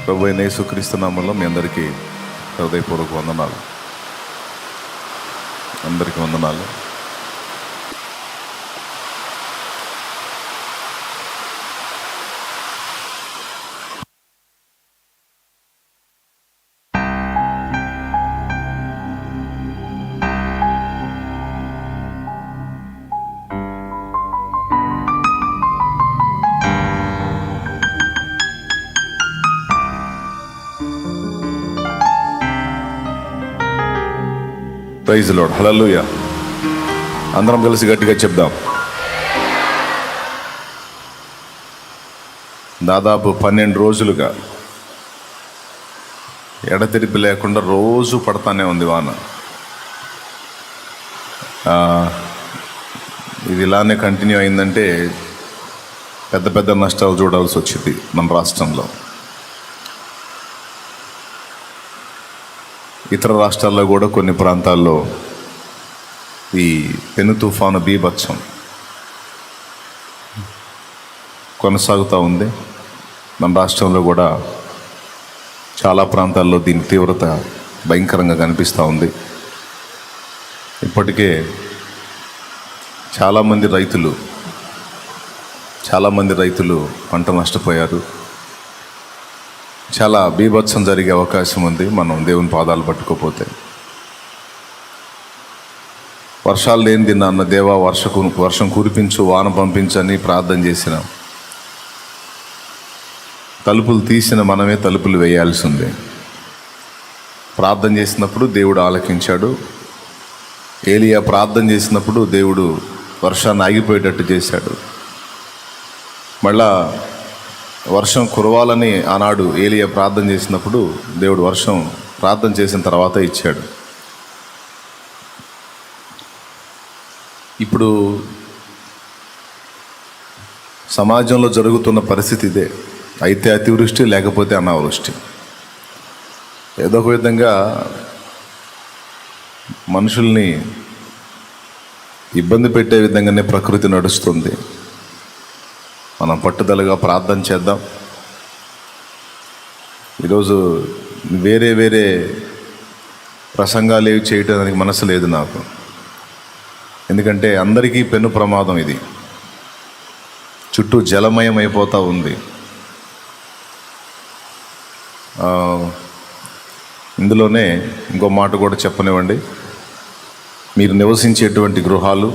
ప్రభు అయిన యేసుక్రీస్తు నామములో మీ అందరికీ హృదయపూర్వక వందనాలు. అందరికీ వందనాలు. Praise the lord. హల్లెలూయా. అందరం కలిసి గట్టిగా చెప్దాం. దాదాపు 12 రోజులుగా ఎడతెరిపి లేకుండా రోజు పడతానే ఉంది వాన. ఇది ఇలానే కంటిన్యూ అయిందంటే పెద్ద పెద్ద నష్టాలు చూడాల్సి వచ్చింది మన రాష్ట్రంలో. ఇతర రాష్ట్రాల్లో కూడా కొన్ని ప్రాంతాల్లో ఈ పెను తుఫాను బీభత్సం కొనసాగుతూ ఉంది. మన రాష్ట్రంలో కూడా చాలా ప్రాంతాల్లో దీని తీవ్రత భయంకరంగా కనిపిస్తూ ఉంది. ఇప్పటికే చాలామంది రైతులు పంట నష్టపోయారు. చాలా బీభత్సం జరిగే అవకాశం ఉంది మనం దేవుని పాదాలు పట్టుకోపోతే. వర్షాలు లేనిది నాన్న దేవా వర్షం కురిపించు, వాన పంపించని ప్రార్థన చేసిన, తలుపులు తీసిన మనమే తలుపులు వేయాల్సి ఉంది. ప్రార్థన చేసినప్పుడు దేవుడు ఆలకించాడు. ఏలియా ప్రార్థన చేసినప్పుడు దేవుడు వర్షాన్ని ఆగిపోయేటట్టు చేశాడు. మళ్ళా వర్షం కురవాలని ఆనాడు ఏలియా ప్రార్థన చేసినప్పుడు దేవుడు వర్షం ప్రార్థన చేసిన తర్వాత ఇచ్చాడు. ఇప్పుడు సమాజంలో జరుగుతున్న పరిస్థితి ఇదే. అయితే అతివృష్టి, లేకపోతే అనావృష్టి. ఏదో ఒక విధంగా మనుషుల్ని ఇబ్బంది పెట్టే విధంగానే ప్రకృతి నడుస్తుంది. మనం పట్టుదలగా ప్రార్థన చేద్దాం. ఈరోజు వేరే ప్రసంగాలు ఏవి చేయడానికి మనసు లేదు నాకు. ఎందుకంటే అందరికీ పెను ప్రమాదం ఇది. చుట్టూ జలమయం అయిపోతూ ఉంది. ఇందులోనే ఇంకో మాట కూడా చెప్పనివ్వండి. మీరు నివసించేటువంటి గృహాలు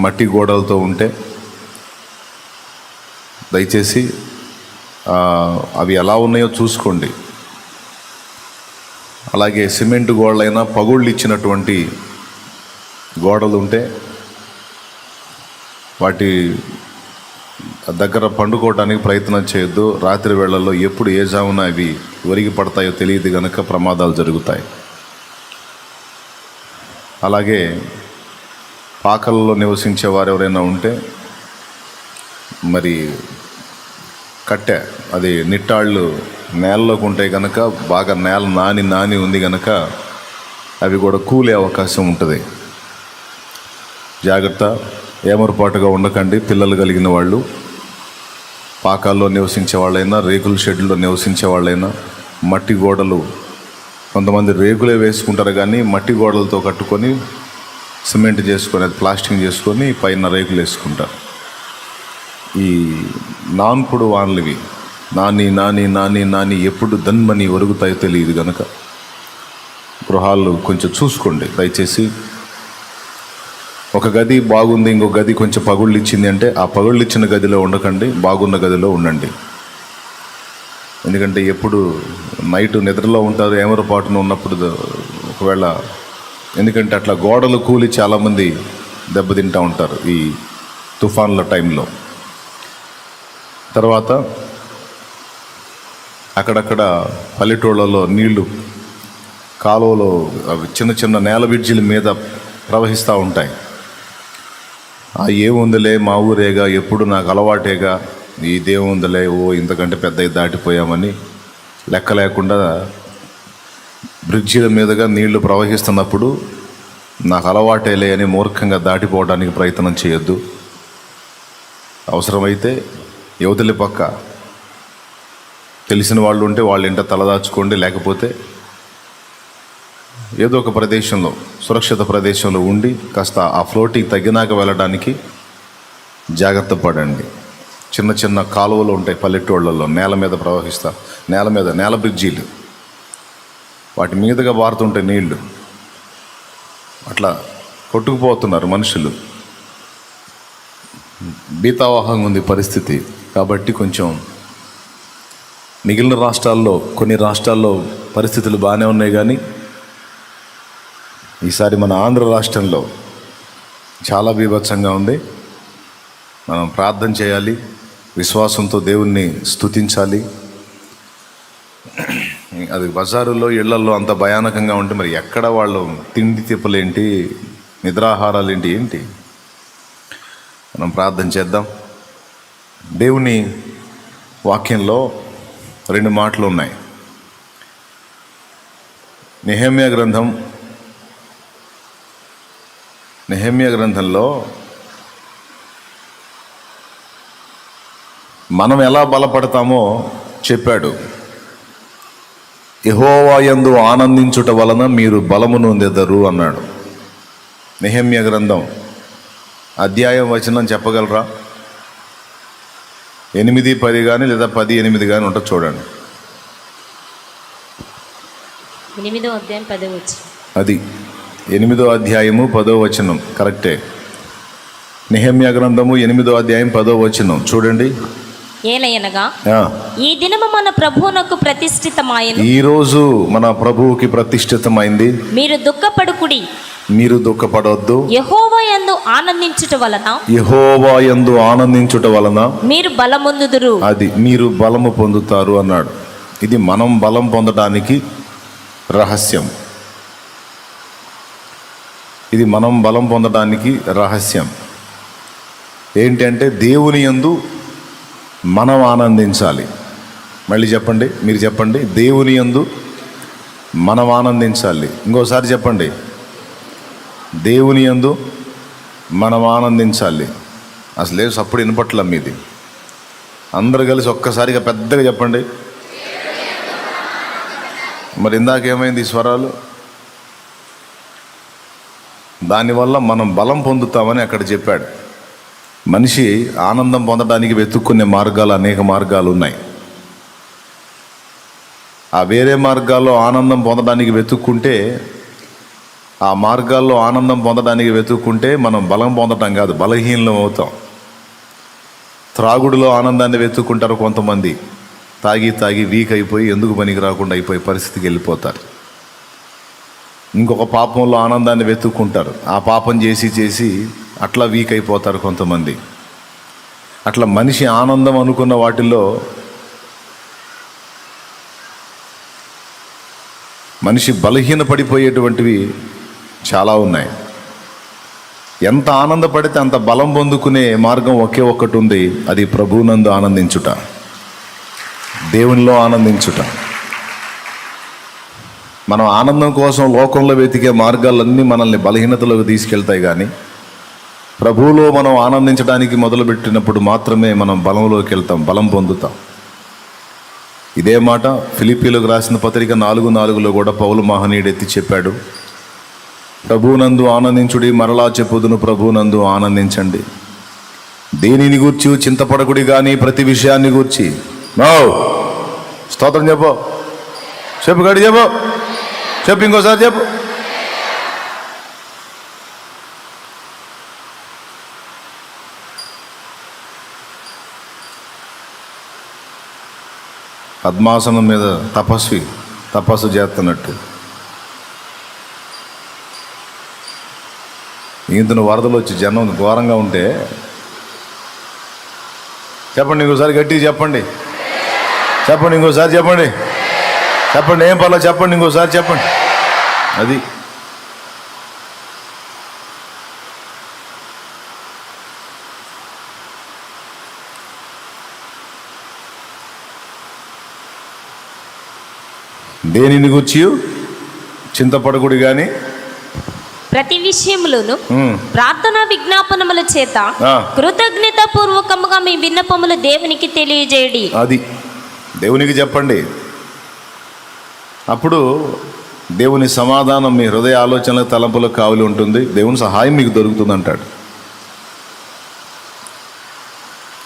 మట్టి గోడలతో ఉంటే దయచేసి అవి ఎలా ఉన్నాయో చూసుకోండి. అలాగే సిమెంట్ గోడలైనా పగుళ్ళు ఇచ్చినటువంటి గోడలు ఉంటే వాటి దగ్గర పండుకోవడానికి ప్రయత్నం చేయొద్దు. రాత్రి వేళల్లో ఎప్పుడు ఏ జామున అవి ఒరిగి పడతాయో తెలియదు కనుక ప్రమాదాలు జరుగుతాయి. అలాగే పాకల్లో నివసించే వారు ఎవరైనా ఉంటే మరి కట్టె అది నిట్టాళ్ళు నేలలోకి ఉంటాయి కనుక బాగా నేల నాని ఉంది కనుక అవి కూడా కూలే అవకాశం ఉంటుంది. జాగ్రత్త. ఏమరపాటుగా ఉండకండి. పిల్లలు కలిగిన వాళ్ళు, పాకాల్లో నివసించే వాళ్ళైనా, రేకుల షెడ్లో నివసించే వాళ్ళైనా, మట్టి గోడలు, కొంతమంది రేకులే వేసుకుంటారు కానీ మట్టి గోడలతో కట్టుకొని సిమెంట్ చేసుకొని అది ప్లాస్టింగ్ చేసుకొని పైన రేకులు వేసుకుంటారు. ఈ నాన్పుడు వానలువి నాని ఎప్పుడు దన్మని ఒరుగుతాయో తెలియదు కనుక గృహాలు కొంచెం చూసుకోండి దయచేసి. ఒక గది బాగుంది, ఇంకో గది కొంచెం పగుళ్ళు ఇచ్చింది అంటే ఆ పగుళ్ళు ఇచ్చిన గదిలో ఉండకండి, బాగున్న గదిలో ఉండండి. ఎందుకంటే ఎప్పుడు నైట్ నిద్రలో ఉంటారు, ఏమరపాటున ఉన్నప్పుడు ఒకవేళ, ఎందుకంటే అట్లా గోడలు కూలి చాలామంది దెబ్బతింటూ ఉంటారు ఈ తుఫాన్ల టైంలో. తర్వాత అక్కడక్కడ పల్లెటూళ్ళలో నీళ్లు కాలువలో చిన్న నేల బ్రిడ్జిల మీద ప్రవహిస్తూ ఉంటాయి. ఏముందిలే మా ఊరేగా, ఎప్పుడు నాకు అలవాటేగా, ఇదేముందిలే, ఇంతకంటే పెద్దవి దాటిపోయామని లెక్క లేకుండా బ్రిడ్జిల మీదుగా నీళ్లు ప్రవహిస్తున్నప్పుడు నాకు అలవాటేలే అని మూర్ఖంగా దాటిపోవడానికి ప్రయత్నం చేయొద్దు. అవసరమైతే యువతలి పక్క తెలిసిన వాళ్ళు ఉంటే వాళ్ళ ఇంట తలదాచుకోండి, లేకపోతే ఏదో ఒక ప్రదేశంలో, సురక్షిత ప్రదేశంలో ఉండి కాస్త ఆ ఫ్లోటింగ్ తగ్గినాక వెళ్ళడానికి జాగ్రత్త పడండి. చిన్న చిన్న కాలువలు ఉంటాయి పల్లెటూళ్ళల్లో, నేల మీద ప్రవహిస్తా, నేల బ్రిడ్జీలు, వాటి మీదుగా బారుతుంటాయి నీళ్లు. అట్లా కొట్టుకుపోతున్నారు మనుషులు. భీతావహంగా ఉంది పరిస్థితి. కాబట్టి కొంచెం మిగిలిన రాష్ట్రాల్లో, కొన్ని రాష్ట్రాల్లో పరిస్థితులు బాగానే ఉన్నాయి, కానీ ఈసారి మన ఆంధ్ర రాష్ట్రంలో చాలా బీభత్సంగా ఉంది. మనం ప్రార్థన చేయాలి, విశ్వాసంతో దేవుణ్ణి స్తుతించాలి. అది బజారుల్లో, ఇళ్లల్లో అంత భయానకంగా ఉంటే మరి ఎక్కడ వాళ్ళు తిండి తిప్పలేంటి, నిద్రాహారాలు ఏంటి? మనం ప్రార్థన చేద్దాం. దేవుని వాక్యంలో 2 మాటలు ఉన్నాయి. నెహెమ్యా గ్రంథంలో మనం ఎలా బలపడతామో చెప్పాడు. యెహోవా యందు ఆనందించుట వలన మీరు బలము నొందెదరు అన్నాడు. నెహెమ్యా గ్రంథం అధ్యాయం వచనం చెప్పగలరా? 8:10 కానీ లేదా 10:8 కానీ ఉంటుంది, చూడండి. 8వ అధ్యాయం 10వ వచనం. అది 8వ అధ్యాయము 10వ వచనం కరెక్టే. నెహెమ్యా గ్రంథము 8వ అధ్యాయం 10వ వచనం చూడండి. ఏలయనగా ఈ దినము మన ప్రభువునకు ప్రతిష్ఠితమాయెను. ఈ రోజు మన ప్రభువుకి ప్రతిష్ఠితమైంది. మీరు దుఃఖపడవద్దు. యెహోవా యందు ఆనందించుట వలన మీరు బలమొందుదురు. అది మీరు బలము పొందుతారు అన్నాడు. ఇది మనం బలం పొందడానికి రహస్యం. ఇది మనం బలం పొందడానికి రహస్యం ఏంటంటే దేవుని యందు మనం ఆనందించాలి. మళ్ళీ చెప్పండి, మీరు చెప్పండి. దేవుని యందు మనం ఆనందించాలి. ఇంకోసారి చెప్పండి, దేవుని యందు మనం ఆనందించాలి. అసలు లేదు, సప్పుడు వినపట్ల మీది. అందరు కలిసి ఒక్కసారిగా పెద్దగా చెప్పండి. మరి ఇందాకేమైంది ఈ స్వరాలు? దానివల్ల మనం బలం పొందుతామని అక్కడ చెప్పాడు. మనిషి ఆనందం పొందడానికి వెతుక్కునే మార్గాలు, అనేక మార్గాలు ఉన్నాయి. ఆ వేరే మార్గాల్లో ఆనందం పొందడానికి వెతుక్కుంటే, ఆ మార్గాల్లో ఆనందం పొందడానికి వెతుక్కుంటే మనం బలం పొందటం కాదు, బలహీనం అవుతాం. త్రాగుడులో ఆనందాన్ని వెతుక్కుంటారు కొంతమంది. తాగి వీక్ అయిపోయి ఎందుకు పనికి రాకుండా అయిపోయి పరిస్థితికి వెళ్ళిపోతారు. ఇంకొక పాపంలో ఆనందాన్ని వెతుక్కుంటారు. ఆ పాపం చేసి అట్లా వీక్ అయిపోతారు కొంతమంది. అట్లా మనిషి ఆనందం అనుకున్న వాటిల్లో మనిషి బలహీన పడిపోయేటువంటివి చాలా ఉన్నాయి. ఎంత ఆనందపడితే అంత బలం పొందుకునే మార్గం ఒకే ఒక్కటి ఉంది. అది ప్రభువునందు ఆనందించుట, దేవునిలో ఆనందించుట. మనం ఆనందం కోసం లోకంలో వెతికే మార్గాలన్నీ మనల్ని బలహీనతలోకి తీసుకెళ్తాయి. కానీ ప్రభువులో మనం ఆనందించడానికి మొదలుపెట్టినప్పుడు మాత్రమే మనం బలంలోకి వెళ్తాం, బలం పొందుతాం. ఇదే మాట ఫిలిప్పీలకు రాసిన పత్రిక 4:4 కూడా పౌలు మహనీయుడు ఎత్తి చెప్పాడు. ప్రభువునందు ఆనందించుడి, మరలా చెప్పుదును, ప్రభువునందు ఆనందించండి. దేనిని గూర్చి చింతపడకుడి, కానీ ప్రతి విషయాన్ని గూర్చి స్తోత్రం చెప్పు గడి చెప్పు ఇంకోసారి చెప్పు. పద్మాసనం మీద తపస్సు చేస్తున్నట్టు ఇంతను వరదలు వచ్చి జనం ఘోరంగా ఉంటే చెప్పండి ఇంకోసారి గట్టిగా చెప్పండి. ఇంకోసారి చెప్పండి. ఏం పర్లేదు చెప్పండి, ఇంకోసారి చెప్పండి. అది దేనిని గూర్చి చింతపడకుడి, కానీ ప్రతి విషయములోను ప్రార్థనా విజ్ఞాపనముల చేత కృతజ్ఞత పూర్వకముగా మీ విన్నపములు దేవునికి తెలియజేయడి. అది దేవునికి చెప్పండి. అప్పుడు దేవుని సమాధానం మీ హృదయ ఆలోచనలకు తలంపులకు కావలి ఉంటుంది. దేవుని సహాయం మీకు దొరుకుతుంది అంటాడు.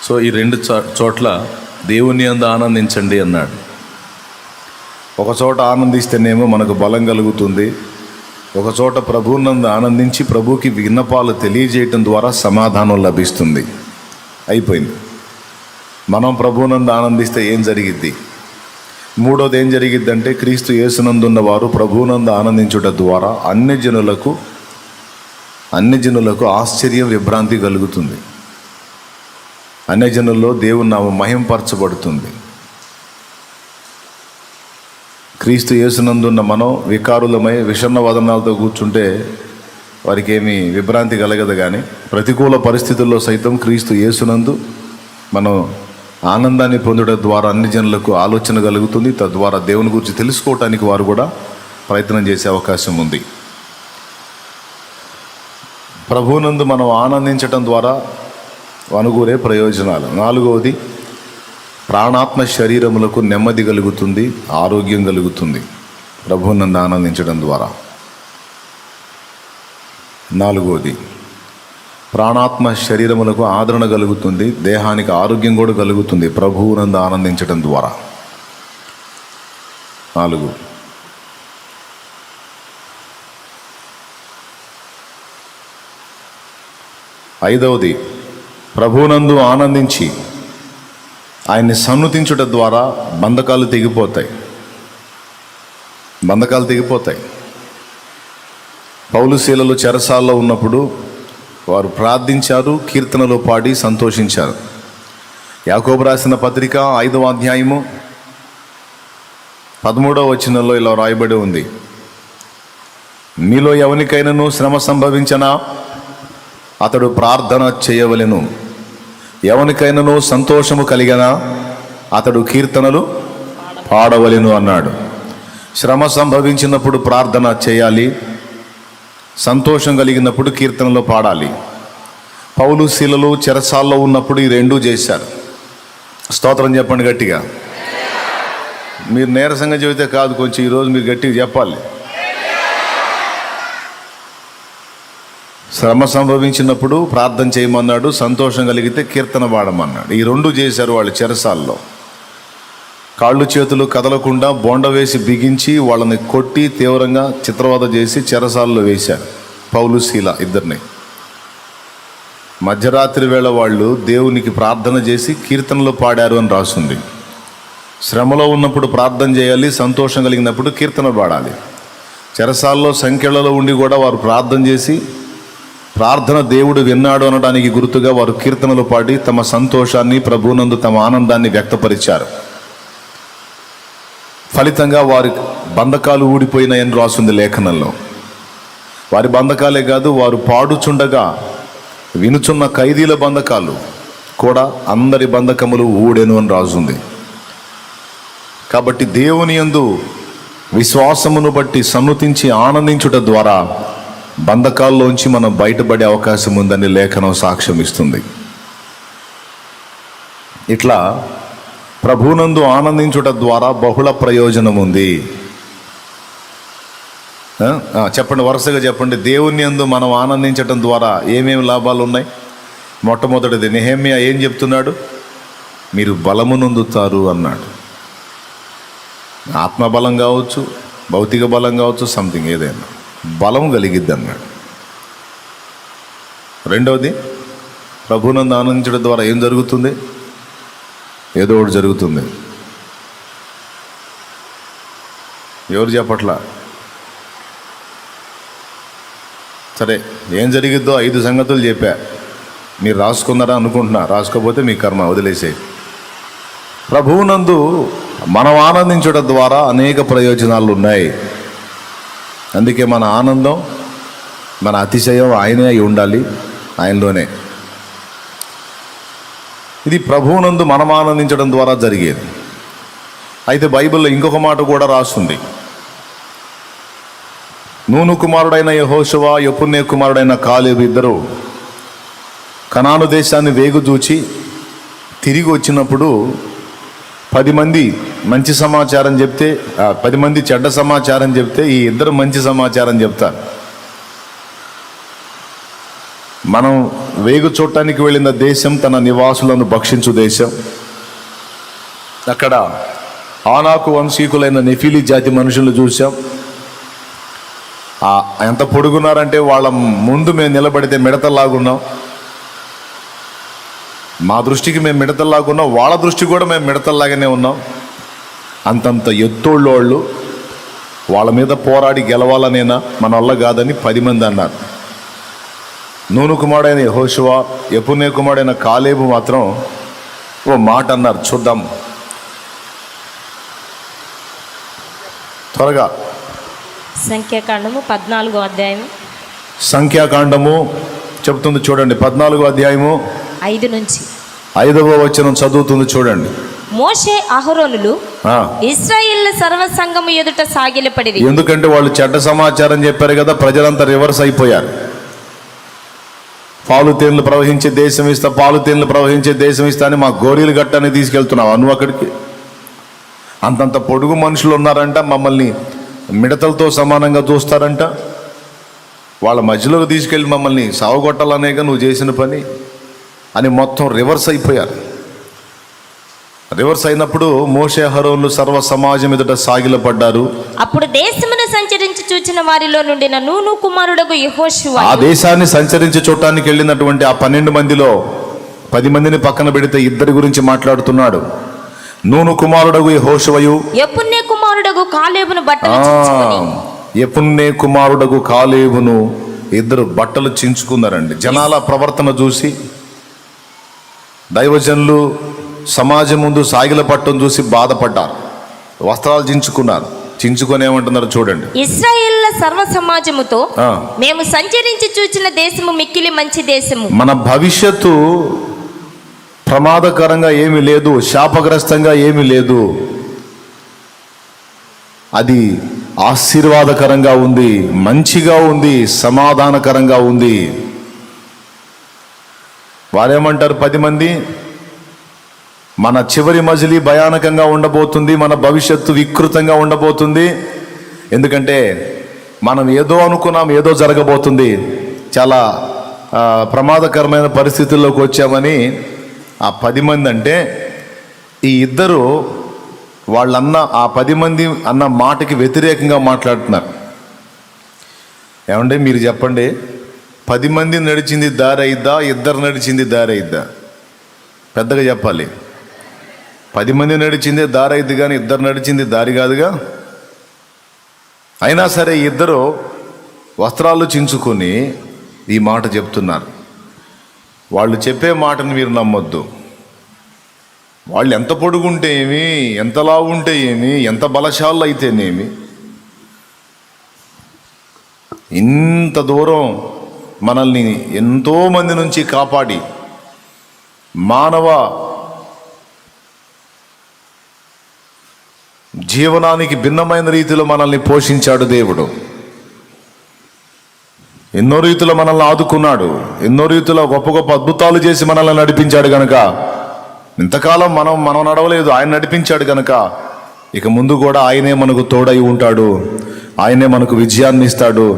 సో ఈ రెండు చోట్ల దేవుని యందు ఆనందించండి అన్నాడు. ఒక చోట ఆనందిస్తేనేమో మనకు బలం కలుగుతుంది. ఒక చోట ప్రభువునందు ఆనందించి ప్రభువుకి విన్నపాలు తెలియజేయటం ద్వారా సమాధానం లభిస్తుంది. అయిపోయింది. మనం ప్రభువునందు ఆనందిస్తే ఏం జరిగిద్ది? మూడోది ఏం జరిగిద్దంటే, క్రీస్తు యేసునందున్న వారు ప్రభువునందు ఆనందించుట ద్వారా అన్ని జనులకు ఆశ్చర్యం, విభ్రాంతి కలుగుతుంది. అన్ని జనుల్లో దేవుని నామం మహింపరచబడుతుంది. క్రీస్తు యేసునందున్న మనం వికారులమై విషన్న వదనాలతో కూర్చుంటే వారికి ఏమీ విభ్రాంతి కలగదు. కానీ ప్రతికూల పరిస్థితుల్లో సైతం క్రీస్తు యేసునందు మనం ఆనందాన్ని పొందడం ద్వారా అన్ని జనులకు ఆలోచన కలుగుతుంది. తద్వారా దేవుని గురించి తెలుసుకోవటానికి వారు కూడా ప్రయత్నం చేసే అవకాశం ఉంది. ప్రభువునందు మనం ఆనందించటం ద్వారా అనుకూరే ప్రయోజనాలు. నాలుగవది, ప్రాణాత్మ శరీరములకు నెమ్మది కలుగుతుంది, ఆరోగ్యం కలుగుతుంది ప్రభువునందు ఆనందించడం ద్వారా. నాలుగవది, ప్రాణాత్మ శరీరములకు ఆదరణ కలుగుతుంది, దేహానికి ఆరోగ్యం కూడా కలుగుతుంది ప్రభువునందు ఆనందించడం ద్వారా. 4. ఐదవది, ప్రభువునందు ఆనందించి ఆయన్ని సన్నుతించుట ద్వారా బంధకాలు తెగిపోతాయి. పౌలు శీలలు చెరసాల్లో ఉన్నప్పుడు వారు ప్రార్థించారు, కీర్తనలు పాడి సంతోషించారు. యాకోబు రాసిన పత్రిక 5వ అధ్యాయము 13వ వచనంలో ఇలా రాయబడి ఉంది: మీలో ఎవనికైనాను శ్రమ సంభవించనా అతడు ప్రార్థన చేయవలెను, ఎవనికైనాను సంతోషము కలిగనా అతడు కీర్తనలు పాడవలెను అన్నాడు. శ్రమ సంభవించినప్పుడు ప్రార్థన చేయాలి, సంతోషం కలిగినప్పుడు కీర్తనలు పాడాలి. పౌలు శీలలు చెరసాల్లో ఉన్నప్పుడు ఈ రెండూ చేశారు. స్తోత్రం చెప్పండి గట్టిగా. మీరు నీరసంగా చెబితే కాదు, కొంచెం ఈరోజు మీరు గట్టిగా చెప్పాలి. శ్రమ సంభవించినప్పుడు ప్రార్థన చేయమన్నాడు, సంతోషం కలిగితే కీర్తన పాడమన్నాడు. ఈ రెండు చేశారు వాళ్ళు చెరసాల్లో. కాళ్ళు చేతులు కదలకుండా బోండ వేసి బిగించి వాళ్ళని కొట్టి తీవ్రంగా చిత్రవద చేసి చెరసాల్లో వేశారు పౌలు శీల ఇద్దరిని. మధ్యరాత్రి వేళ వాళ్ళు దేవునికి ప్రార్థన చేసి కీర్తనలు పాడారు అని రాస్తుంది. శ్రమలో ఉన్నప్పుడు ప్రార్థన చేయాలి, సంతోషం కలిగినప్పుడు కీర్తన పాడాలి. చెరసాల్లో సంఖ్యలలో ఉండి కూడా వారు ప్రార్థన చేసి ప్రార్థన దేవుడు విన్నాడు అనడానికి గుర్తుగా వారు కీర్తనలు పాడి తమ సంతోషాన్ని, ప్రభువునందు తమ ఆనందాన్ని వ్యక్తపరిచారు. ఫలితంగా వారి బంధకాలు ఊడిపోయినాయని రాస్తుంది లేఖనంలో. వారి బంధకాలే కాదు, వారు పాడుచుండగా వినుచున్న ఖైదీల బంధకాలు కూడా అందరి బంధకములు ఊడెను అని రాస్తుంది. కాబట్టి దేవుని యందు విశ్వాసమును బట్టి సన్నుతించి ఆనందించుట ద్వారా బంధకాల్లోంచి మనం బయటపడే అవకాశం ఉందని లేఖనం సాక్ష్యం ఇస్తుంది. ఇట్లా ప్రభువునందు ఆనందించుట ద్వారా బహుళ ప్రయోజనం ఉంది. చెప్పండి, వరుసగా చెప్పండి. దేవుని యందు మనం ఆనందించటం ద్వారా ఏమేమి లాభాలు ఉన్నాయి? మొట్టమొదటిది, నెహెమ్యా ఏం చెప్తున్నాడు? మీరు బలమునొందుతారు అన్నాడు. ఆత్మబలం కావచ్చు, భౌతిక బలం కావచ్చు, సంథింగ్ ఏదైనా బలం కలిగిద్ది అన్నాడు. రెండవది, ప్రభువునందు ఆనందించడం ద్వారా ఏం జరుగుతుంది? ఏదో ఒకటి జరుగుతుంది. ఎవరు చెప్పట్లా? సరే, ఏం జరిగిద్దో 5 సంగతులు చెప్పా. మీరు రాసుకున్నారా అనుకుంటున్నా, రాసుకోకపోతే మీ కర్మ, వదిలేసేయి. ప్రభువునందు మనం ఆనందించడం ద్వారా అనేక ప్రయోజనాలు ఉన్నాయి. అందుకే మన ఆనందం, మన అతిశయం ఆయనే అయి ఉండాలి, ఆయనలోనే. ఇది ప్రభువునందు మనం ఆనందించడం ద్వారా జరిగేది. అయితే బైబిల్లో ఇంకొక మాట కూడా రాస్తుంది. నూను కుమారుడైన యెహోషువ, యెఫున్నె కుమారుడైన కాలేబు ఇద్దరు కనాను దేశాన్ని వేగుజూచి తిరిగి వచ్చినప్పుడు 10 మంది మంచి సమాచారం చెప్తే 10 మంది చెడ్డ సమాచారం చెప్తే ఈ ఇద్దరు మంచి సమాచారం చెప్తారు. మనం వేగు చూడటానికి వెళ్ళిన దేశం తన నివాసులను భక్షించు దేశం. అక్కడ ఆనాకు వంశీకులైన నెఫీలి జాతి మనుషులు చూసాం. ఎంత పొడుగున్నారంటే వాళ్ళ ముందు మేము నిలబడితే మిడతల్లాగున్నాం. మా దృష్టికి మేము మిడతల్లాగున్నాం, వాళ్ళ దృష్టి కూడా మేము మిడతల్లాగానే ఉన్నాం. అంతంత ఎత్తోళ్ళు. వాళ్ళ మీద పోరాడి గెలవాలనేనా, మన వల్ల కాదని 10 మంది అన్నారు. నూను కుమారుడైన యెహోషువ, యెఫున్నె కుమారుడైన కాలేబు మాత్రం ఓ మాట అన్నారు. చూద్దాం త్వరగా. సంఖ్యాకాండము 14వ అధ్యాయం. సంఖ్యాకాండము చెబుతుంది చూడండి, 14వ అధ్యాయము 5 నుంచి 5వ వచనం చదువుతుంది చూడండి. మోషే అహరోనులు ఇశ్రాయేళ్ల సర్వ సంఘము ఎదుట సాగిలపడిరి. ఎందుకంటే వాళ్ళు చెడ్డ సమాచారం చెప్పారు కదా, ప్రజలంతా రివర్స్ అయిపోయారు. పాలు తేనెలు ప్రవహించే దేశం ఇస్తా, పాలు తేనెలు ప్రవహించే దేశం ఇస్తా అని మా గోరీలు గట్టని తీసుకెళ్తున్నావు నువ్వు అక్కడికి. అంతంత పొడుగు మనుషులు ఉన్నారంట, మమ్మల్ని మిడతలతో సమానంగా చూస్తారంట. వాళ్ళ మధ్యలోకి తీసుకెళ్ళి మమ్మల్ని సావగొట్టాలనేగా నువ్వు చేసిన పని అని మొత్తం రివర్స్ అయిపోయారు. రివర్స్ అయినప్పుడు మోషే అహరోనులు సర్వ సమాజం ఎదుట సాగిలపడ్డారు. అప్పుడు దేశమును సంచరించి చూచిన వారిలో నుండి నూను కుమారుడగు యెహోషువ, ఆ దేశాన్ని సంచరించి చూడటానికి వెళ్ళినటువంటి ఆ 12 మందిలో 10 మందిని పక్కన పెడితే 2 గురించి మాట్లాడుతున్నాడు. నూను కుమారుడగు యెహోషువయు, యెఫున్నె కుమారుడగు కాలేబును బట్టలు చించుకొని. యెఫున్నె కుమారుడగు కాలేబును 2 బట్టలు చించుకున్నారండి. జనాల ప్రవర్తన చూసి, దైవజనులు సమాజం ముందు సాగిల పట్టం చూసి బాధపడ్డారు. వస్త్రాలు చించుకొని ఏమంటున్నారు చూడండి. ఇశ్రాయేళ్ల సర్వ సమాజముతో మేము సంచరించి చూచిన దేశము మిక్కిలి మంచి దేశము. మన భవిష్యత్తు ప్రమాదకరంగా ఏమీ లేదు, శాపగ్రస్తంగా ఏమీ లేదు. అది ఆశీర్వాదకరంగా ఉంది, మంచిగా ఉంది, సమాధానకరంగా ఉంది. వారేమంటారు 10 మంది, మన చివరి మజిలీ భయానకంగా ఉండబోతుంది, మన భవిష్యత్తు వికృతంగా ఉండబోతుంది. ఎందుకంటే మనం ఏదో అనుకున్నాం, ఏదో జరగబోతుంది, చాలా ప్రమాదకరమైన పరిస్థితుల్లోకి వచ్చామని ఆ 10 మంది అంటే, ఈ 2 వాళ్ళన్న ఆ 10 మంది అన్న మాటకి వ్యతిరేకంగా మాట్లాడుతున్నారు. ఏమంటే మీరు చెప్పండి, 10 మంది నడిచింది దారి అయిద్దా, 2 నడిచింది దారి అయిద్దా? పెద్దగా చెప్పాలి. 10 మంది నడిచిందే దారి అయిద్ది కానీ 2 నడిచింది దారి కాదుగా. అయినా సరే 2 వస్త్రాలు చించుకొని ఈ మాట చెప్తున్నారు. వాళ్ళు చెప్పే మాటను మీరు నమ్మొద్దు. వాళ్ళు ఎంత పొడుగుంటే ఏమి, ఎంత లావు ఉంటే ఏమి, ఎంత బలశాలు అయితేనేమి, ఇంత దూరం మనల్ని ఎంతో మంది నుంచి కాపాడి మానవ జీవనానికి భిన్నమైన రీతిలో మనల్ని పోషించాడు దేవుడు. ఎన్నో రీతిలో మనల్ని ఆదుకున్నాడు, ఎన్నో రీతిలో గొప్ప గొప్ప అద్భుతాలు చేసి మనల్ని నడిపించాడు గనక, ఇంతకాలం మనం నడవలేదు, ఆయన నడిపించాడు గనక ఇక ముందు కూడా ఆయనే మనకు తోడై ఉంటాడు, ఆయనే మనకు విజయాన్ని ఇస్తాడు.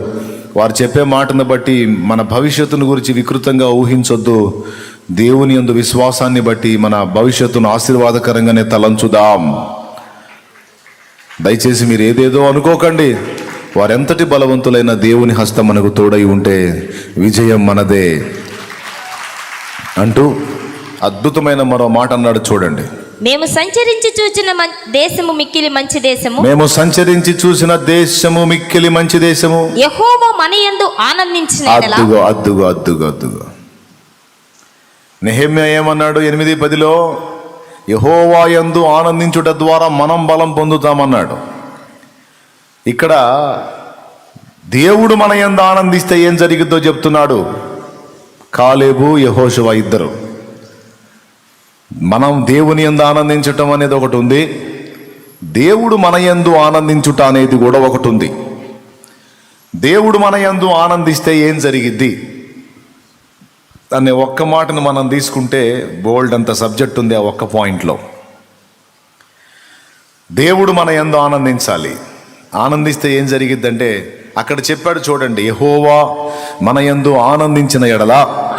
వారు చెప్పే మాటను బట్టి మన భవిష్యత్తును గురించి వికృతంగా ఊహించొద్దు. దేవుని యందు విశ్వాసాన్ని బట్టి మన భవిష్యత్తును ఆశీర్వాదకరంగానే తలంచుదాం. దయచేసి మీరు ఏదేదో అనుకోకండి. వారెంతటి బలవంతులైన దేవుని హస్తం మనకు తోడై ఉంటే విజయం మనదే అంటూ అద్భుతమైన మరో మాట అన్నాడు చూడండి. మేము సంచరించి చూసిన దేశము మిక్కిలి మంచి దేశము. మేము సంచరించి చూసిన దేశము మిక్కిలి మంచి దేశము. యెహోవా మన యందు ఆనందించిన ఎడల. అద్దుగో నెహెమ్యా ఏమన్నాడు 8:10లో? యెహోవా యందు ఆనందించుట ద్వారా మనం బలం పొందుతామన్నాడు. ఇక్కడ దేవుడు మన యందు ఆనందిస్తే ఏం జరిగిద్దో చెప్తున్నాడు. కాలేబు యెహోషువ 2. మనం దేవుని యందు ఆనందించటం అనేది ఒకటి ఉంది, దేవుడు మన యందు ఆనందించుట అనేది కూడా ఒకటి ఉంది. దేవుడు మన యందు ఆనందిస్తే ఏం జరిగిద్ది అనే ఒక్క మాటను మనం తీసుకుంటే బోల్డ్ అంత సబ్జెక్ట్ ఉంది ఆ ఒక్క పాయింట్లో. దేవుడు మన యందు ఆనందించాలి. ఆనందిస్తే ఏం జరిగిద్దంటే అక్కడ చెప్పాడు చూడండి, యెహోవా మన యందు ఆనందించిన ఎడల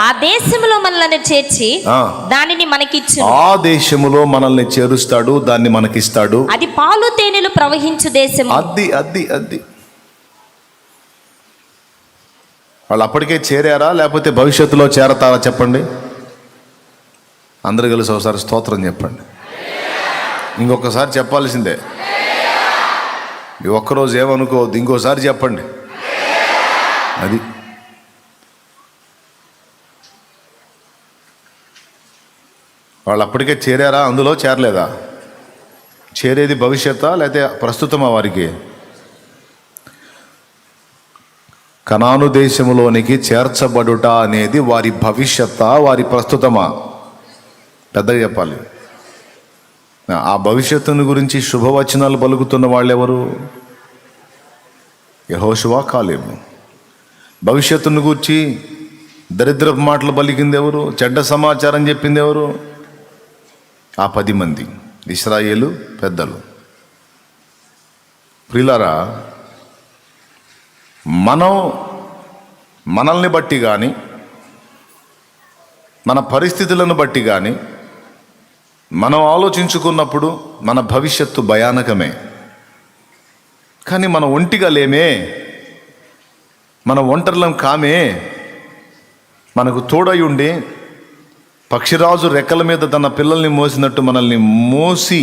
ఆ దేశములో మనల్ని చేర్చి ఆ. దానిని మనకిచ్చు. ఆ దేశములో మనల్ని చేరుస్తాడు, దాన్ని మనకిస్తాడు. అది పాలు తేనెలు ప్రవహించు దేశం. అది వాళ్ళు అప్పటికే చేరారా లేకపోతే భవిష్యత్తులో చేరతారా చెప్పండి. అందరు కలిసి ఒకసారి స్తోత్రం చెప్పండి. ఇంకొకసారి చెప్పాల్సిందే, ఈ ఒక్కరోజు ఏమనుకోవద్దు, ఇంకోసారి చెప్పండి. అది వాళ్ళు అప్పటికే చేరారా, అందులో చేరలేదా? చేరేది భవిష్యత్తా లేకపోతే ప్రస్తుతమా వారికి? కనాను దేశములోనికి చేర్చబడుట అనేది వారి భవిష్యత్తా వారి ప్రస్తుతమా? పెద్దగా చెప్పాలి. ఆ భవిష్యత్తుని గురించి శుభవచనాలు పలుకుతున్న వాళ్ళెవరు? యెహోషువ, కాలేబు. భవిష్యత్తుని గురించి దరిద్రపు మాటలు పలికింది ఎవరు? చెడ్డ సమాచారం చెప్పింది ఎవరు? ఆ 10 మంది ఇశ్రాయేలు పెద్దలు. ప్రియులారా, మనల్ని బట్టి కానీ మన పరిస్థితులను బట్టి కానీ మనం ఆలోచించుకున్నప్పుడు మన భవిష్యత్తు భయానకమే. కానీ మనం ఒంటిగా లేమే, మన ఒంటరిలం కామే. మనకు తోడై ఉండి పక్షిరాజు రెక్కల మీద తన పిల్లల్ని మోసినట్టు మనల్ని మోసి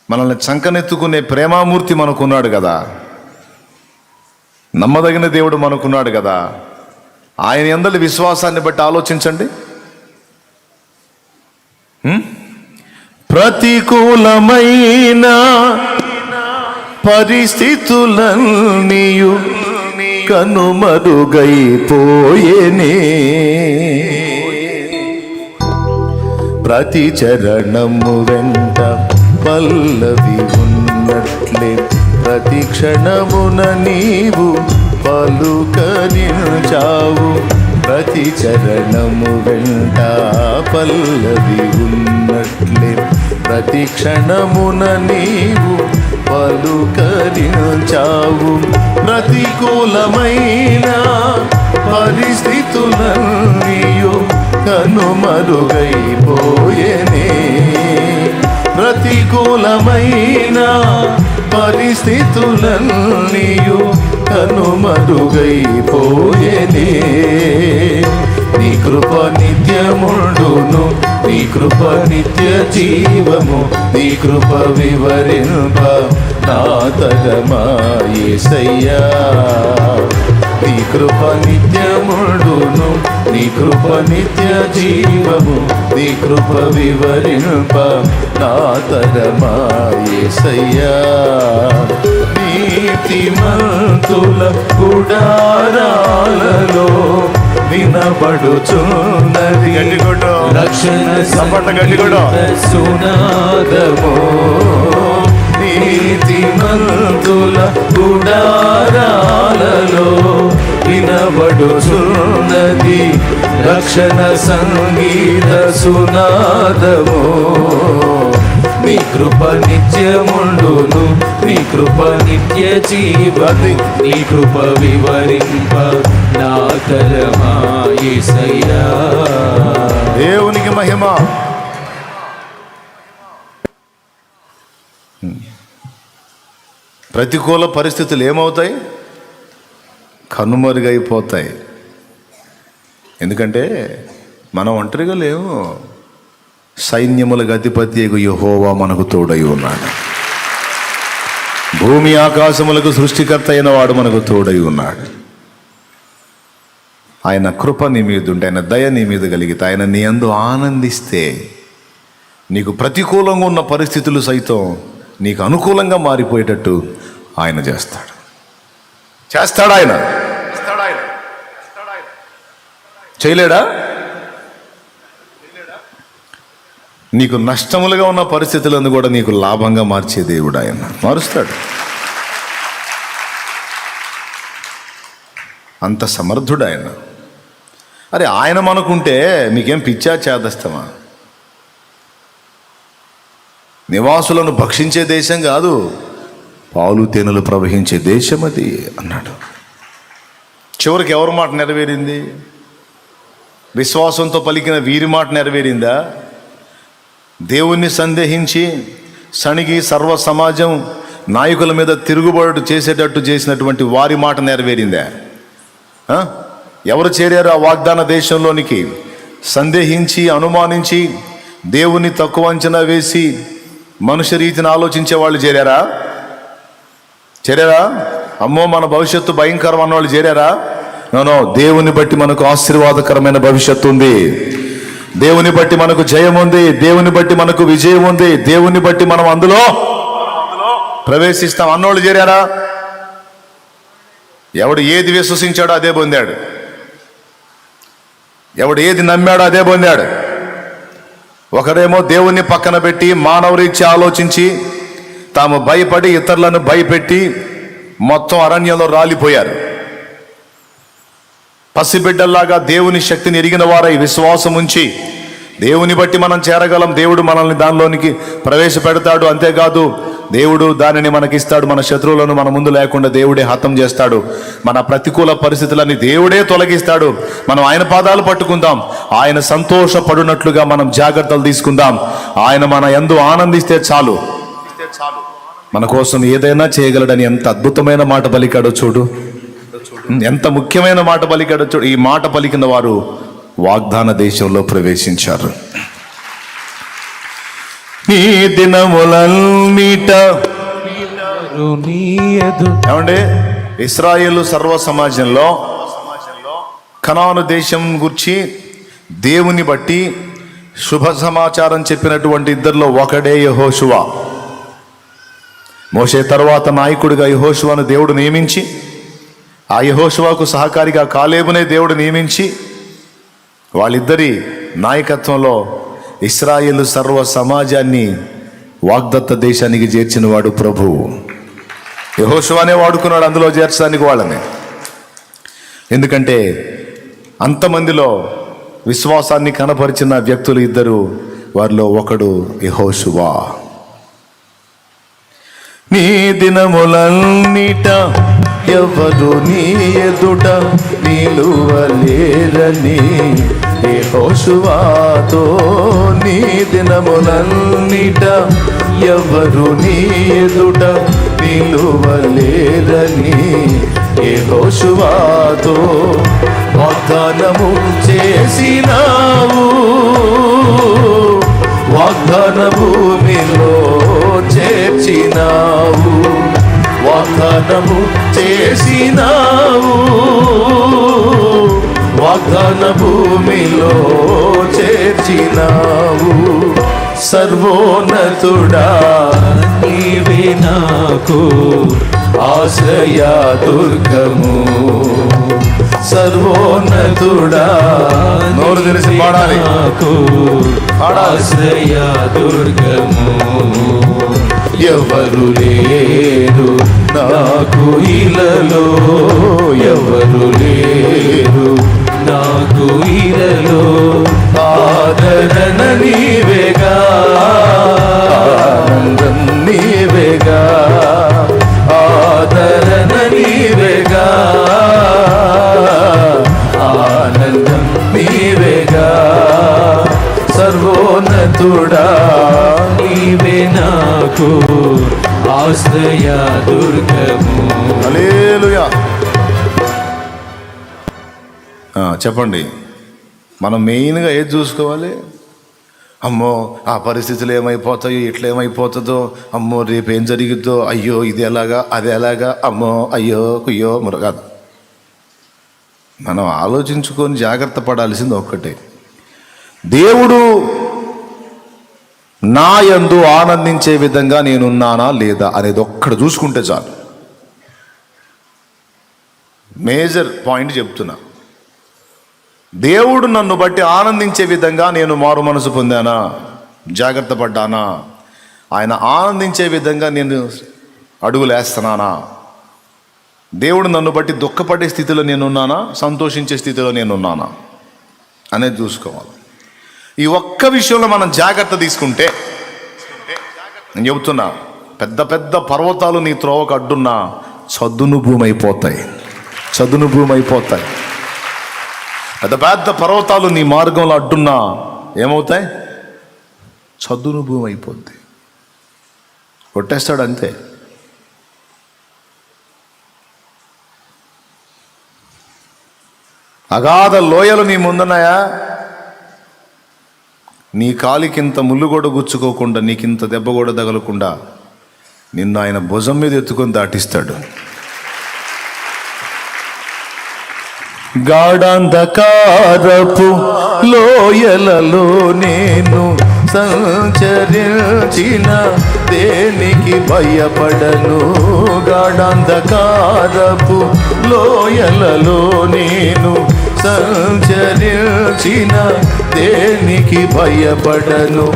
మనల్ని చంకనెత్తుకునే ప్రేమామూర్తి మనకున్నాడు కదా. నమ్మదగిన దేవుడు మనకున్నాడు కదా. ఆయన యందలి విశ్వాసాన్ని బట్టి ఆలోచించండి. ప్రతికూలమైన పరిస్థితులన్నీయు కనుమరుగైపోయేనే, ప్రతి చరణము వెంట పల్లవి ఉన్నట్లే ప్రతి క్షణమున నీవు పలుకరించావు. ప్రతి చరణము వెంట పల్లవి ఉన్నట్లే ప్రతి క్షణమున నీవు పలుకరించావు. ప్రతికూలమైన పరిస్థితులన్నీయు కనుమరుగైపోయేనే, ప్రతికూలమైన పరిస్థితులన్నీయు కనుమరుగైపోయేనే. నీ కృప నిత్యముండును, నీ కృప నిత్య జీవము, నీ కృప వివరింప నా తరమా యేసయ్యా. నీ కృప నిత్యముండును, నీ కృప నిత్య జీవము, నీ కృప వివరింప నా తరమా యేసయ్యా. నీతిమంతుల గుడారాలలో వినబడుచున్నది రక్షణ సునాదమో. నీతిమంతుల గుడారాలలో వినబడుచున్నది రక్షణ సంగీత సునాదమో. నీ కృప నిత్యముండును, నీ కృప నిత్య జీవము, నీ కృప వివరింప నా తరమా యేసయ్యా. దేవునికి మహిమ. ప్రతికూల పరిస్థితులు ఏమవుతాయి? కనుమరుగైపోతాయి. ఎందుకంటే మనం ఒంటరిగా లేవు. సైన్యములకు అధిపతి యెహోవా మనకు తోడై ఉన్నాడు. భూమి ఆకాశములకు సృష్టికర్త అయిన వాడు మనకు తోడై ఉన్నాడు. ఆయన కృప నీ మీద ఉంటే, ఆయన దయ నీ మీద కలిగితే, ఆయన నీ యందు ఆనందిస్తే నీకు ప్రతికూలంగా ఉన్న పరిస్థితులు సైతం నీకు అనుకూలంగా మారిపోయేటట్టు ఆయన చేస్తాడు. ఆయన చేయలేడా? నీకు నష్టములుగా ఉన్న పరిస్థితులను కూడా నీకు లాభంగా మార్చే దేవుడు ఆయన మారుస్తాడు. అంత సమర్థుడు ఆయన. అరే, ఆయన మనకుంటే మీకేం పిచ్చా చేదస్తమా? నివాసులను భక్షించే దేశం కాదు, పాలు తేనెలు ప్రవహించే దేశం అది అన్నాడు. చివరికి ఎవరి మాట నెరవేరింది? విశ్వాసంతో పలికిన వీరి మాట నెరవేరిందా? దేవుణ్ణి సందేహించి సణిగి సర్వ సమాజం నాయకుల మీద తిరుగుబాటు చేసేటట్టు చేసినటువంటి వారి మాట నెరవేరిందా? ఎవరు చేరారు ఆ వాగ్దాన దేశంలోనికి? సందేహించి అనుమానించి దేవుణ్ణి తక్కువ అంచనా వేసి మనుష్య రీతిని ఆలోచించే వాళ్ళు చేరారా? అమ్మో మన భవిష్యత్తు భయంకరం అన్నవాళ్ళు చేరారా? నో, దేవుని బట్టి మనకు ఆశీర్వాదకరమైన భవిష్యత్తు ఉంది, దేవుని బట్టి మనకు జయం ఉంది, దేవుని బట్టి మనకు విజయం ఉంది, దేవుని బట్టి మనం అందులో ప్రవేశిస్తాం అన్నోళ్ళు చేరారా? ఎవడు ఏది విశ్వసించాడో అదే పొందాడు, ఎవడు ఏది నమ్మాడో అదే పొందాడు. ఒకరేమో దేవుణ్ణి పక్కన పెట్టి మానవరీత్యా ఆలోచించి తాము భయపడి ఇతరులను భయపెట్టి మొత్తం అరణ్యంలో రాలిపోయారు. పసిబిడ్డల్లాగా దేవుని శక్తిని ఎరిగిన వారై విశ్వాసం ఉంచి దేవుని బట్టి మనం చేరగలం, దేవుడు మనల్ని దానిలోనికి ప్రవేశపెడతాడు. అంతేకాదు దేవుడు దానిని మనకిస్తాడు, మన శత్రువులను మన ముందు లేకుండా దేవుడే హతం చేస్తాడు, మన ప్రతికూల పరిస్థితులన్నీ దేవుడే తొలగిస్తాడు. మనం ఆయన పాదాలు పట్టుకుందాం, ఆయన సంతోషపడినట్లుగా మనం జాగ్రత్తలు తీసుకుందాం. ఆయన మన యందు ఆనందిస్తే చాలు, మన కోసం ఏదైనా చేయగలడని ఎంత అద్భుతమైన మాట పలికాడో చూడు, ఎంత ముఖ్యమైన మాట పలికాడో చూడు. ఈ మాట పలికిన వారు వాగ్దాన దేశంలో ప్రవేశించారు. ఈ దినములన్నిట ఏమండి, ఇశ్రాయేలు సర్వ సమాజంలో కనాను దేశం గురించి దేవుని బట్టి శుభ సమాచారం చెప్పినటువంటి ఇద్దరిలో ఒకడే యెహోషువ. మోషే తర్వాత నాయకుడిగా యెహోషువను దేవుడు నియమించి, ఆ యెహోషువకు సహకారిగా కాలేబునే దేవుడు నియమించి, వాళ్ళిద్దరి నాయకత్వంలో ఇశ్రాయేలు సర్వ సమాజాన్ని వాగ్దత్త దేశానికి చేర్చిన వాడు ప్రభువు. యెహోషువనే వాడుకున్నాడు అందులో చేర్చడానికి వాళ్ళని. ఎందుకంటే అంతమందిలో విశ్వాసాన్ని కనపరిచిన వ్యక్తులు ఇద్దరు, వారిలో ఒకడు యెహోషువ. నీ దినములన్నిట ఎవరు నీ ఎదుట నిలువలేరని యెహోషువతో, నీ దినములన్నిట ఎవరు నీ ఎదుట నిలువలేరని యెహోషువతో వాగ్దానము చేసినావు, వాగ్దాన భూమిలో చేర్చినావు, వాగ్దానము చేసినావు, వాగ్దాన భూమిలో చేర్చినావు. సర్వోన్నతుడా నీవే నాకు ఆశ్రయ దుర్గము, సర్వోన్నతుడా నోరు తెరిచి పాడాలి, నాకు ఆశ్రయ దుర్గము. ఎవరు లేరు నాకు ఇలలో, ఎవరు లేరు నాకు ఇలలో, ఆదరణ నీవేగా, ఆనందం నీవేగా, ఆదరణ నీవేగా, ఆనందం నీవేగా. సర్వోన్నతుడా నీవే నాకు ఆశ్రయ దుర్గము. హల్లెలూయా. చెప్పండి, మనం మెయిన్గా ఏది చూసుకోవాలి? అమ్మో ఆ పరిస్థితులు ఏమైపోతాయో, ఇట్లా ఏమైపోతుందో, అమ్మో రేపు ఏం జరిగిద్దో, అయ్యో ఇది ఎలాగా అది ఎలాగా, అమ్మో అయ్యో కుయ్యో మురగాదు. మనం ఆలోచించుకొని జాగ్రత్త పడాల్సింది ఒక్కటే, దేవుడు నా యందు ఆనందించే విధంగా నేనున్నానా లేదా అనేది ఒక్కడు చూసుకుంటే చాలు. మేజర్ పాయింట్ చెప్తున్నా, దేవుడు నన్ను బట్టి ఆనందించే విధంగా నేను మారు మనసు పొందానా, జాగ్రత్త పడ్డానా, ఆయన ఆనందించే విధంగా నేను అడుగులేస్తున్నానా, దేవుడు నన్ను బట్టి దుఃఖపడే స్థితిలో నేనున్నానా, సంతోషించే స్థితిలో నేనున్నానా అనేది చూసుకోవాలి. ఈ ఒక్క విషయంలో మనం జాగ్రత్త తీసుకుంటే నేను చెబుతున్నా, పెద్ద పెద్ద పర్వతాలు నీ త్రోవకు అడ్డున్నా చదును భూమి అయిపోతాయి, చదును భూమి అయిపోతాయి. పెద్ద పెద్ద పర్వతాలు నీ మార్గంలో అడ్డున్నా ఏమవుతాయి? చదును భూమి అయిపోద్ది. కొట్టేస్తాడు అంతే. అగాధ లోయలు నీ ముందున్నాయా, నీ కాలికింత ముళ్ళు కూడా గుచ్చుకోకుండా, నీకింత దెబ్బ కూడా తగలకుండా నిన్ను ఆయన భుజం మీద ఎత్తుకొని దాటిస్తాడు. గాఢాంధకారపు లోయలలో నేను సంచరించిన దేనికి భయపడను. గాఢాంధకారపు లోయలలో నేను సంచరించిన దేనికి భయపడను.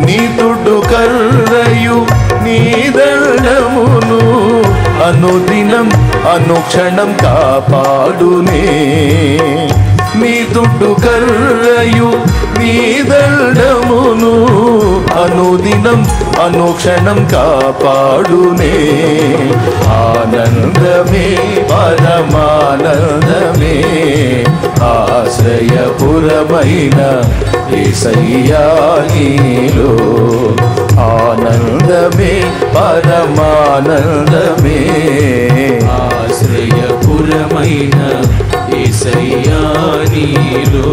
నీ తుడ్డు కర్రయు నీ దండమును అనుదినం అనుక్షణం కాపాడునే. నీ తుడ్డు కర్రయు నీ దండమును అనుదినం అనుక్షణం కాపాడునే. ఆనందమే పరమానందమే ఆశ్రయపురమైన యేసయ్యా నీలో. ఆనందమే పరమానందమే ఆశ్రయపురమైన యేసయ్యా నీలో.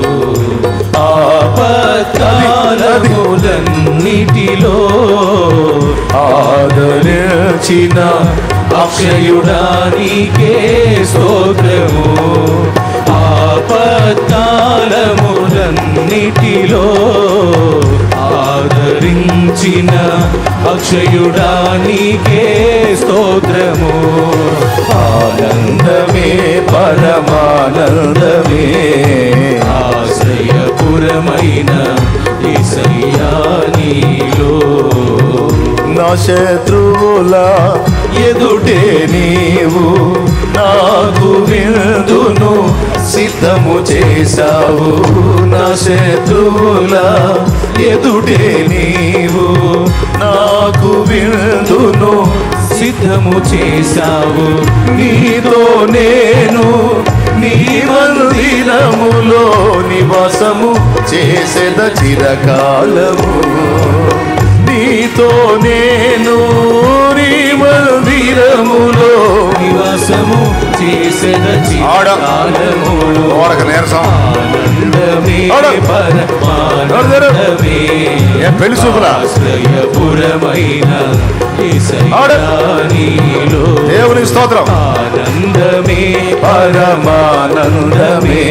ఆపత్కాలములన్నిటిలో ఆదరించిన అక్షయుడా నీకే స్తోత్రము. ఆపత్కాలములన్నిటిలో ఆదరించిన అక్షయుడా నీకే స్తోత్రము. ఆనందమే పరమానందమే ఆశ్రయపురమైన యేసయ్యా నీలో. నా శత్రువుల ఎదుటే నీవు నాకు విందును సిద్ధము చేశావు. నా శత్రువుల ఎదుటే నీవు నాకు విందును సిద్ధము చేశావు. నీతో నేను నీ మందిరములో నివాసము చేసేద చిరకాలము. నీతో నేను నీ మందిరములో నివాసము చేసిన చిరకాలములో. ఆనందమే పరమానందమే ఆశ్రయపురమైన యేసయ్యా నీలో. దేవుని స్తోత్రం. ఆనందమే పరమానందమే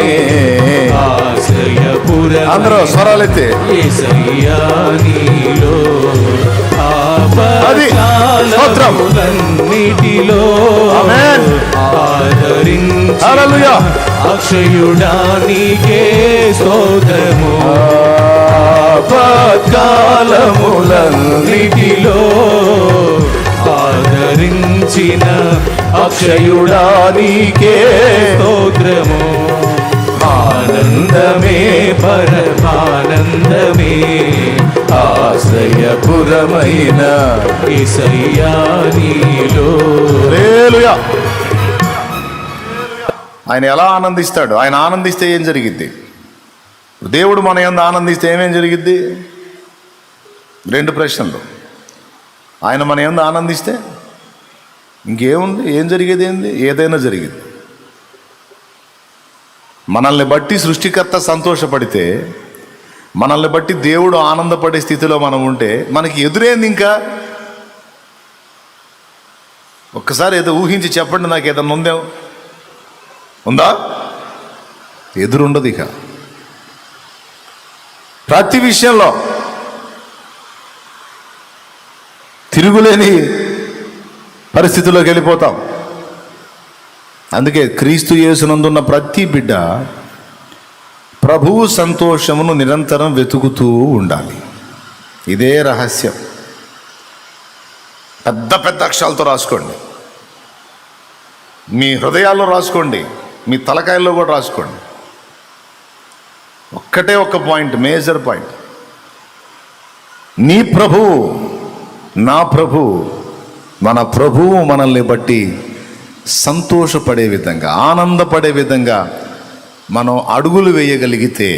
ఆశ్రయపురమైన అందరూ స్వరాలెత్తి యేసయ్యా నీలో. అది స్తోత్రం. ఆపత్కాలములన్నిటిలో ఆమేన్. ఆదరించిన హల్లెలూయా. అక్షయుడా నీకే స్తోత్రము. ఆపత్కాలములన్నిటిలో ఆదరించిన అక్షయుడా నీకే స్తోత్రము. ఆనందమే పరమానందమే ఆశ్రయపురమైన యేసయ్యా నీలో. హల్లెలూయా. ఆయన ఎలా ఆనందిస్తాడు? ఆయన ఆనందిస్తే ఏం జరిగిద్ది? దేవుడు మన యందు ఆనందిస్తే ఏమేం జరిగిద్ది? రెండు ప్రశ్నలు. ఆయన మన యందు ఆనందిస్తే ఇంకేముంది? ఏం జరిగేది ఏంది? ఏదైనా జరిగింది. మనల్ని బట్టి సృష్టికర్త సంతోషపడితే, మనల్ని బట్టి దేవుడు ఆనందపడే స్థితిలో మనం ఉంటే మనకి ఎదురేంది ఇంకా? ఒక్కసారి ఏదో ఊహించి చెప్పండి, నాకు ఏదన్నా ఉందా? ఎదురుండదు ఇక. ప్రతి విషయంలో తిరుగులేని పరిస్థితిలోకి వెళ్ళిపోతాం. అందుకే క్రీస్తు యేసునందున్న ప్రతి బిడ్డ ప్రభువు సంతోషమును నిరంతరం వెతుకుతూ ఉండాలి. ఇదే రహస్యం. పెద్ద పెద్ద అక్షరాలతో రాసుకోండి, మీ హృదయాల్లో రాసుకోండి, మీ తలకాయల్లో కూడా రాసుకోండి. ఒక్కటే ఒక్క పాయింట్, మేజర్ పాయింట్. నీ ప్రభువు నా ప్రభు, మన ప్రభువు మనల్ని బట్టి సంతోషపడే విధంగా, ఆనందపడే విధంగా మనం అడుగులు వేయగలిగితే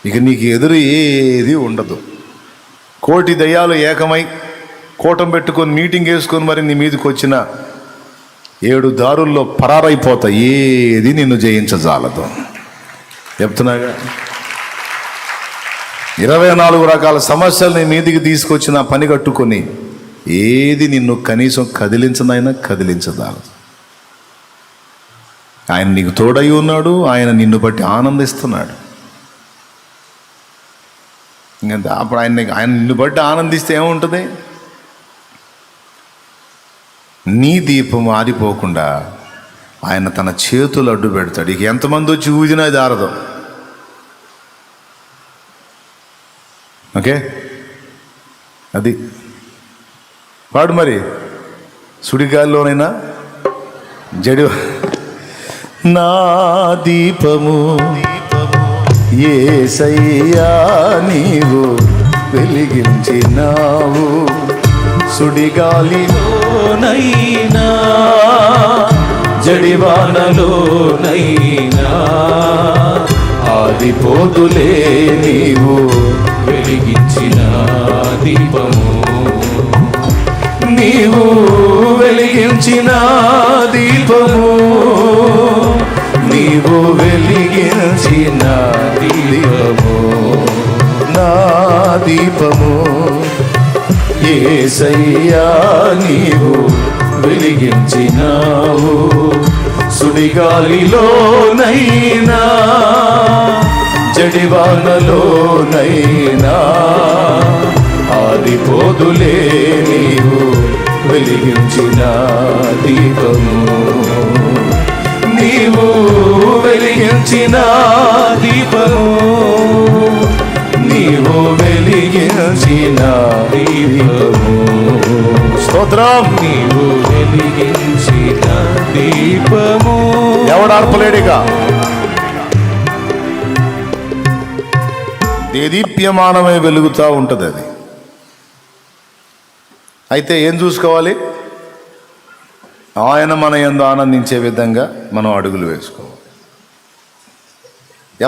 ఇక నీకు ఎదురు ఏది ఉండదు. కోటి దయ్యాలు ఏకమై కూటం పెట్టుకొని మీటింగ్ వేసుకొని మరి నీ మీదకి వచ్చిన 7 దారుల్లో పరారైపోతా, ఏది నిన్ను జయించజాలదు. చెప్తున్నాగా, 24 రకాల సమస్యలు నీ మీదికి తీసుకొచ్చిన పని కట్టుకొని ఏది నిన్ను కనీసం కదిలించనైనా కదిలించదాలదు. ఆయన నీకు తోడై ఉన్నాడు, ఆయన నిన్ను బట్టి ఆనందిస్తున్నాడు. ఇంకా అప్పుడు ఆయన నిన్ను బట్టి ఆనందిస్తే ఏముంటుంది? నీ దీపం ఆరిపోకుండా ఆయన తన చేతులు అడ్డు పెడతాడు. ఇక ఎంతమంది వచ్చి ఊదినా అది ఆరదు. ఓకే, అది వాడు మరి సుడిగాల్లోనైనా జడి నా దీపము యేసయ్యా నీవు వెలిగించినావు, సుడిగాలిలోనైనా జడివానలోనైనా ఆదిపోతులే నీవు వెలిగించిన దీపము, నీవు వెలిగించిన దీపము, నీవు వెలిగించిన దీపము, నా దీపము యేసయ్యా నీవు వెలిగించినావు, సుడిగాలిలోనైనా జడివానలోనైనా ఆదిపోదులే నీవు వెలిగించిన దీపము, నీవు వెలిగించిన దీపము, నీవు వెలిగించిన దీపము. స్తోత్రం. నీవు వెలిగించిన దీపము. ఎవడు ఆర్పలేడిగా దేదీప్యమానమై వెలుగుతూ ఉంటుంది అది. అయితే ఏం చూసుకోవాలి? ఆయన మన యందు ఆనందించే విధంగా మనం అడుగులు వేసుకోవాలి.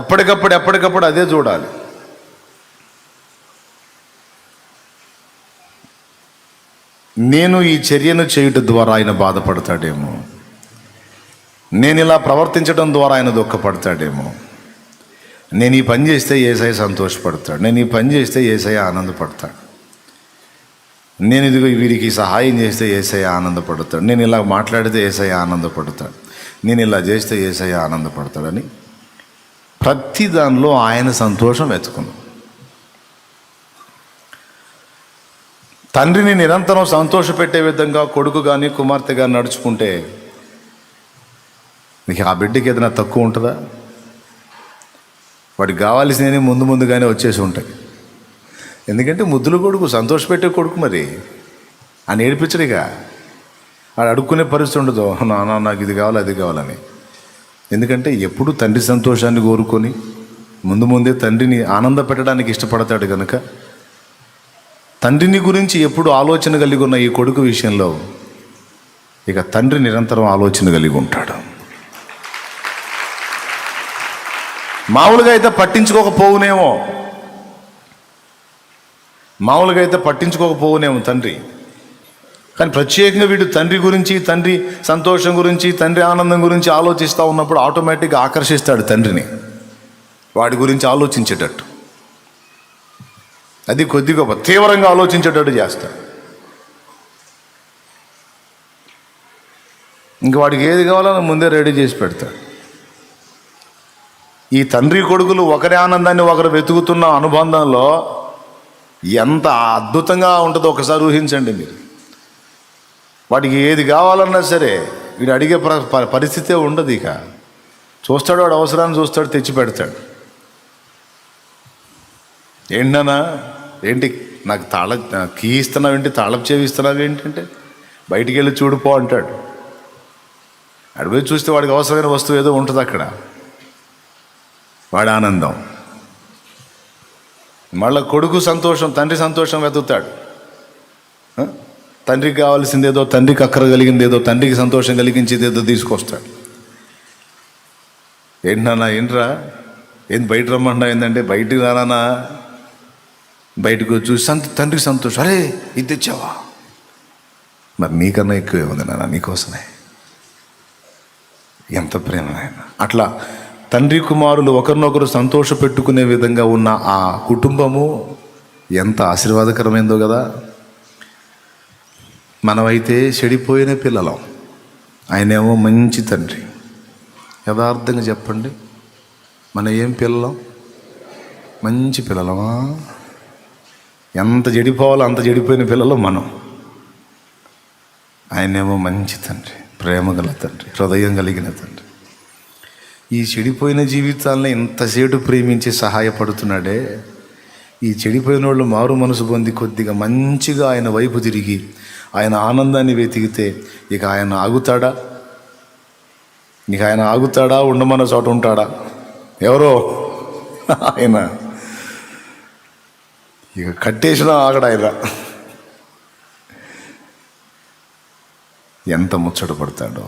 ఎప్పటికప్పుడు అదే చూడాలి. నేను ఈ చర్యను చేయుట ద్వారా ఆయన బాధపడతాడేమో, నేను ఇలా ప్రవర్తించడం ద్వారా ఆయన దుఃఖపడతాడేమో, నేను ఈ పని చేస్తే యేసయ్య సంతోషపడతాడు, నేను ఈ పని చేస్తే యేసయ్య ఆనందపడతాడు, నేను ఇదిగో వీరికి సహాయం చేస్తే యేసయ్య ఆనందపడతాడు, నేను ఇలా మాట్లాడితే యేసయ్య ఆనందపడతాడు, నేను ఇలా చేస్తే యేసయ్య ఆనందపడతాడని ప్రతి దానిలో ఆయన సంతోషం వెతుకును. తండ్రిని నిరంతరం సంతోషపెట్టే విధంగా కొడుకు కానీ కుమార్తె కానీ నడుచుకుంటే నీకు ఆ బిడ్డకి ఏదైనా తక్కువ ఉంటుందా? వాడికి కావాల్సినవి ముందుగానే వచ్చేసి ఉంటాయి. ఎందుకంటే ముద్దుల కొడుకు, సంతోషపెట్టే కొడుకు, మరి అని ఏడిపించడిగా వాడు అడుక్కునే పరిస్థితి ఉండదు, నాన్న నాకు ఇది కావాలి అది కావాలని. ఎందుకంటే ఎప్పుడు తండ్రి సంతోషాన్ని కోరుకొని ముందే తండ్రిని ఆనంద పెట్టడానికి ఇష్టపడతాడు కనుక తండ్రిని గురించి ఎప్పుడు ఆలోచన కలిగి ఉన్న ఈ కొడుకు విషయంలో ఇక తండ్రి నిరంతరం ఆలోచన కలిగి ఉంటాడు. మామూలుగా అయితే పట్టించుకోకపోవునేమో తండ్రి, కానీ ప్రత్యేకంగా వీడు తండ్రి గురించి, తండ్రి సంతోషం గురించి, తండ్రి ఆనందం గురించి ఆలోచిస్తూ ఉన్నప్పుడు ఆటోమేటిక్గా ఆకర్షిస్తాడు తండ్రిని వాడి గురించి ఆలోచించేటట్టు. అది కొద్దిగా తీవ్రంగా ఆలోచించేటట్టు చేస్తాడు. ఇంక వాడికి ఏది కావాలో ముందే రెడీ చేసి పెడతాడు. ఈ తండ్రి కొడుకులు ఒకరి ఆనందాన్ని ఒకరు వెతుకుతున్న అనుబంధంలో ఎంత అద్భుతంగా ఉంటుందో ఒకసారి ఊహించండి మీరు. వాడికి ఏది కావాలన్నా సరే వీడు అడిగే పరిస్థితే ఉండదు. ఇక చూస్తాడు, వాడు అవసరాన్ని చూస్తాడు, తెచ్చి పెడతాడు. ఏంటన్నా, ఏంటి నాకు కీ ఇస్తున్నావు ఏంటి, తాళపు చెవి ఇస్తున్నావు ఏంటంటే బయటికి వెళ్ళి చూడిపో అంటాడు. అడిపోయి చూస్తే వాడికి అవసరమైన వస్తువు ఏదో ఉంటుంది అక్కడ, వాడి ఆనందం. మళ్ళా కొడుకు సంతోషం, తండ్రి సంతోషం వెతుకుతాడు. తండ్రికి కావాల్సిందేదో, తండ్రికి అక్కర కలిగిందేదో, తండ్రికి సంతోషం కలిగించేదేదో తీసుకొస్తాడు. ఏంటన్నా, ఏంట్రా, ఏంది బయట రమ్మన్నా, ఏంటంటే బయటికి రానా, బయటకు చూసి తండ్రికి సంతోషం, అరే ఇది తెచ్చావా, మరి నీకన్నా ఎక్కువే ఉంది నాన్న, నీకోసమే. ఎంత ప్రేమ నాయన. అట్లా తండ్రి కుమారులు ఒకరినొకరు సంతోష పెట్టుకునే విధంగా ఉన్న ఆ కుటుంబము ఎంత ఆశీర్వాదకరమైందో కదా. మనమైతే చెడిపోయిన పిల్లలం, ఆయనేమో మంచి తండ్రి. యథార్థంగా చెప్పండి, మనం ఏం పిల్లలం? మంచి పిల్లలమా? ఎంత చెడిపోవాలో అంత చెడిపోయిన పిల్లలం మనం. ఆయనేమో మంచి తండ్రి, ప్రేమ గల తండ్రి, హృదయం కలిగిన తండ్రి. ఈ చెడిపోయిన జీవితాలను ఇంతసేటు ప్రేమించి సహాయపడుతున్నాడే. ఈ చెడిపోయిన వాళ్ళు మారు మనసు పొంది కొద్దిగా మంచిగా ఆయన వైపు తిరిగి ఆయన ఆనందాన్ని వెతికితే ఇక ఆయన ఆగుతాడా? ఇక ఆయన ఆగుతాడా? ఉండమన్న చోట ఉంటాడా? ఎవరో ఆయన ఇక కట్టేసినా ఆగడా ఆయన. ఎంత ముచ్చట పడతాడో.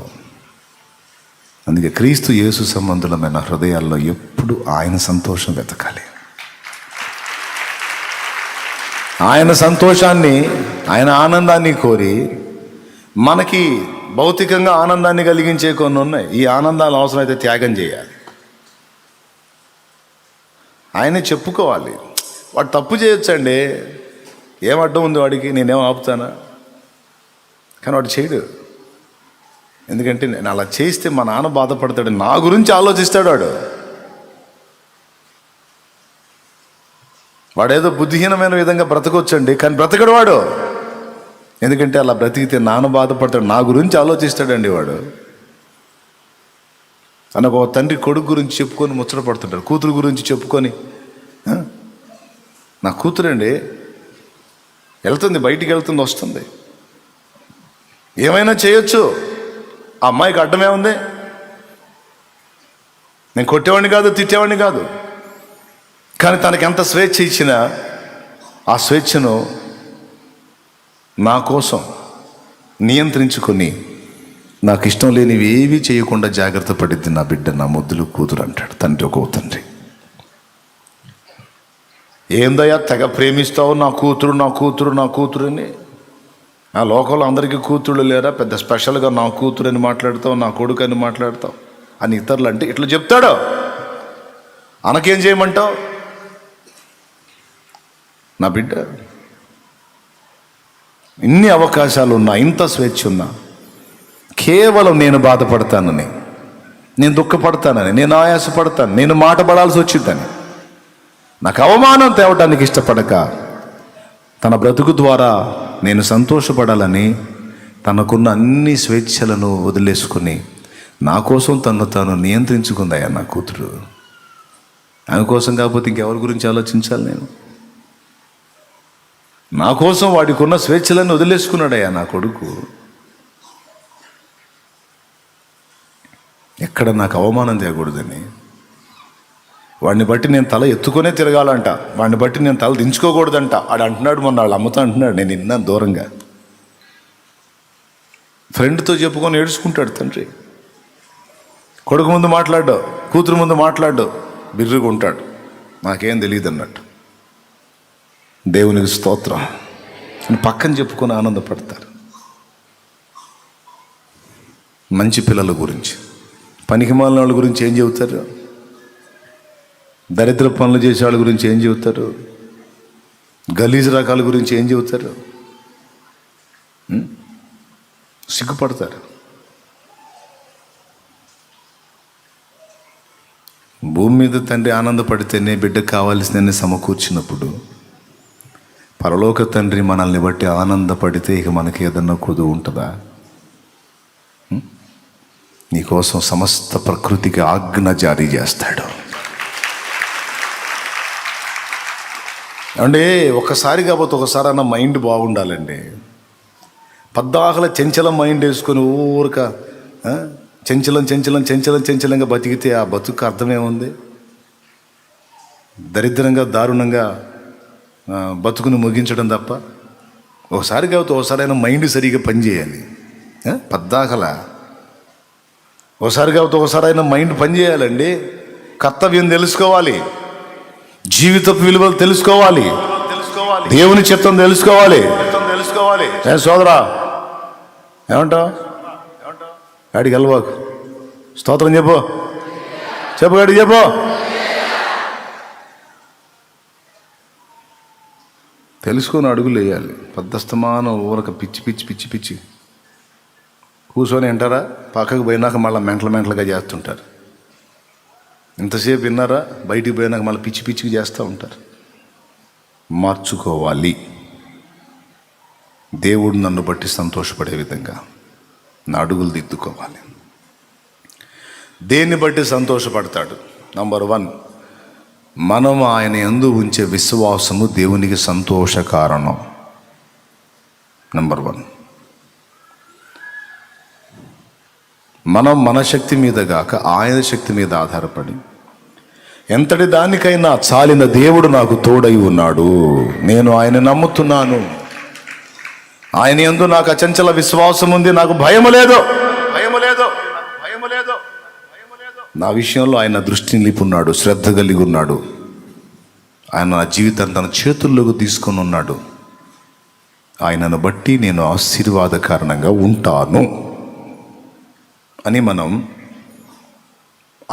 అందుకే క్రీస్తు యేసు సంబంధులమైన హృదయాల్లో ఎప్పుడు ఆయన సంతోషం వెతకాలి. ఆయన సంతోషాన్ని, ఆయన ఆనందాన్ని కోరి, మనకి భౌతికంగా ఆనందాన్ని కలిగించే కొన్ని ఉన్నాయి. ఈ ఆనందాలు అవసరమైతే త్యాగం చేయాలి. ఆయనే చెప్పుకోవాలి. వాడు తప్పు చేయొచ్చండి, ఏం అడ్డం ఉంది వాడికి, నేనేం ఆపుతానా? కానీ వాడు చేయడు. ఎందుకంటే నేను అలా చేస్తే మా నాన్న బాధపడతాడు, నా గురించి ఆలోచిస్తాడు వాడు. వాడేదో బుద్ధిహీనమైన విధంగా బ్రతకొచ్చండి, కానీ బ్రతకడు వాడు. ఎందుకంటే అలా బ్రతికితే నాన్న బాధపడతాడు, నా గురించి ఆలోచిస్తాడండి వాడు. అనకు ఒక తండ్రి కొడుకు గురించి చెప్పుకొని ముచ్చట పడుతుంటాడు, కూతురు గురించి చెప్పుకొని, నా కూతురండి వెళ్తుంది, బయటికి వెళ్తుంది, వస్తుంది, ఏమైనా చేయొచ్చు, ఆ అమ్మాయికి అడ్డమే ఉంది, నేను కొట్టేవాడిని కాదు, తిట్టేవాడిని కాదు. కానీ తనకి ఎంత స్వేచ్ఛ ఇచ్చినా ఆ స్వేచ్ఛను నా కోసం నియంత్రించుకొని నాకు ఇష్టం లేనివి ఏవి చేయకుండా జాగ్రత్త పడిద్ది నా బిడ్డ, నా ముద్దులు కూతురు అంటాడు తండ్రి. ఒక తండ్రి ఏందయ్యా తెగ ప్రేమిస్తావు, నా కూతురు నా కూతురు నా కూతురు అని. ఆ లోకంలో అందరికీ కూతుళ్ళు లేరా? పెద్ద స్పెషల్గా నా కూతురు అని మాట్లాడతావు, నా కొడుకు అని మాట్లాడతావు అని ఇతరులు అంటే ఇట్లా చెప్తాడు. అనకేం చేయమంటావు? నా బిడ్డ ఇన్ని అవకాశాలు ఉన్నా, ఇంత స్వేచ్ఛ ఉన్నా, కేవలం నేను బాధపడతానని, నేను దుఃఖపడతానని, నేను ఆయాసపడతాను, నేను మాట పడాల్సి వచ్చిందని, నాకు అవమానం తేవటానికి ఇష్టపడక తన బ్రతుకు ద్వారా నేను సంతోషపడాలని తనకున్న అన్ని స్వేచ్ఛలను వదిలేసుకుని నా కోసం తను తాను నియంత్రించుకుందయ్యా నా కూతురు. ఆమె కోసం కాకపోతే ఇంకెవరి గురించి ఆలోచించాలి నేను? నా కోసం వాడికి ఉన్న స్వేచ్ఛలను వదిలేసుకున్నాడయ్యా నా కొడుకు. ఎక్కడ నాకు అవమానం తేయకూడదని, వాడిని బట్టి నేను తల ఎత్తుకొనే తిరగాలంట, వాడిని బట్టి నేను తల దించుకోకూడదంట. ఆడు అంటున్నాడు, మొన్న వాళ్ళ అమ్మతో అంటున్నాడు, నేను విన్నాను దూరంగా. ఫ్రెండ్తో చెప్పుకొని ఏడుచుకుంటాడు తండ్రి. కొడుకు ముందు మాట్లాడు, కూతురు ముందు మాట్లాడు, బిర్రుగా ఉంటాడు, నాకేం తెలియదు అన్నట్టు. దేవునికి స్తోత్రం అని పక్కన చెప్పుకొని ఆనందపడతారు. మంచి పిల్లల గురించి, పనికిమాలిన వాళ్ళ గురించి ఏం చెబుతారు? దరిద్ర పనులు చేసే వాళ్ళ గురించి ఏం చెబుతారు? గలీజు రకాల గురించి ఏం చెబుతారు? సిగ్గుపడతారు. భూమి మీద తండ్రి ఆనందపడితేనే బిడ్డకు కావాల్సినన్ని సమకూర్చినప్పుడు, పరలోక తండ్రి మనల్ని బట్టి ఆనందపడితే ఇక మనకి ఏదన్నా కొదువు ఉంటుందా? నీకోసం సమస్త ప్రకృతికి ఆజ్ఞ జారీ చేస్తాడు. అంటే ఒక్కసారి కాకపోతే ఒకసారి అన్న మైండ్ బాగుండాలండి. పద్దాకల చంచలం మైండ్ వేసుకొని ఊరక చంచలంగా బతికితే ఆ బతుకు అర్థమేముంది? దరిద్రంగా దారుణంగా బతుకుని ముగించడం తప్ప. ఒకసారి కాబట్టి ఒకసారైనా మైండ్ సరిగ్గా పనిచేయాలి. పద్దాకలా ఒకసారి కాబట్టి ఒకసారైనా మైండ్ పనిచేయాలండి. కర్తవ్యం తెలుసుకోవాలి, జీవితపు విలువలు తెలుసుకోవాలి, దేవుని చిత్తం తెలుసుకోవాలి. సోదరా ఏమంటావు? గాడికి వెళ్ళవాకు. స్తోత్రం చెప్పు గాడికి చెప్పు. తెలుసుకొని అడుగులు వేయాలి. పెద్దస్తమానం ఊరక పిచ్చి పిచ్చి పిచ్చి పిచ్చి కూర్చొని వింటారా, పక్కకు పోయినాక మళ్ళీ మెంటలుగా చేస్తుంటారు. ఇంతసేపు విన్నారా, బయటికి పోయినాక మళ్ళీ పిచ్చి పిచ్చికి చేస్తూ ఉంటారు. మార్చుకోవాలి. దేవుడు నన్ను బట్టి సంతోషపడే విధంగా నా అడుగులు దిద్దుకోవాలి. దేన్ని బట్టి సంతోషపడతాడు? నంబర్ 1, మనం ఆయన యందు ఉంచే విశ్వాసము దేవునికి సంతోష కారణం. నంబర్ 1, మనం మన శక్తి మీద గాక ఆయన శక్తి మీద ఆధారపడి ఎంతటి దానికైనా చాలిన దేవుడు నాకు తోడై ఉన్నాడు, నేను ఆయన నమ్ముతున్నాను, ఆయన యందు నాకు అచంచల విశ్వాసం ఉంది, నాకు భయము లేదు, నా విషయంలో ఆయన దృష్టిని నిలిపున్నాడు, శ్రద్ధ కలిగి ఉన్నాడు, ఆయన నా జీవితాన్ని తన చేతుల్లోకి తీసుకొని ఉన్నాడు, ఆయనను బట్టి నేను ఆశీర్వాద కారణంగా ఉంటాను అని మనం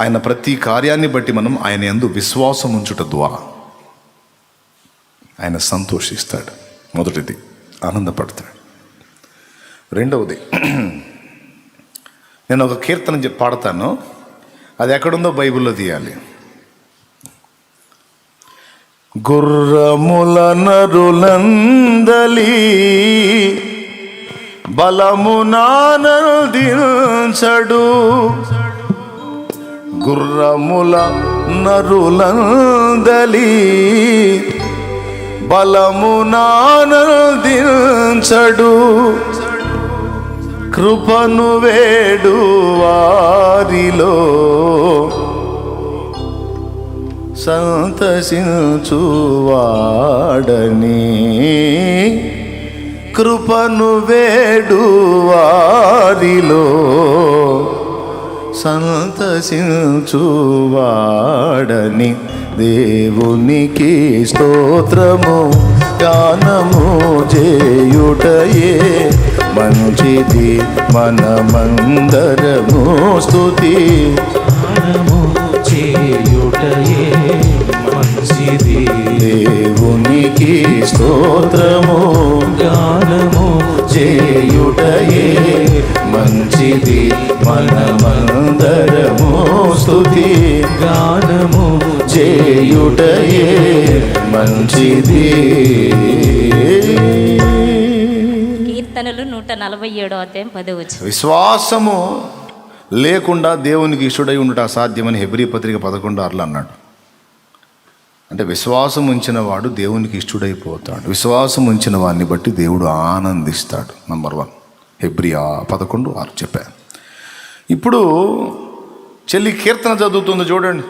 ఆయన ప్రతి కార్యాన్ని బట్టి మనం ఆయన యందు విశ్వాసం ఉంచుట ద్వారా ఆయన సంతోషిస్తాడు. మొదటిది ఆనందపడతాడు. రెండవది, నేను ఒక కీర్తన పాడతాను, అది ఎక్కడుందో బైబిల్లో తీయాలి. గుర్రముల నరులందలి బలమునానందించడు, గుర్రముల నరులందలి బలమునానందించడు, కృపను వేడు వారిలో సంతసించువాడని, కృపను వేడు వారిలో సంతసించువాడని, దేవునికి స్తోత్రము గానము చేయుటయే మంచిది, మనమందరము స్తుతి గానము చేయుటయే మంచిది, దేవునికి స్తోత్రము గానము చేయుటయే మంచిది, మనమందరము స్తుతి గానము చేయుటయే మంచిది. కీర్తనలు 147:10. విశ్వాసము లేకుండా దేవునికి ఇష్టడై ఉండుట అసాధ్యమని హెబ్రీ పత్రిక 11:6 అన్నాడు. అంటే విశ్వాసం ఉంచిన వాడు దేవునికి ఇష్టడైపోతాడు. విశ్వాసం ఉంచిన వాడిని బట్టి దేవుడు ఆనందిస్తాడు. నంబర్ 1 హెబ్రీ 11:6 చెప్పాను. ఇప్పుడు చెల్లి కీర్తన చదువుతుంది చూడండి,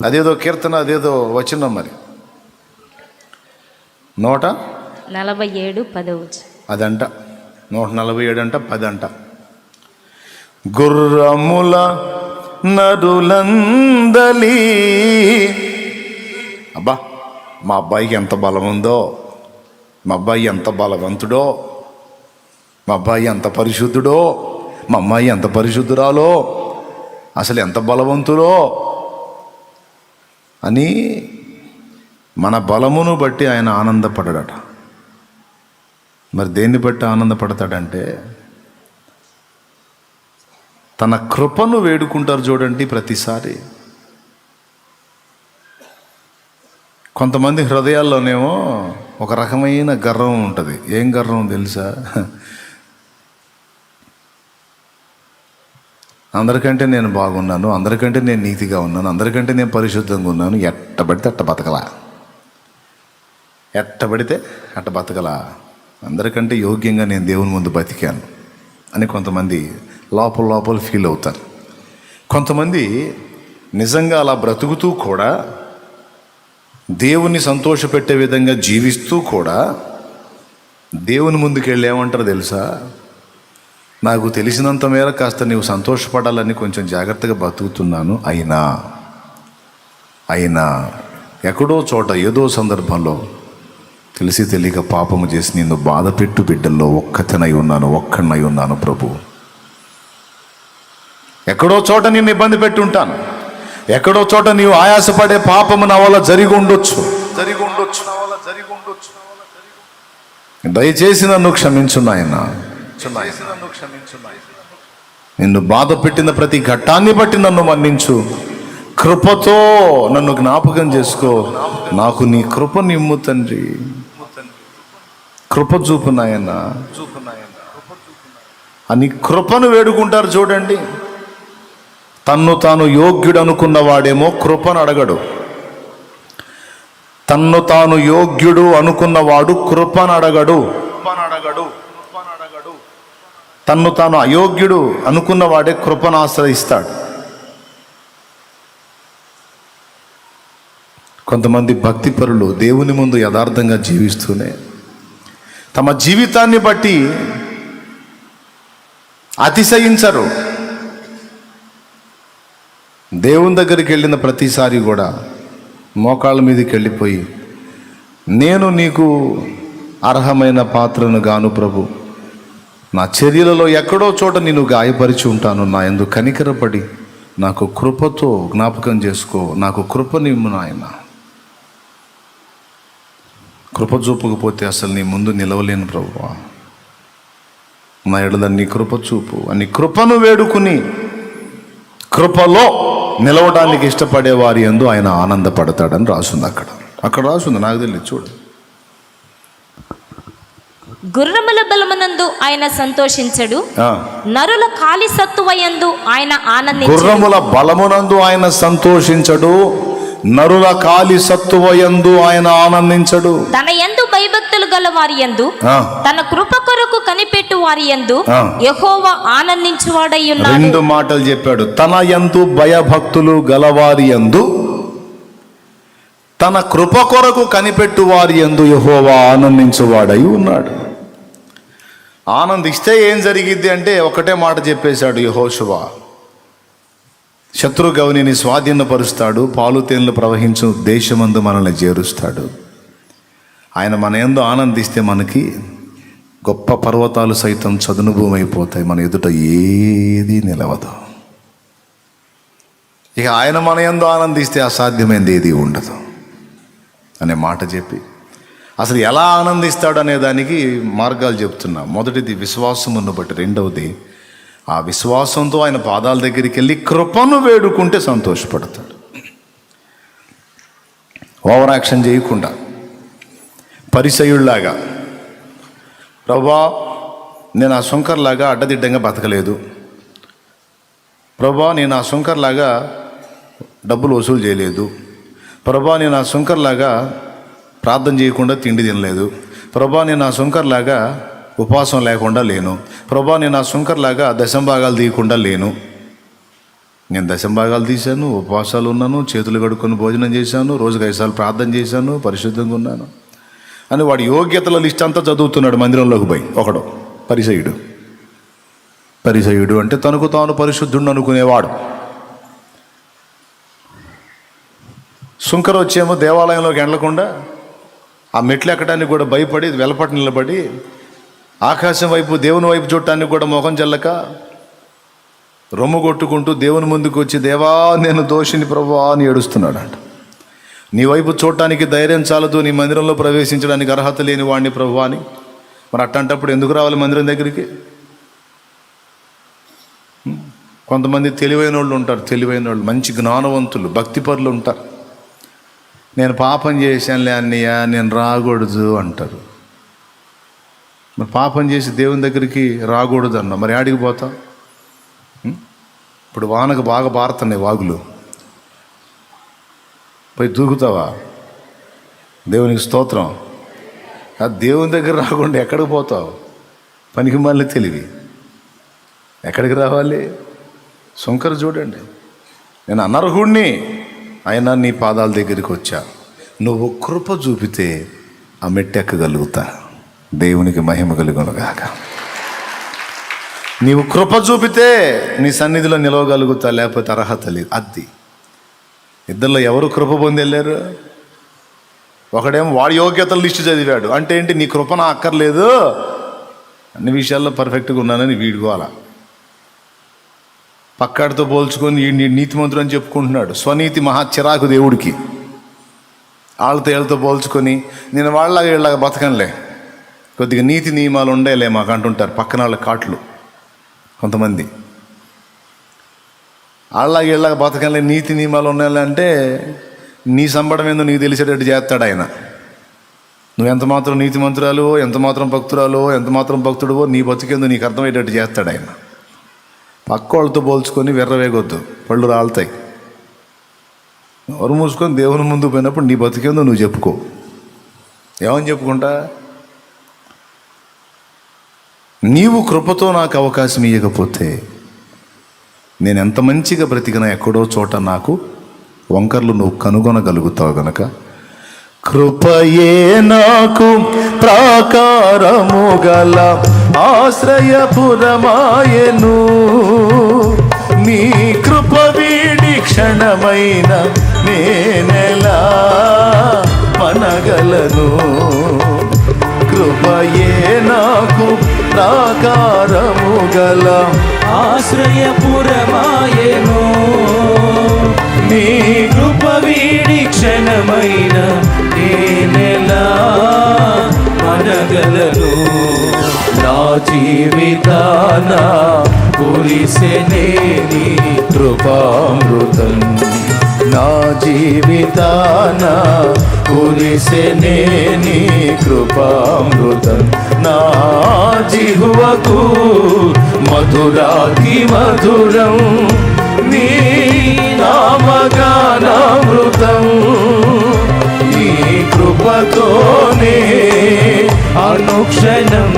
అదేదో కీర్తన, అదేదో వచనం, మరి 147:10 అదంట 147 అంట 10 అంట. గుర్రముల నరులందలి, అబ్బా మా అబ్బాయికి ఎంత బలం ఉందో, మా అబ్బాయి ఎంత బలవంతుడో, మా అబ్బాయి ఎంత పరిశుద్ధుడో, మా అమ్మాయి ఎంత పరిశుద్ధురాలో, అసలు ఎంత బలవంతుడో అని మన బలమును బట్టి ఆయన ఆనందపడడట. మరి దేన్ని బట్టి ఆనందపడతాడంటే తన కృపను వేడుకుంటారు చూడండి ప్రతిసారి. కొంతమంది హృదయాల్లోనేమో ఒక రకమైన గర్వం ఉంటుంది. ఏం గర్వం తెలుసా? అందరికంటే నేను బాగున్నాను, అందరికంటే నేను నీతిగా ఉన్నాను, అందరికంటే నేను పరిశుద్ధంగా ఉన్నాను, ఎట్టబడితే అట్ట బతకలా, ఎట్టబడితే అట్ట బతకలా, అందరికంటే యోగ్యంగా నేను దేవుని ముందు బతికాను అని కొంతమంది లోపల ఫీల్ అవుతారు. కొంతమంది నిజంగా అలా బ్రతుకుతూ కూడా దేవుని సంతోషపెట్టే విధంగా జీవిస్తూ కూడా దేవుని ముందుకు వెళ్ళి ఏమంటారు తెలుసా? నాకు తెలిసినంత మేర కాస్త నీవు సంతోషపడాలని కొంచెం జాగ్రత్తగా బతుకుతున్నాను, అయినా ఎక్కడో చోట ఏదో సందర్భంలో తెలిసి తెలియక పాపము చేసి నిన్ను బాధపెట్టు బిడ్డల్లో ఒక్కతనై ఉన్నాను ప్రభు. ఎక్కడో చోట నిన్ను ఇబ్బంది పెట్టుంటాను, ఎక్కడో చోట నీవు ఆయాసపడే పాపము నా వల్ల జరిగి ఉండొచ్చు. దయచేసి నన్ను క్షమించు నాయనా. నిన్ను బాధ పెట్టిన ప్రతి ఘట్టాన్ని బట్టి నన్ను మన్నించు. కృపతో నన్ను జ్ఞాపకం చేసుకో. నాకు నీ కృప నిమ్ము తండ్రి. కృప చూపు నాయనా అని కృపను వేడుకుంటారు చూడండి. తన్ను తాను యోగ్యుడు అనుకున్న వాడేమో కృపను అడగడు. తన్ను తాను యోగ్యుడు అనుకున్నవాడు కృపను అడగడు. తన్ను తాను అయోగ్యుడు అనుకున్నవాడే కృపను ఆశ్రయిస్తాడు. కొంతమంది భక్తిపరులు దేవుని ముందు యథార్థంగా జీవిస్తూనే తమ జీవితాన్ని బట్టి అతిశయించరు. దేవుని దగ్గరికి వెళ్ళిన ప్రతిసారి కూడా మోకాళ్ళ మీదకి వెళ్ళిపోయి, నేను నీకు అర్హమైన పాత్రను గాను ప్రభు, నా చర్యలలో ఎక్కడో చోట నేను గాయపరిచి ఉంటాను, నా యందు కనికరపడి నాకు కృపతో జ్ఞాపకం చేసుకో, నాకు కృపనిమ్ము నాయన. కృప చూపకపోతే అసలు నీ ముందు నిలవలేను ప్రభువా, నా ఎడల నీ కృప చూపు అని కృపను వేడుకుని కృపలో నిలవడానికి ఇష్టపడే వారి యందు ఆయన ఆనందపడతాడని రాసుంది. అక్కడ రాసుంది, నాకు తెలియదు, చూడు. గుర్రముల బలమునందు ఆయన సంతోషించడు, నరుల కాలి సత్తువయందు ఆయన ఆనందించడు. గుర్రముల బలమునందు ఆయన సంతోషించడు, నరుల కాలి సత్తువయందు ఆయన ఆనందించడు. తన యందు భయభక్తులు గల వారి యందు, తన కృప కొరకు కనిపెట్టు వారి యందు యెహోవా ఆనందించువాడై ఉన్నాడు. 2 మాటలు చెప్పాడు. తన యందు భయభక్తులు గలవారి యందు, తన కృప కొరకు కనిపెట్టు వారి యందు యెహోవా ఆనందించువాడై ఉన్నాడు. ఆనందిస్తే ఏం జరిగిద్ది అంటే ఒకటే మాట చెప్పేశాడు యెహోషువ, శత్రు గౌనిని స్వాధీనపరుస్తాడు, పాలు తేనెలు ప్రవహించు దేశమందు మనల్ని చేరుస్తాడు. ఆయన మన యందు ఆనందిస్తే మనకి గొప్ప పర్వతాలు సైతం చదును భూమి అయిపోతాయి, మన ఎదుట ఏది నిలవదు. ఇక ఆయన మన యందు ఆనందిస్తే అసాధ్యమైనది ఏది ఉండదు అనే మాట చెప్పి అసలు ఎలా ఆనందిస్తాడు అనే దానికి మార్గాలు చెప్తున్నా. మొదటిది విశ్వాసమును బట్టి, రెండవది ఆ విశ్వాసంతో ఆయన పాదాల దగ్గరికి వెళ్ళి కృపను వేడుకుంటే సంతోషపడతాడు. ఓవర్ యాక్షన్ చేయకుండా పరిసయుల్లాగా, ప్రభా నేను ఆ శంకర్లాగా అడ్డదిడ్డంగా బతకలేదు, ప్రభా నేను ఆ శంకర్లాగా డబ్బులు వసూలు చేయలేదు, ప్రభా నేను ఆ శంకర్లాగా ప్రార్థన చేయకుండా తిండి తినలేదు, ప్రభా నేను ఆ శంకర్లాగా ఉపవాసం లేకుండా లేను, ప్రభా నేను ఆ శంకర్లాగా దశంభాగాలు తీయకుండా లేను. నేను దశంభాగాలు తీశాను, ఉపవాసాలు ఉన్నాను, చేతులు కడుక్కొని భోజనం చేశాను, రోజుకు 5 సార్లు ప్రార్థన చేశాను, పరిశుద్ధంగా ఉన్నాను అని వాడి యోగ్యతల లిస్ట్ అంతా చదువుతున్నాడు మందిరంలోకి పోయి. ఒకడు పరిసయుడు అంటే తనకు తాను పరిశుద్ధుడు అనుకునేవాడు. శుంకరు వచ్చేమో దేవాలయంలోకి వెళ్ళకుండా ఆ మెట్లు ఎక్కడానికి కూడా భయపడి వెలపట నిలబడి ఆకాశం వైపు దేవుని వైపు చూడటానికి కూడా మొహం చెల్లక రొమ్ము కొట్టుకుంటూ దేవుని ముందుకు వచ్చి, దేవా నేను దోషిని ప్రభువా అని ఏడుస్తున్నాడు అంట. నీ వైపు చూడటానికి ధైర్యం చాలదు, నీ మందిరంలో ప్రవేశించడానికి అర్హత లేని వాడిని ప్రభువా అని. మరి అట్టంటప్పుడు ఎందుకు రావాలి మందిరం దగ్గరికి? కొంతమంది తెలివైన వాళ్ళు ఉంటారు, మంచి జ్ఞానవంతులు, భక్తిపరులు ఉంటారు. నేను పాపం చేశానులే అన్నయ్య, నేను రాకూడదు అంటారు. మరి పాపం చేసి దేవుని దగ్గరికి రాకూడదు అన్నా, మరి ఆడికి పోతా? ఇప్పుడు వానకు బాగా బారుతున్నాయి వాగులు, పోయి దూకుతావా? దేవునికి స్తోత్రం. ఆ దేవుని దగ్గర రాకుండా ఎక్కడికి పోతావు? పనికి మళ్ళీ తెలివి ఎక్కడికి రావాలి? శంకరు చూడండి, నేను అనర్హుణ్ణి అయినా నీ పాదాల దగ్గరికి వచ్చా, నువ్వు కృప చూపితే ఆ మెట్టెక్కగలుగుతా. దేవునికి మహిమ కలుగునుగాక. నీవు కృప చూపితే నీ సన్నిధిలో నిలవగలుగుతా, లేకపోతే అర్హత లేదు. అది ఇద్దరిలో ఎవరు కృప పొంది వెళ్ళారు? ఒకడేమో వాడి యోగ్యతల లిస్టు చదివాడు. అంటే ఏంటి? నీ కృప నా అక్కర్లేదు, అన్ని విషయాల్లో పర్ఫెక్ట్గా ఉన్నానని వీడుకోవాలా. పక్కాడితో పోల్చుకొని ఈ నీతిమంతుడు అని చెప్పుకుంటున్నాడు. స్వనీతి మహా చిరాకు దేవుడికి. వాళ్ళతో వీళ్ళతో పోల్చుకొని నేను వాళ్ళలాగా వీళ్ళలాగా బతకనులే, కొద్దిగా నీతి నియమాలు ఉండేలే మాకు అంటుంటారు పక్కన వాళ్ళ కాట్లు కొంతమంది. వాళ్ళలాగా వీళ్ళలాగా బతకనులే, నీతి నియమాలు ఉన్నాయలే అంటే నీ సంబడం ఏందో నీకు తెలిసేటట్టు చేస్తాడు ఆయన. నువ్వు ఎంత మాత్రం నీతిమంతురాలు, ఎంత మాత్రం భక్తురాలో, ఎంత మాత్రం భక్తుడువో నీ బతికేందో నీకు అర్థమయ్యేటట్టు చేస్తాడు ఆయన. పక్క వాళ్ళతో పోల్చుకొని వెర్రవేగొద్దు, పళ్ళు రాలుతాయి. ఎవరు మూసుకొని దేవుని ముందు పోయినప్పుడు నీ బతికేందో నువ్వు చెప్పుకో. ఏమని చెప్పుకుంటా? నీవు కృపతో నాకు అవకాశం ఇవ్వకపోతే నేను ఎంత మంచిగా బ్రతికినా ఎక్కడో చోట నాకు వంకర్లు నువ్వు కనుగొనగలుగుతావు గనక కృపయే నాకు ప్రాకారము గల ఆశ్రయపురమాయెను. నీ కృప వీడి క్షణమైన నేనెలా మనగలను. కృపయే నాకు ప్రాకారము గల ఆశ్రయపురమాయెను. నీ కృప వీడి క్షణమైన నేనెలా మనగలను. నా జీవితాన కురిసెనే నీ కృపామృతం. నా జీవితాన కురిసెనే నీ కృపామృతం. నా జిహ్వకు మధురాతి మధురం నీ నామగానామృతం. నీ కృపతోనే అనుక్షణం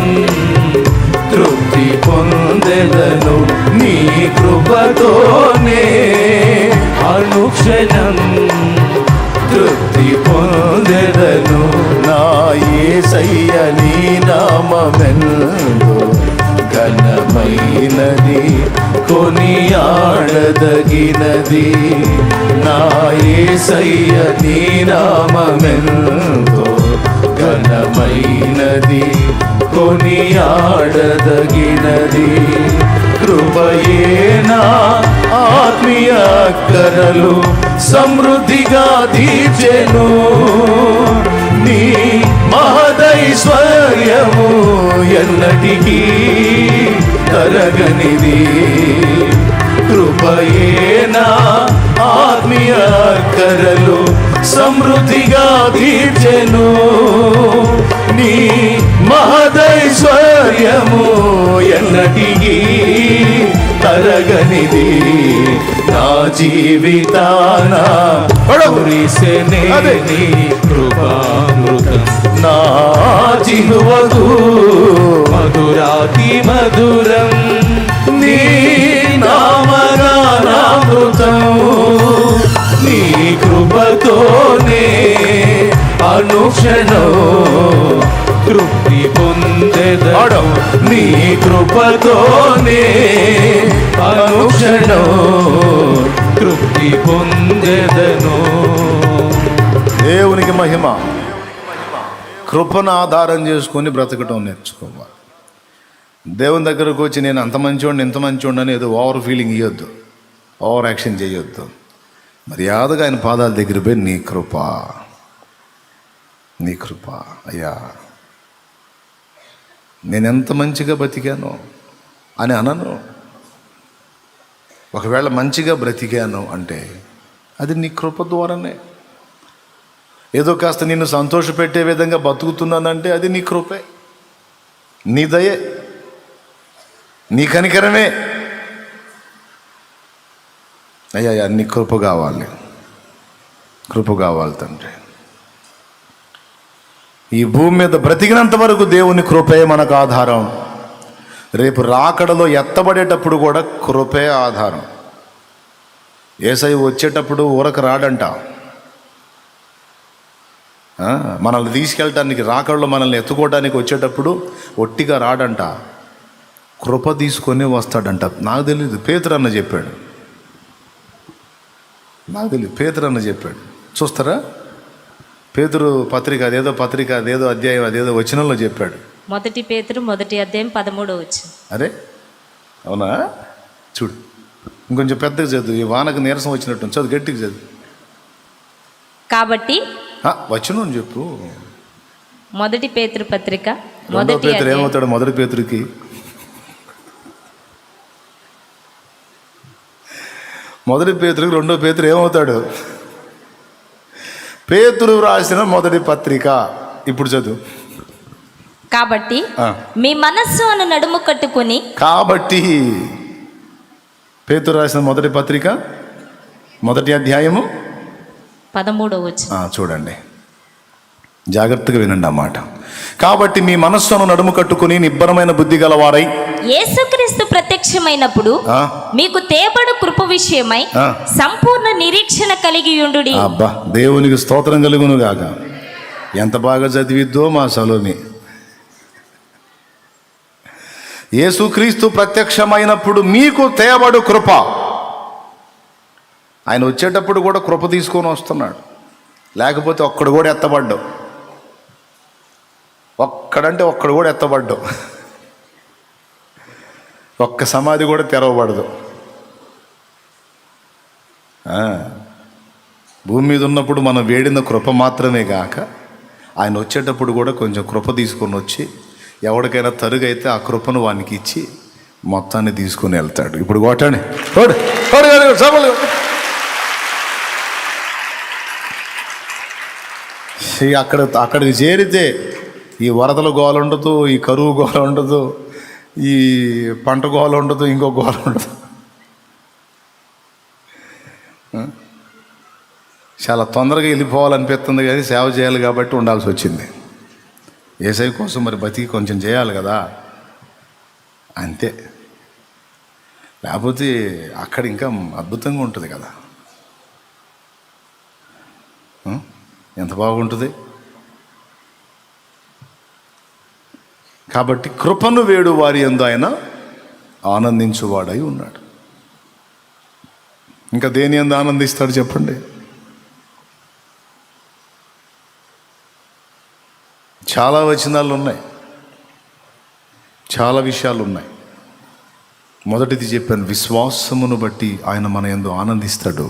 తృప్తి పొందెదను. నీ కృపతోనే అనుక్షణం తృప్తి పొందెదను. నా యేసయ్య నీ నామమెంతో ఘనమైనది, కొనియాడదగినది. నా యేసయ్య నీ నామమెంతో ఘనమైనది, కొనియాడదగినది. కృపయే నా ఆత్మీయ కరలు సమృద్ధిగా తీర్చెను. నీ మహదైశ్వర్యము ఎన్నటికీ తరగనిది. కృపయే నా ఆత్మీయ కరలు సమృద్ధిగా తీర్చెను. నీ మహదైశ్వర్యము ఎన్నటికీ తరగనిది. నా జీవితాన కురిసెనే నీ కృపామృతం. నా జిహ్వకు మధురాతి మధురం నీ నామగానామృతం. నీ కృపతోనే అనుక్షణం తృప్తి పొందెదను. నీ కృపతోనే అనుక్షణం తృప్తి పొందెదను. దేవునికి మహిమ. కృపను ఆధారం చేసుకొని బ్రతకటం నేర్చుకోవాలి. దేవుని దగ్గరకు వచ్చి నేను అంత మంచివాడిని ఇంత మంచివాడిని అని ఏదో ఓవర్ ఫీలింగ్ ఇవ్వద్దు, ఓవర్ యాక్షన్ చేయొద్దు. మర్యాదగా ఆయన పాదాల దగ్గర పోయి నీ కృప, నీ కృప అయ్యా, నేనెంత మంచిగా బతికాను అని అనను. ఒకవేళ మంచిగా బ్రతికాను అంటే అది నీ కృప ద్వారానే. ఏదో కాస్త నిన్ను సంతోషపెట్టే విధంగా బతుకుతున్నానంటే అది నీ కృపే, నీ దయే, నీ కనికరమే. అయ్యా నీ కృప కావాలి, కృప కావాలి తండ్రి. ఈ భూమి మీద బ్రతికినంత వరకు దేవుని కృపే మనకు ఆధారం. రేపు రాకడలో ఎత్తబడేటప్పుడు కూడా కృపే ఆధారం. యేసయ్య వచ్చేటప్పుడు ఊరకు రాడంట. మనల్ని తీసుకెళ్ళటానికి రాకళ్ళు మనల్ని ఎత్తుకోవడానికి వచ్చేటప్పుడు ఒట్టిగా రాడంట, కృప తీసుకొని వస్తాడంట. నాకు తెలియదు, పేతురు అన్న చెప్పాడు. నాకు తెలియదు, పేతురు అన్న చెప్పాడు. చూస్తారా, పేతురు పత్రిక అదేదో అధ్యాయం అదేదో వచనంలో చెప్పాడు. 1 పేతురు 1 అధ్యాయం 13 వచనం. అరే అవునా, చూడు ఇంకొంచెం పెద్దగా చదువు, ఈ వానకు నీరసం వచ్చినట్టు చదువు, గట్టిగా చదువు. కాబట్టి వచనం చెప్పు. 1 పేతురు పత్రిక 1 పేతురు ఏమవుతాడు? 1 పేతురుకి 1 పేతురుకి 2 పేతురు ఏమవుతాడు? పేతురు రాసిన 1 పత్రిక. ఇప్పుడు చదువు. కాబట్టి మీ మనస్సు అను నడుము కట్టుకొని. కాబట్టి పేతురు రాసిన 1 పత్రిక 1 అధ్యాయము 13 వచనం. చూడండి, జాగ్రత్తగా వినండి ఆ మాట. కాబట్టి మీ మనస్సును నడుము కట్టుకుని నిబ్బరమైన బుద్ధి గలవారై యేసుక్రీస్తు ప్రత్యక్షమైనప్పుడు మీకు తేబడు కృప విషయమై సంపూర్ణ నిరీక్షణ కలిగి ఉండుడి. అబ్బా, దేవునికి స్తోత్రం కలుగును గాక. ఎంత బాగా చదివిద్దో మా సలోమి. యేసుక్రీస్తు ప్రత్యక్షమైనప్పుడు మీకు తేబడు కృప. ఆయన వచ్చేటప్పుడు కూడా కృప తీసుకొని వస్తున్నాడు, లేకపోతే ఒక్కడు కూడా ఎత్తబడ్డావు. ఒక్కడు కూడా ఎత్తబడ్డావు. ఒక్క సమాధి కూడా తెరవబడదు. భూమి మీద ఉన్నప్పుడు మనం వేడిన కృప మాత్రమే కాక ఆయన వచ్చేటప్పుడు కూడా కొంచెం కృప తీసుకొని వచ్చి ఎవరికైనా తరుగైతే ఆ కృపను వానికి ఇచ్చి మొత్తాన్ని తీసుకొని వెళ్తాడు. ఇప్పుడు కొట్టండి, అక్కడికి చేరితే ఈ వరదల గోల ఉండదు, ఈ కరువు గోల ఉండదు, ఈ పంట గోల ఉండదు, ఇంకో గోల ఉండదు. చాలా తొందరగా వెళ్ళిపోవాలనిపిస్తుంది, కానీ సేవ చేయాలి కాబట్టి ఉండాల్సి వచ్చింది. యేసయ్య కోసం మరి బతికి కొంచెం చేయాలి కదా, అంతే. లేకపోతే అక్కడ ఇంకా అద్భుతంగా ఉంటుంది కదా, ఎంత బాగుంటుంది. కాబట్టి కృపను వేడు వారి యందు ఆయన ఆనందించువాడై ఉన్నాడు. ఇంకా దేని యందు ఆనందిస్తాడు చెప్పండి? చాలా వచనాలు ఉన్నాయి, చాలా విషయాలు ఉన్నాయి. మొదటిది చెప్పాను, విశ్వాసమును బట్టి ఆయన మన యందు ఆనందిస్తాడు.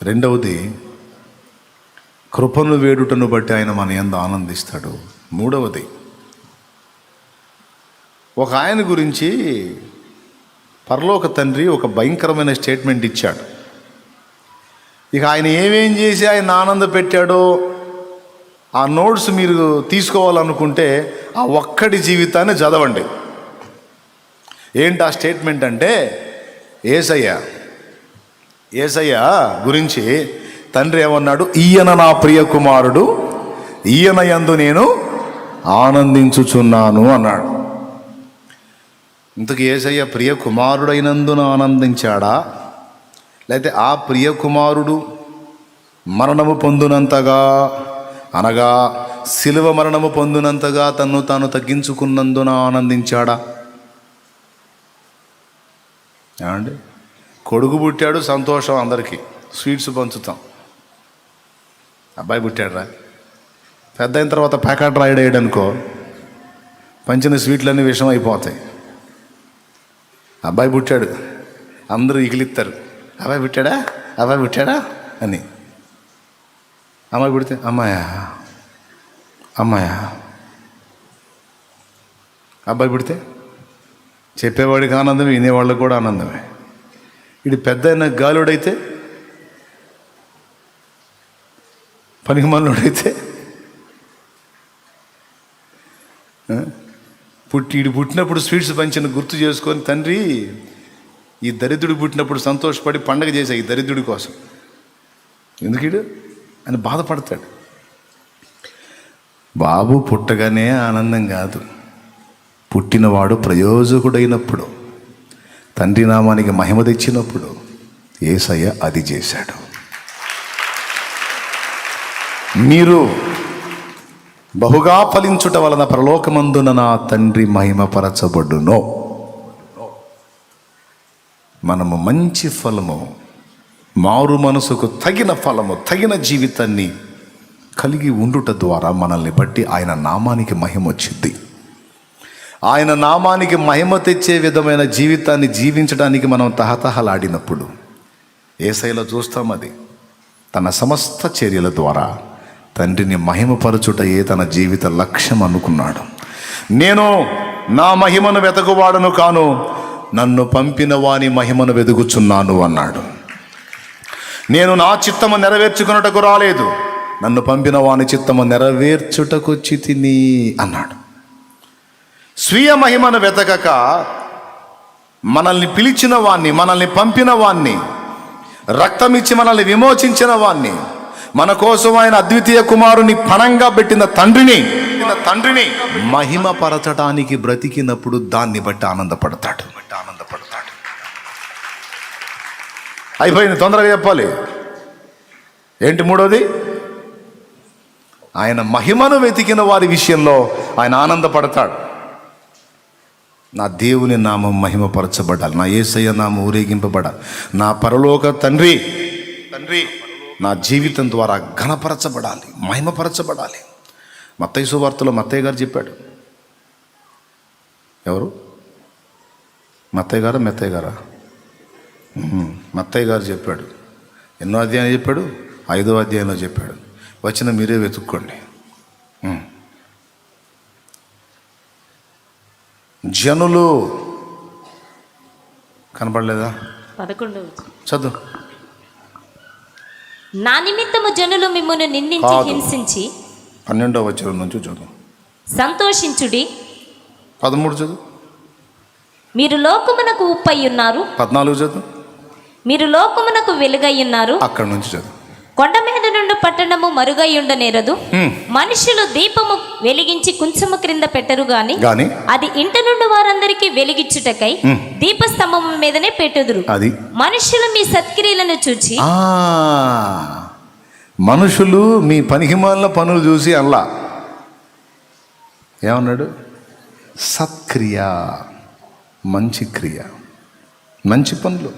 రెండవది, కృపను వేడుటను బట్టి ఆయన మన యందు ఆనందిస్తాడు. మూడవది, ఒక ఆయన గురించి పరలోక తండ్రి ఒక భయంకరమైన స్టేట్మెంట్ ఇచ్చాడు. ఇక ఆయన ఏమేం చేసి ఆయన ఆనంద పెట్టాడో ఆ నోట్స్ మీరు తీసుకోవాలనుకుంటే ఆ ఒక్కడి జీవితాన్ని చదవండి. ఏంటి ఆ స్టేట్మెంట్ అంటే, యేసయ్య గురించి తండ్రి ఏమన్నాడు? ఈయన నా ప్రియ కుమారుడు, ఈయన యందు నేను ఆనందించుచున్నాను అన్నాడు. ఇంతకు యేసయ్య ప్రియ కుమారుడైనందున ఆనందించాడా, లేకపోతే ఆ ప్రియ కుమారుడు మరణము పొందినంతగా, అనగా శిలువ మరణము పొందినంతగా తన్ను తాను తగ్గించుకున్నందున ఆనందించాడా? ఏమండి, కొడుకు పుట్టాడు, సంతోషం, అందరికీ స్వీట్స్ పంచుతాం. అబ్బాయి పుట్టాడురా, పెద్ద అయిన తర్వాత ప్యాకెట్ రాయడాడు అనుకో, పంచిన స్వీట్లన్నీ విషం అయిపోతాయి. అబ్బాయి పుట్టాడు, అందరూ ఇగిలిస్తారు, అబ్బాయి పుట్టాడా అని. అమ్మాయి పుడితే అమ్మాయా, అబ్బాయి పుడితే చెప్పేవాడికి ఆనందమే, వినేవాళ్ళకి కూడా ఆనందమే. ఇది పెద్ద అయిన గాలుడైతే, పనికిమాలినోడైతే, పుట్టినప్పుడు స్వీట్స్ పంచిన గుర్తు చేసుకొని, తండ్రి ఈ దరిద్రుడు పుట్టినప్పుడు సంతోషపడి పండగ చేశా ఈ దరిద్రుడి కోసం, ఎందుకు అని బాధపడతాడు. బాబు పుట్టగానే ఆనందం కాదు, పుట్టినవాడు ప్రయోజకుడైనప్పుడు, తండ్రి నామానికి మహిమ తెచ్చినప్పుడు యేసయ్య అది చేశాడు. మీరు బహుగా ఫలించుట వలన పరలోకమందున నా తండ్రి మహిమపరచబడును. మనము మంచి ఫలము, మారు మనసుకు తగిన ఫలము, తగిన జీవితాన్ని కలిగి ఉండుట ద్వారా మనల్ని బట్టి ఆయన నామానికి మహిమ వచ్చింది. ఆయన నామానికి మహిమ తెచ్చే విధమైన జీవితాన్ని జీవించడానికి మనం తహతహలాడినప్పుడు యేసయ్యలో చూస్తాం. అది తన సమస్త చర్యల ద్వారా తండ్రిని మహిమపరచుటయే తన జీవిత లక్ష్యం అనుకున్నాడు. నేను నా మహిమను వెతకువాడను కాను, నన్ను పంపిన వాని మహిమను వెతుకుచున్నాను అన్నాడు. నేను నా చిత్తము నెరవేర్చుకున్నటకు రాలేదు, నన్ను పంపిన వాని చిత్తము నెరవేర్చుటకు చితిని అన్నాడు. స్వీయ మహిమను వెతకక మనల్ని పిలిచిన వాణ్ణి, మనల్ని పంపిన వాణ్ణి, రక్తమిచ్చి మనల్ని విమోచించిన వాణ్ణి, మన కోసం ఆయన అద్వితీయ కుమారుని పణంగా పెట్టిన తండ్రిని మహిమపరచడానికి బ్రతికినప్పుడు దాన్ని బట్టి ఆనందపడతాడు. అయిపోయింది, తొందరగా చెప్పాలి. ఏంటి మూడోది? ఆయన మహిమను వెతికిన వారి విషయంలో ఆయన ఆనందపడతాడు. నా దేవుని నామం మహిమపరచబడాలి, నా యేసయ్య నామం ఊరేగింపబడాలి, నా పరలోక తండ్రి నా జీవితం ద్వారా ఘనపరచబడాలి, మహిమపరచబడాలి. మత్తయి సువార్తలో మత్తయ్య గారు చెప్పాడు. ఎవరు? మత్తయ్య గారా మెత్తయ్య గారా? మత్తయ్య గారు చెప్పాడు. ఎన్నో అధ్యాయం చెప్పాడు? 5వ అధ్యాయంలో చెప్పాడు. వచ్చిన మీరే వెతుక్కోండి. జనులు కనపడలేదా? 11వ చదువు. నా నిమిత్తము జనులు మిమ్మును నిందించి హింసించి 12వ వచనం నుంచి చదువు. సంతోషించుడి. 13 చదువు. మీరు లోకమునకు ఉప్పై ఉన్నారు. 14 చదువు. మీరు లోకమునకు వెలుగై ఉన్నారు. అక్కడ నుంచి చదువు. కొండ మీద నుండి పట్టణము మరుగై ఉండనేరదు. మనుషులు దీపము వెలిగించి కుంచము క్రింద పెట్టరు గాని అది ఇంట నుండి వారందరికీ వెలిగించుటకై దీపస్తంభము మీదనే పెట్టుదురు. అది మనుషులు మీ సత్క్రియలను చూచి, మనుషులు మీ పనికిమాలిన పనులు చూసి అల్లా ఏమన్నాడు? సత్క్రియ, మంచి క్రియ, మంచి పనులు.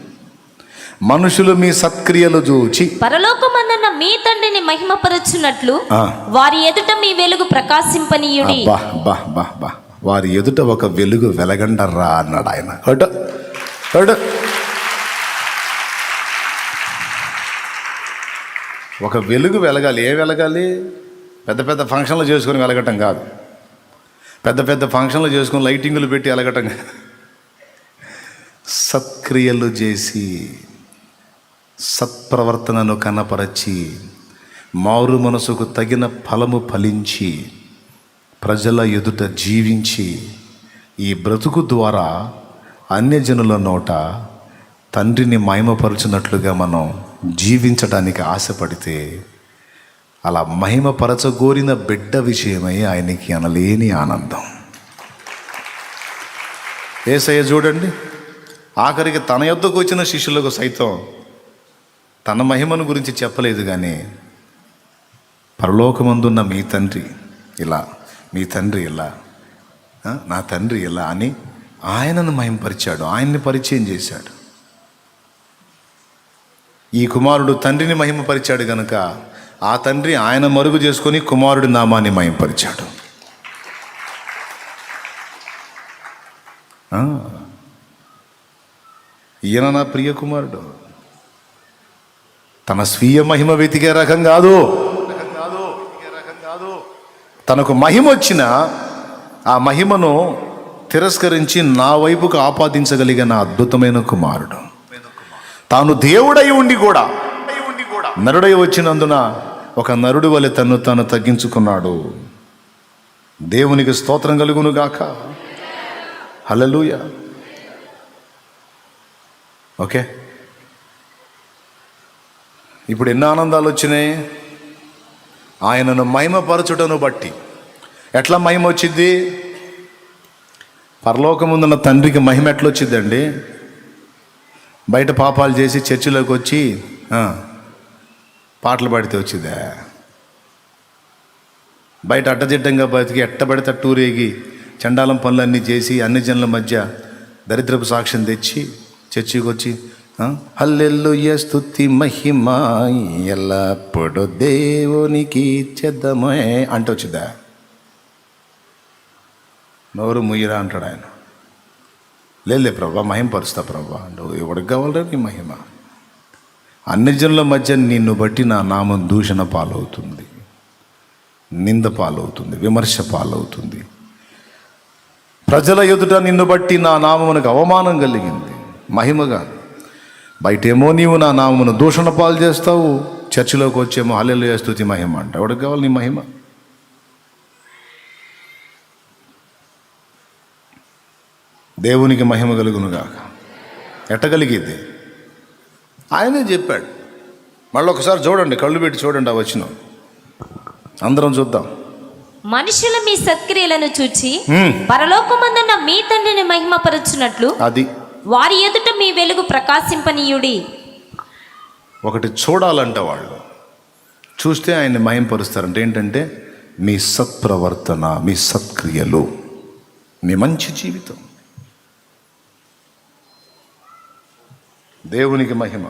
మనుషులు మీ సత్క్రియలు చూచి పరలోకమందున్న మీ తండ్రిని మహిమపరచునట్లు వారి ఎదుట మీ వెలుగు ప్రకాశింపనీయుడి. వారి ఎదుట ఒక వెలుగు వెలగండర్రా అన్నాడు ఆయన. ఒక వెలుగు వెలగాలి. ఏ వెలగాలి? పెద్ద పెద్ద ఫంక్షన్లు చేసుకొని వెలగటం కాదు, పెద్ద పెద్ద ఫంక్షన్లు చేసుకొని లైటింగులు పెట్టి వెలగటం కాదు. సత్క్రియలు చేసి, సత్ప్రవర్తనను కనపరచి, మారు మనసుకు తగిన ఫలము ఫలించి, ప్రజల ఎదుట జీవించి, ఈ బ్రతుకు ద్వారా అన్యజనుల నోట తండ్రిని మహిమపరచున్నట్లుగా మనం జీవించడానికి ఆశపడితే, అలా మహిమపరచగోరిన బిడ్డ విషయమై ఆయనకి అనలేని ఆనందం. యేసయ్య చూడండి, ఆఖరికి తన యొద్దకు వచ్చిన శిష్యులకు సైతం తన మహిమను గురించి చెప్పలేదు, కానీ పరలోకమందున్న మీ తండ్రి ఇలా, మీ తండ్రి ఇలా, నా తండ్రి ఇలా అని ఆయనను మహిమపరిచాడు, ఆయన్ని పరిచయం చేశాడు. ఈ కుమారుడు తండ్రిని మహిమపరిచాడు గనుక ఆ తండ్రి ఆయన మరుగు చేసుకొని కుమారుడి నామాన్ని మహిమపరిచాడు. ఈయన నా ప్రియ కుమారుడు. తన స్వీయ మహిమ వెతికే రకం కాదు. తనకు మహిమ వచ్చిన ఆ మహిమను తిరస్కరించి నా వైపుకు ఆపాదించగలిగిన అద్భుతమైన కుమారుడు. తాను దేవుడై ఉండి కూడా నరుడై వచ్చినందున ఒక నరుడి వలె తను తాను తగ్గించుకున్నాడు. దేవునికి స్తోత్రం కలుగును గాక. హల్లెలూయా. ఓకే, ఇప్పుడు ఎన్ని ఆనందాలు వచ్చినాయి ఆయనను మహిమపరచుటను బట్టి. ఎట్లా మహిమ వచ్చింది? పరలోకముందున్న తండ్రికి మహిమ ఎట్లా వచ్చిందండి? బయట పాపాలు చేసి చర్చిలోకి వచ్చి పాటలు పాడితే వచ్చిందా? బయట అడ్డదిడ్డంగా బతికి ఎట్టబడితే టూరేగి చండాలం పనులన్నీ చేసి అన్ని జనుల మధ్య దరిద్రపు సాక్ష్యం తెచ్చి చర్చికి వచ్చి హల్లెలూయా స్తుతి మహిమ ఎల్లప్పుడు దేవునికి చెద్దమే అంటే వచ్చిందా? నోరు ముయ్యరా అంటాడు ఆయన. లేదులే ప్రభా, మహిమ పరుస్తా ప్రభా అంటూ. ఎవడికి కావాలరా నీ మహిమ? అన్ని జనుల మధ్య నిన్ను బట్టి నా నామం దూషణ పాలవుతుంది, నింద పాలవుతుంది, విమర్శ పాలవుతుంది. ప్రజల ఎదుట నిన్ను బట్టి నా నామమునకు అవమానం కలిగింది, మహిమగా. బయటేమో నీవు నా నామమును దూషణ పాలు చేస్తావు, చర్చిలోకి వచ్చేమో హల్లెలూయా స్తుతి మహిమ అంట. ఎవడికి కావాలి నీ మహిమ? దేవునికి మహిమ కలుగునుగాక. ఎట్టగలిగిద్ది? ఆయనే చెప్పాడు. మళ్ళీ ఒకసారి చూడండి, కళ్ళు పెట్టి చూడండి ఆ వచనం, అందరం చూద్దాం. మనుషుల మీ సత్క్రియలను చూచి పరలోకమందున్న మీ తండ్రిని మహిమపరచునట్లు అది వారి ఎదుట మీ వెలుగు ప్రకాశింపనీయుడి. ఒకటి చూడాలంట వాళ్ళు, చూస్తే ఆయన్ని మహిమపరుస్తారంటే ఏంటంటే మీ సత్ప్రవర్తన, మీ సత్క్రియలు, మీ మంచి జీవితం. దేవునికి మహిమ.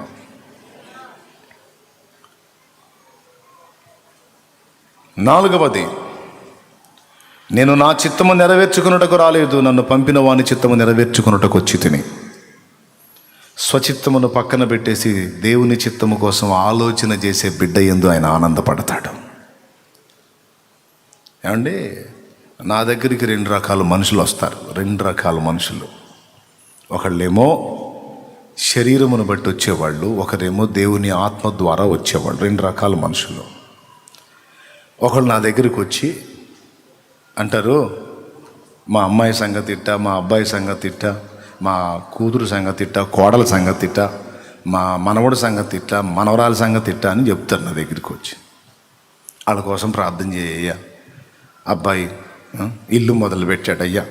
నాలుగవది, నేను నా చిత్తము నెరవేర్చుకున్నటకు రాలేదు, నన్ను పంపిన వాని చిత్తము నెరవేర్చుకున్నటకు వచ్చి తిని. స్వచిత్తమును పక్కన పెట్టేసి దేవుని చిత్తము కోసం ఆలోచన చేసే బిడ్డ యందు ఆయన ఆనందపడతాడు. ఏమండి, నా దగ్గరికి 2 రకాల మనుషులు వస్తారు. 2 రకాల మనుషులు. ఒకళ్ళేమో శరీరమును బట్టి వచ్చేవాళ్ళు, ఒకరేమో దేవుని ఆత్మ ద్వారా వచ్చేవాళ్ళు. 2 రకాల మనుషులు. ఒకళ్ళు నా దగ్గరికి వచ్చి అంటారు, మా అమ్మాయి సంగతి ఇట్ట, మా అబ్బాయి సంగతి ఇట్ట, మా కూతురు సంగతి ఇట్ట, కోడల సంగతి ఇట్ట, మా మనవడి సంగతి ఇట్ట, మనవరాల సంగతి ఇట్ట అని చెప్తారు నా దగ్గరికి వచ్చి. వాళ్ళ కోసం ప్రార్థన చేయ్యా. అబ్బాయి ఇల్లు మొదలు పెట్టాడయ్యా,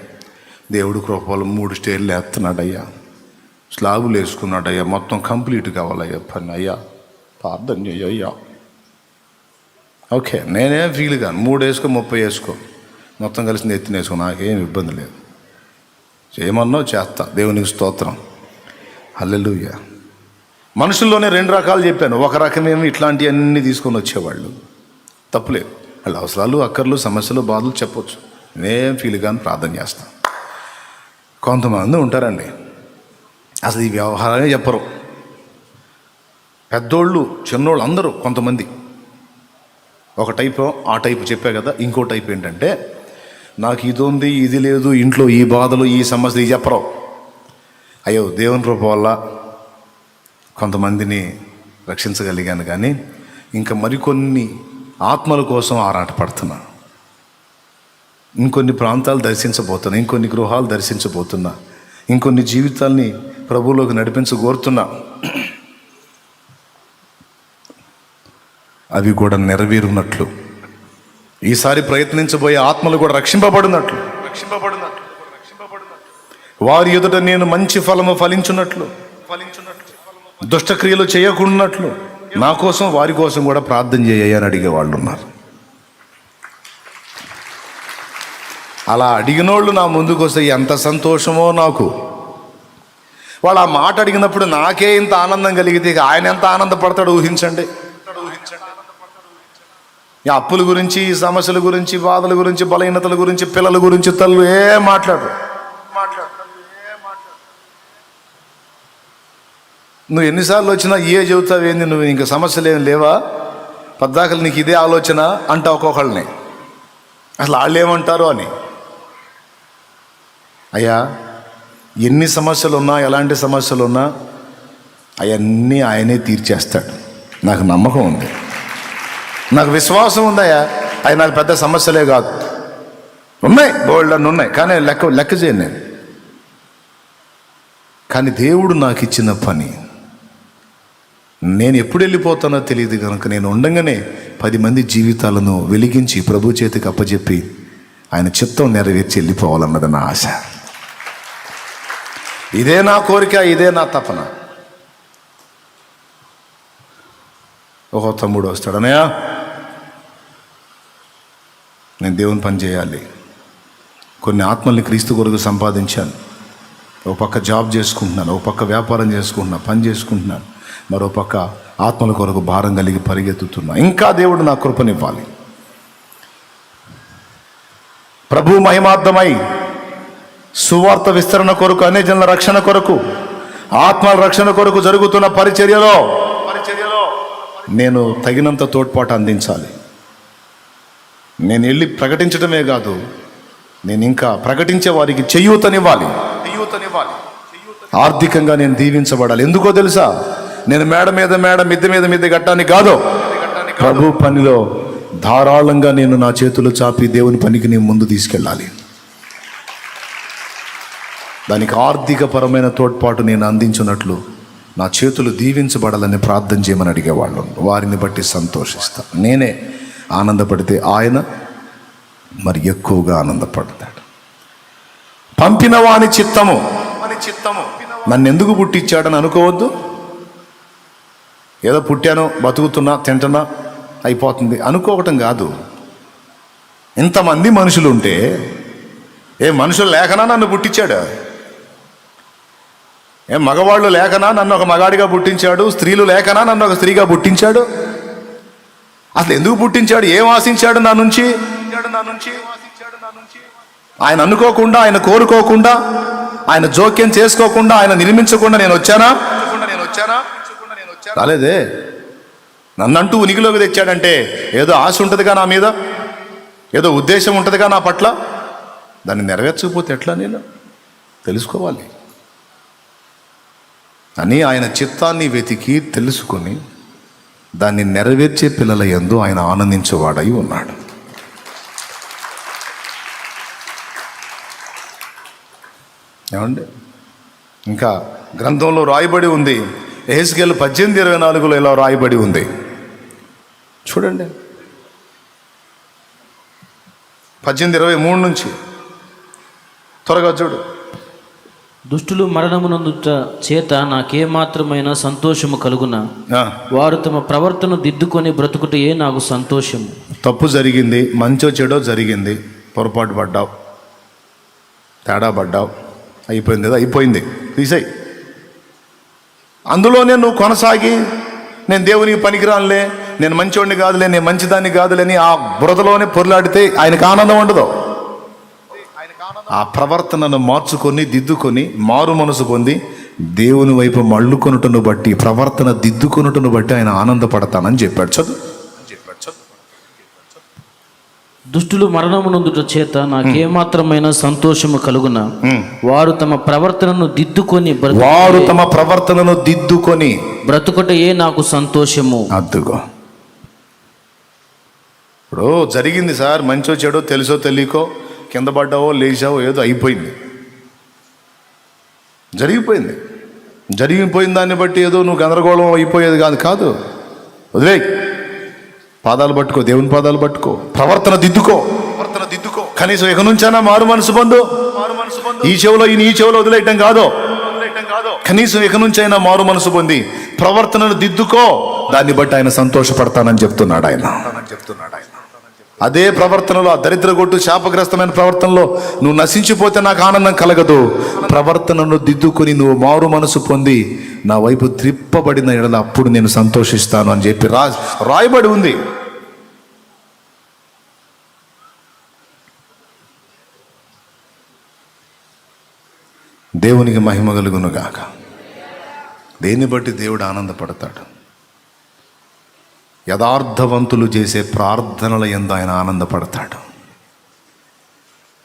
దేవుడు కృపలో 3 స్టేర్లు వేస్తున్నాడయ్యా, స్లాబులు వేసుకున్నాడయ్యా, మొత్తం కంప్లీట్ కావాలయ్యా పని అయ్యా, ప్రార్థన చెయ్యయ్యా. ఓకే, నేనేం ఫీల్ కాను. 3 వేసుకో, 30 వేసుకో, మొత్తం కలిసి నెత్తిన వేసుకో, నాకేం ఇబ్బంది లేదు. చేయమన్నో చేస్తా. దేవునికి స్తోత్రం, హల్లెలూయా. మనుషుల్లోనే 2 రకాలు చెప్పాను. ఒక రకమేమో ఇట్లాంటివన్నీ తీసుకొని వచ్చేవాళ్ళు, తప్పులేదు. వాళ్ళ అవసరాలు, అక్కర్లు, సమస్యలు, బాధలు చెప్పొచ్చు, నేనేం ఫీల్ కాను, ప్రార్థన చేస్తాను. కొంతమంది ఉంటారండి, అసలు ఈ వ్యవహారమే చెప్పరు. పెద్దోళ్ళు, చిన్నోళ్ళు అందరూ. కొంతమంది ఒక టైపు, ఆ టైపు చెప్పా కదా. ఇంకో టైపు ఏంటంటే, నాకు ఇది ఉంది, ఇది లేదు, ఇంట్లో ఈ బాధలు, ఈ సమస్యలు చెప్పరు. అయ్యో, దేవుని కృప వల్ల కొంతమందిని రక్షించగలిగాను, కానీ ఇంకా మరికొన్ని ఆత్మల కోసం ఆరాటపడుతున్నా, ఇంకొన్ని ప్రాంతాలు దర్శించబోతున్నా, ఇంకొన్ని గృహాలు దర్శించబోతున్నా, ఇంకొన్ని జీవితాల్ని ప్రభువులోకి నడిపించగోరుతున్నా. అవి కూడా నెరవేరునట్లు, ఈసారి ప్రయత్నించబోయే ఆత్మలు కూడా రక్షింపబడినట్లు, వారి ఎదుట నేను మంచి ఫలము ఫలించున్నట్లు, దుష్టక్రియలు చేయకుండాట్లు నా కోసం, వారి కోసం కూడా ప్రార్థన చేయని అడిగే వాళ్ళు ఉన్నారు. అలా అడిగినోళ్ళు నా ముందుకు వస్తే ఎంత సంతోషమో నాకు. వాళ్ళు ఆ మాట అడిగినప్పుడు నాకే ఇంత ఆనందం కలిగితే ఆయన ఎంత ఆనందపడతాడో ఊహించండి. ఈ అప్పుల గురించి, సమస్యల గురించి, బాధల గురించి, బలహీనతల గురించి, పిల్లల గురించి తల్లు మాట్లాడు. నువ్వు ఎన్నిసార్లు వచ్చినా చెబుతావు ఏంది, నువ్వు ఇంకా సమస్యలు ఏం లేవా, పద్దాకలు నీకు ఇదే ఆలోచన అంట ఒక్కొక్కళ్ళని. అసలు వాళ్ళు ఏమంటారు అని. అయ్యా, ఎన్ని సమస్యలు ఉన్నా, ఎలాంటి సమస్యలు ఉన్నా అవన్నీ ఆయనే తీర్చేస్తాడు. నాకు నమ్మకం ఉంది, నాకు విశ్వాసం ఉందయ్యా. అవి నాకు పెద్ద సమస్యలే కాదు, ఉన్నాయి, బోల్డ్ అని ఉన్నాయి, కానీ లెక్క చేయను నేను. కానీ దేవుడు నాకు ఇచ్చిన పని, నేను ఎప్పుడు వెళ్ళిపోతానో తెలియదు కనుక నేను ఉండగానే 10 మంది జీవితాలను వెలిగించి ప్రభు చేతికి అప్పచెప్పి ఆయన చిత్తం నెరవేర్చి వెళ్ళిపోవాలన్నది నా ఆశ. ఇదే నా కోరిక, ఇదే నా తపన. ఒక తమ్ముడు వస్తాడు, అన్నయ్య నేను దేవుని పని చేయాలి, కొన్ని ఆత్మల్ని క్రీస్తు కొరకు సంపాదించాను, ఒక పక్క జాబ్ చేసుకుంటున్నాను, ఒక పక్క వ్యాపారం చేసుకుంటున్నాను, పని చేసుకుంటున్నాను, మరో పక్క ఆత్మల కొరకు భారం కలిగి పరిగెత్తుతున్నా. ఇంకా దేవుడు నా కృపనివ్వాలి. ప్రభు మహిమార్థమై సువార్త విస్తరణ కొరకు, అనే జనుల రక్షణ కొరకు, ఆత్మల రక్షణ కొరకు జరుగుతున్న పరిచర్యలో నేను తగినంత తోడ్పాటు అందించాలి. నేను వెళ్ళి ప్రకటించడమే కాదు, నేను ఇంకా ప్రకటించే వారికి చేయూతనివ్వాలి. ఆర్థికంగా నేను దీవించబడాలి. ఎందుకో తెలుసా? నేను మేడ మీద మిద్దె కట్టడానికి కాదు, ప్రభు పనిలో ధారాళంగా నేను నా చేతులు చాపి దేవుని పనికి నేను ముందు తీసుకెళ్ళాలి. దానికి ఆర్థికపరమైన తోడ్పాటు నేను అందించినట్లు నా చేతులు దీవించబడాలని ప్రార్థన చేయమని అడిగేవాళ్ళు. వారిని బట్టి సంతోషిస్తా. నేనే ఆనందపడితే ఆయన మరి ఎక్కువగా ఆనందపడతాడు. పంపిన వాని చిత్తము నన్ను ఎందుకు పుట్టించాడని అనుకోవద్దు. ఏదో పుట్టాను, బతుకుతున్నా, తింటున్నా, అయిపోతుంది అనుకోవటం కాదు. ఇంతమంది మనుషులు ఉంటే మనుషులు లేకనా నన్ను పుట్టించాడు? మగవాళ్ళు లేకనా నన్ను ఒక మగాడిగా పుట్టించాడు? స్త్రీలు లేకనా నన్ను ఒక స్త్రీగా పుట్టించాడు? అసలు ఎందుకు పుట్టించాడు? ఏం ఆశించాడు నా నుంచి? ఆయన అనుకోకుండా, ఆయన కోరుకోకుండా, ఆయన జోక్యం చేసుకోకుండా, ఆయన నిర్మించకుండా నేను వచ్చానా? రాలేదే. నన్నంటూ ఉనికిలోకి తెచ్చాడంటే ఏదో ఆశ ఉంటుందిగా నా మీద, ఏదో ఉద్దేశం ఉంటుందిగా నా పట్ల. దాన్ని నెరవేర్చకపోతే ఎట్లా నేను తెలుసుకోవాలి అని ఆయన చిత్తాన్ని వెతికి తెలుసుకొని దాన్ని నెరవేర్చే పిల్లల యందు ఆయన ఆనందించేవాడై ఉన్నాడు. ఏమండి, ఇంకా గ్రంథంలో రాయబడి ఉంది, యెహెజ్కేలు 18:24 ఇలా రాయబడి ఉంది. చూడండి, 18:23 నుంచి త్వరగా చూడు. దుష్టులు మరణమునందుట చేత నాకేమాత్రమైన సంతోషము కలుగునా, వారు తమ ప్రవర్తన దిద్దుకొని బ్రతుకుటయే నాకు సంతోషము. తప్పు జరిగింది, మంచో చెడో జరిగింది, పొరపాటు పడ్డావు, తేడా పడ్డావు, అయిపోయింది కదా, అయిపోయింది, తీసేయి. అందులోనే నువ్వు కొనసాగి నేను దేవునికి పనికిరానులే, నేను మంచివాడిని కాదులే, నేను మంచిదాన్ని కాదులే అని ఆ బురదలోనే పొరలాడితే ఆయనకు ఆనందం ఉండదు. ఆ ప్రవర్తనను మార్చుకొని దిద్దుకొని మారు మనసు పొంది దేవుని వైపు మళ్ళుకొనుటను బట్టి, ప్రవర్తన దిద్దుకొనుటను బట్టి ఆయన ఆనందపడతానని చెప్పాడు. చదువు. దుష్టులు మరణమునందుట చేత నాకేమాత్రమైన సంతోషము కలుగునా, వారు తమ ప్రవర్తనను దిద్దుకొని బ్రతుకుటయే నాకు సంతోషము. అద్దుగో, ఇప్పుడు జరిగింది సార్, మంచో చెడో తెలుసో తెలియకో, కింద పడ్డావో లేచావో, ఏదో అయిపోయింది, జరిగిపోయిన దాన్ని బట్టి ఏదో నువ్వు గందరగోళం అయిపోయేది కాదు. వదిలేయ్, పాదాలు పట్టుకో, దేవుని పాదాలు పట్టుకో, ప్రవర్తన దిద్దుకో. కనీసం ఇక నుంచైనా మారు మనసు పొందు. ఈ చెవులో ఈ చెవులో వదిలేయటం కాదు, కనీసం ఇక నుంచైనా మారు మనసు పొంది ప్రవర్తనను దిద్దుకో. దాన్ని బట్టి ఆయన సంతోషపడతానని చెప్తున్నాడు ఆయన. అదే ప్రవర్తనలో, ఆ దరిద్రగొట్టు శాపగ్రస్తమైన ప్రవర్తనలో నువ్వు నశించిపోతే నాకు ఆనందం కలగదు. ప్రవర్తనను దిద్దుకొని నువ్వు మారు మనసు పొంది నా వైపు త్రిప్పబడిన ఎడల అప్పుడు నేను సంతోషిస్తాను అని చెప్పి రాయబడి ఉంది. దేవునికి మహిమ కలుగును గాక. దేన్ని బట్టి దేవుడు ఆనందపడతాడు? యథార్థవంతులు చేసే ప్రార్థనల యందు ఆయన ఆనందపడతాడు.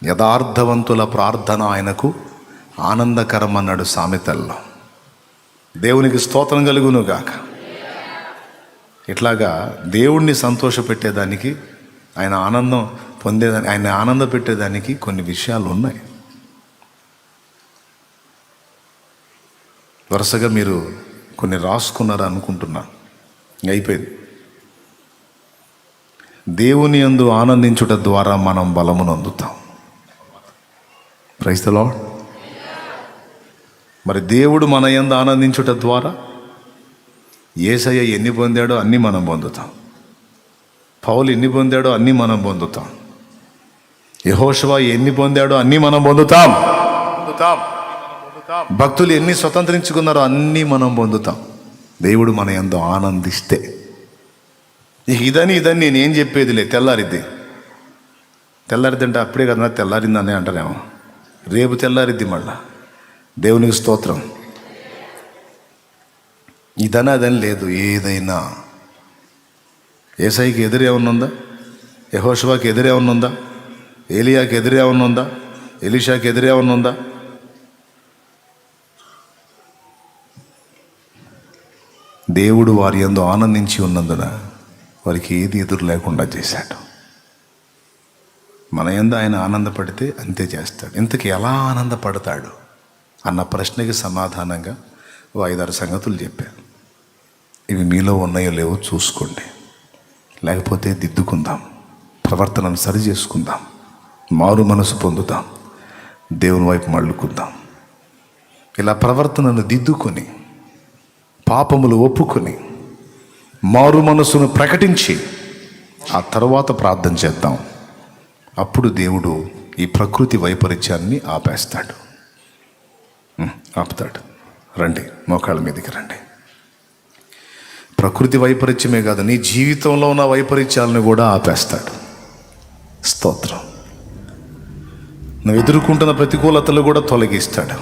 యథార్థవంతుల ప్రార్థన ఆయనకు ఆనందకరం అన్నాడు సామెతల్లో. దేవునికి స్తోత్రం కలుగును గాక. ఇట్లాగా దేవుణ్ణి సంతోషపెట్టేదానికి, ఆయన ఆనందం పొందేదానికి, ఆయన ఆనంద పెట్టేదానికి కొన్ని విషయాలు ఉన్నాయి. వరుసగా మీరు కొన్ని రాసుకున్నారు అనుకుంటున్నాను, అయిపోయింది. దేవుని యందు ఆనందించుట ద్వారా మనం బలమును అందుతాం. Praise the lord. మరి దేవుడు మన యందు ఆనందించుట ద్వారా యేసయ్య ఎన్ని పొందాడో అన్నీ మనం పొందుతాం. పౌలు ఎన్ని పొందాడో అన్నీ మనం పొందుతాం. యెహోషువ ఎన్ని పొందాడో అన్నీ మనం పొందుతాం. భక్తులు ఎన్ని స్వతంత్రించుకున్నారో అన్నీ మనం పొందుతాం. దేవుడు మన యందు ఆనందిస్తే. ఇదని నేనేం చెప్పేదిలే, తెల్లారిద్దంటే అప్పుడే కదా తెల్లారిందని అంటారేమో. రేపు తెల్లారిద్ది మళ్ళా. దేవునికి స్తోత్రం. అదని లేదు. ఏదైనా యేసయ్యకి ఎదురేమన్నా ఉందా? యెహోషువకి ఎదురేమన్నా ఉందా? ఏలియాకి ఎదురేమన్నా ఉందా? ఎలీషాకి ఎదురేమన్నా ఉందా? దేవుడు వారి యందు ఆనందించి ఉన్నందున వారికి ఏది ఎదురు లేకుండా చేశాడు. మన యందు ఆయన ఆనందపడితే అంతే చేస్తాడు. ఇంతకీ ఎలా ఆనందపడతాడు అన్న ప్రశ్నకి సమాధానంగా 5-6 సంగతులు చెప్పాను. ఇవి మీలో ఉన్నాయో లేవో చూసుకోండి, లేకపోతే దిద్దుకుందాం, ప్రవర్తనను సరి చేసుకుందాం, మారు మనసు పొందుదాం, దేవుని వైపు మళ్ళుకుందాం. ఇలా ప్రవర్తనను దిద్దుకొని, పాపములు ఒప్పుకొని, మారు మనసును ప్రకటించి ఆ తర్వాత ప్రార్థన చేద్దాం. అప్పుడు దేవుడు ఈ ప్రకృతి వైపరీత్యాన్ని ఆపుతాడు. రండి, మోకాళ్ళ మీదకి రండి. ప్రకృతి వైపరీత్యమే కాదు, నీ జీవితంలో ఉన్న వైపరీత్యాలను కూడా ఆపేస్తాడు. స్తోత్రం. నువ్వు ఎదుర్కొంటున్న ప్రతికూలతలు కూడా తొలగిస్తాడు.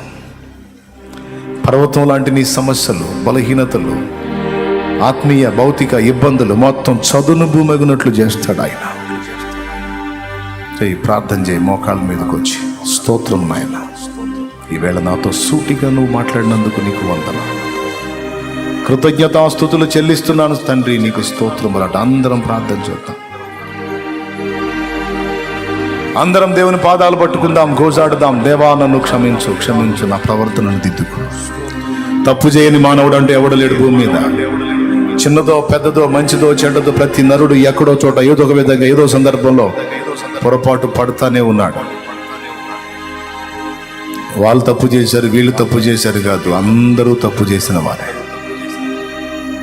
పర్వతం లాంటి నీ సమస్యలు, బలహీనతలు, ఆత్మీయ భౌతిక ఇబ్బందులు మొత్తం చదును భూమగునట్లు చేస్తాడు ఆయన. ప్రార్థన చేయి, మోకాళ్ళ మీదకి వచ్చి. స్తోత్రం నాయన, ఈవేళ నాతో సూటిగా నువ్వు మాట్లాడినందుకు నీకు వందనాలు. కృతజ్ఞతాస్తుతులు చెల్లిస్తున్నాను తండ్రి, నీకు స్తోత్రములు. అందరం ప్రార్థన చేద్దాం. అందరం దేవుని పాదాలు పట్టుకుందాం, గోజాడుదాం. దేవా, నన్ను క్షమించు, నా ప్రవర్తనను దిద్దుకు. తప్పు చేయని మానవుడు అంటే ఎవడు లేడు భూమి మీద. చిన్నదో పెద్దదో, మంచిదో చెడ్డదో, ప్రతి నరుడు ఎక్కడో చోట ఏదో ఒక విధంగా ఏదో సందర్భంలో పొరపాటు పడతానే ఉన్నాడు. వాళ్ళు తప్పు చేశారు, వీళ్ళు తప్పు చేశారు కాదు, అందరూ తప్పు చేసిన వారే.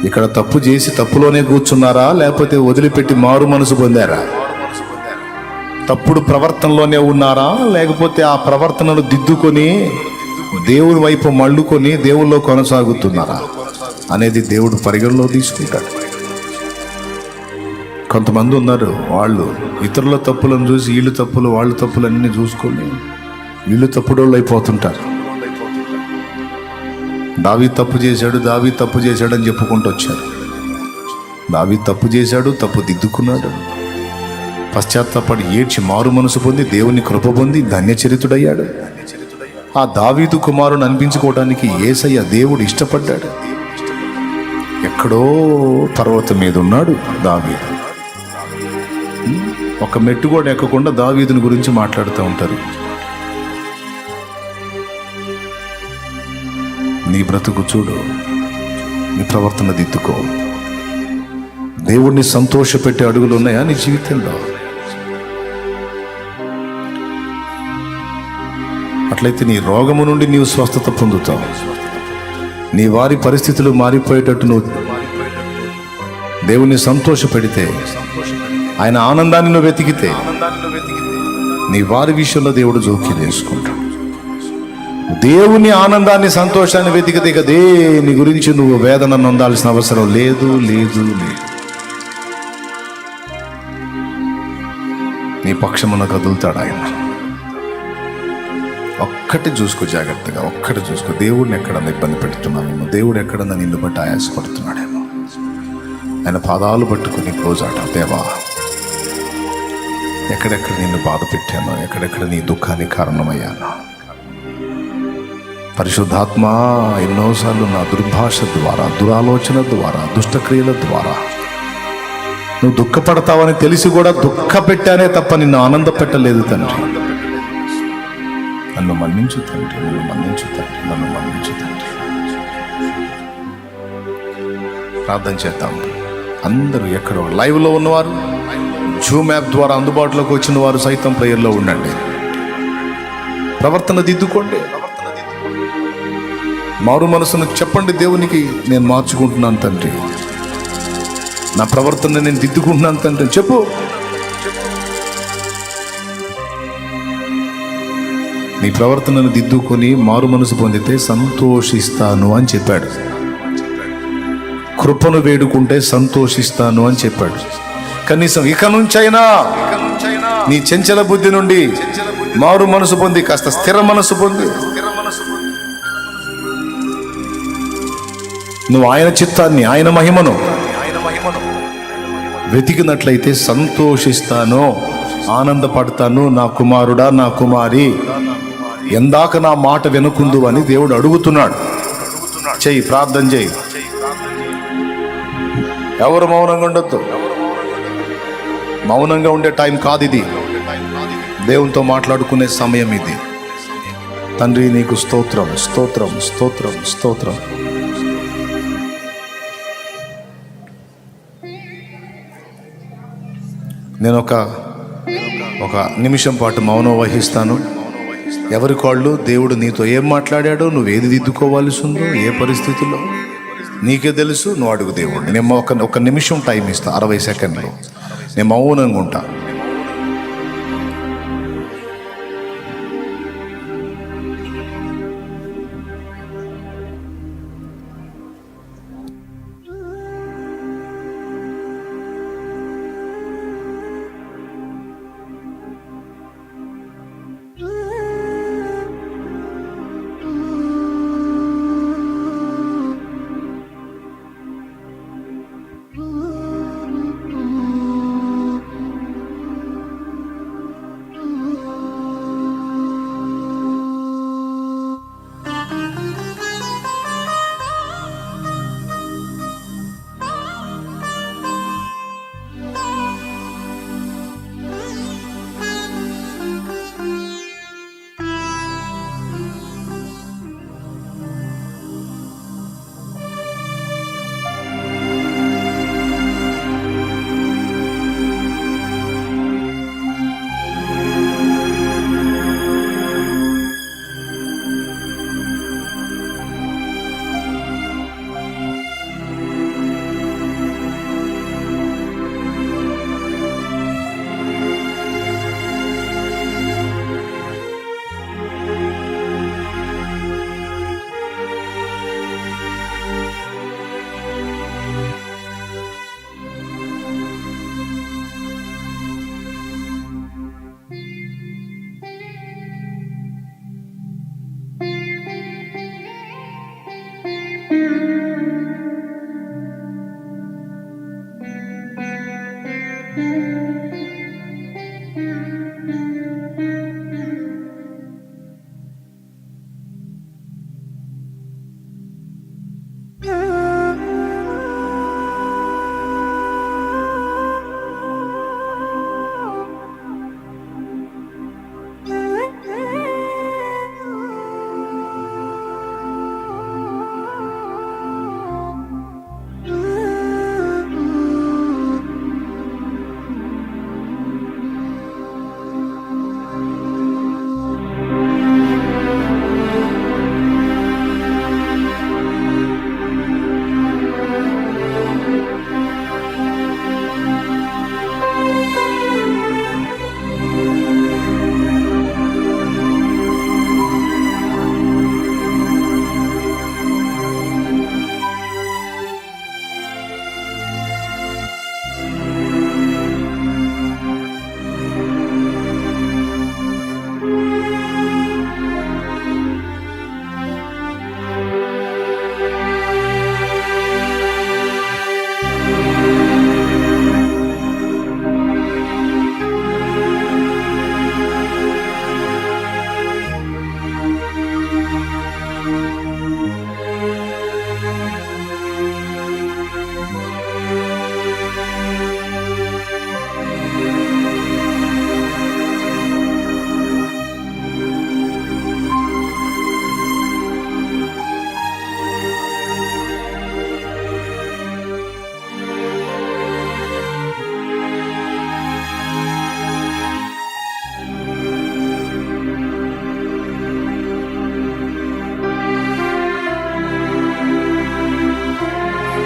ఇక్కడ తప్పు చేసి తప్పులోనే కూర్చున్నారా, లేకపోతే వదిలిపెట్టి మారు మనసు పొందారా? తప్పుడు ప్రవర్తనలోనే ఉన్నారా, లేకపోతే ఆ ప్రవర్తనను దిద్దుకొని దేవుని వైపు మళ్ళుకొని దేవుల్లో కొనసాగుతున్నారా అనేది దేవుడు పరిగణలో తీసుకుంటాడు. కొంతమంది ఉన్నారు, వాళ్ళు ఇతరుల తప్పులను చూసి వీళ్ళు తప్పులు, వాళ్ళు తప్పులన్నీ చూసుకొని వీళ్ళు తప్పుడోళ్ళు అయిపోతుంటారు. దావీదు తప్పు చేశాడు అని చెప్పుకుంటూ వచ్చారు. దావీదు తప్పు చేశాడు, తప్పు దిద్దుకున్నాడు, పశ్చాత్తాపడి ఏడ్చి మారు మనసు పొంది దేవుని కృప పొంది ధన్యచరితుడయ్యాడు. ఆ దావీదు కుమారుని అనిపించుకోవడానికి యేసయ్య దేవుడు ఇష్టపడ్డాడు. ఎక్కడో పర్వతం మీద ఉన్నాడు దావీదు. ఒక మెట్టు కూడా ఎక్కకుండా దావీదుని గురించి మాట్లాడుతూ ఉంటారు. నీ బ్రతుకు చూడు, నీ ప్రవర్తన దిద్దుకో. దేవుడిని సంతోషపెట్టే అడుగులు ఉన్నాయా నీ జీవితంలో? అట్లయితే నీ రోగము నుండి నీవు స్వస్థత పొందుతావు. నీ వారి పరిస్థితులు మారిపోయేటట్టు నువ్వు దేవుణ్ణి సంతోషపెడితే, ఆయన ఆనందాన్ని నువ్వు వెతికితే, నీ వారి విషయంలో దేవుడు జోక్యం చేసుకుంటాడు. దేవుని ఆనందాన్ని, సంతోషాన్ని వెతికితే ఇక దేని గురించి నువ్వు వేదన నొందాల్సిన అవసరం లేదు. నీ పక్షమున కదులుతాడు ఆయన. ఒక్కటి చూసుకో జాగ్రత్తగా, ఒక్కటి చూసుకో. దేవుడిని ఎక్కడన్నా ఇబ్బంది పెడుతున్నావేమో, దేవుడు ఎక్కడన్నా నిన్ను బట్టి ఆయాసపడుతున్నాడేమో. ఆయన పాదాలు పట్టుకుని రోజాట, దేవా, ఎక్కడెక్కడ నిన్ను బాధ పెట్టానో, ఎక్కడెక్కడ నీ దుఃఖానికి కారణమయ్యానో, పరిశుద్ధాత్మ ఎన్నోసార్లు నా దుర్భాష ద్వారా, దురాలోచన ద్వారా, దుష్టక్రియల ద్వారా నువ్వు దుఃఖపడతావని తెలిసి కూడా దుఃఖ పెట్టానే తప్ప నిన్ను ఆనంద పెట్టలేదు తండ్రి. నన్ను మన్నించు తండ్రి, నన్ను మన్నించు తండ్రి. ప్రార్థన చేద్దాం. అందరూ ఎక్కడో లైవ్లో ఉన్నవారు, జూమ్ యాప్ ద్వారా అందుబాటులోకి వచ్చిన వారు సైతం ప్రేయర్లో ఉండండి. ప్రవర్తన దిద్దుకోండి. మారు మనసును చెప్పండి దేవునికి, నేను మార్చుకుంటున్నాను తండ్రి, నా ప్రవర్తన నేను దిద్దుకుంటున్నాను తండ్రి చెప్పు. నీ ప్రవర్తనను దిద్దుకొని మారు మనసు పొందితే సంతోషిస్తాను అని చెప్పాడు. కృపను వేడుకుంటే సంతోషిస్తాను అని చెప్పాడు. కనీసం ఇక నుంచైనా నీ చంచల బుద్ధి నుండి మారు మనసు పొంది కాస్త స్థిర మనసు పొంది నువ్వు ఆయన చిత్తాన్ని, ఆయన మహిమను వెతికినట్లయితే సంతోషిస్తాను, ఆనందపడతాను. నా కుమారుడా, నా కుమారి, ఎందాక నా మాట వినకుందు అని దేవుడు అడుగుతున్నాడు. చెయ్యి, ప్రార్థన చెయ్యి. ఎవరు మౌనంగా ఉండొద్దు. మౌనంగా ఉండే టైం కాదు ఇది. దేవునితో మాట్లాడుకునే సమయం ఇది. తండ్రి నీకు స్తోత్రం, స్తోత్రం, స్తోత్రం, స్తోత్రం. నేను ఒక నిమిషం పాటు మౌనం వహిస్తాను. ఎవరి కాళ్ళు దేవుడు నీతో ఏం మాట్లాడాడో, నువ్వేది దిద్దుకోవాల్సి ఉందో, ఏ పరిస్థితుల్లో నీకే తెలుసు. నువ్వు అడుగు దేవుడు. నేను ఒక నిమిషం టైం ఇస్తా, 60 సెకండ్లు. నేను మౌనంగా ఉంటా.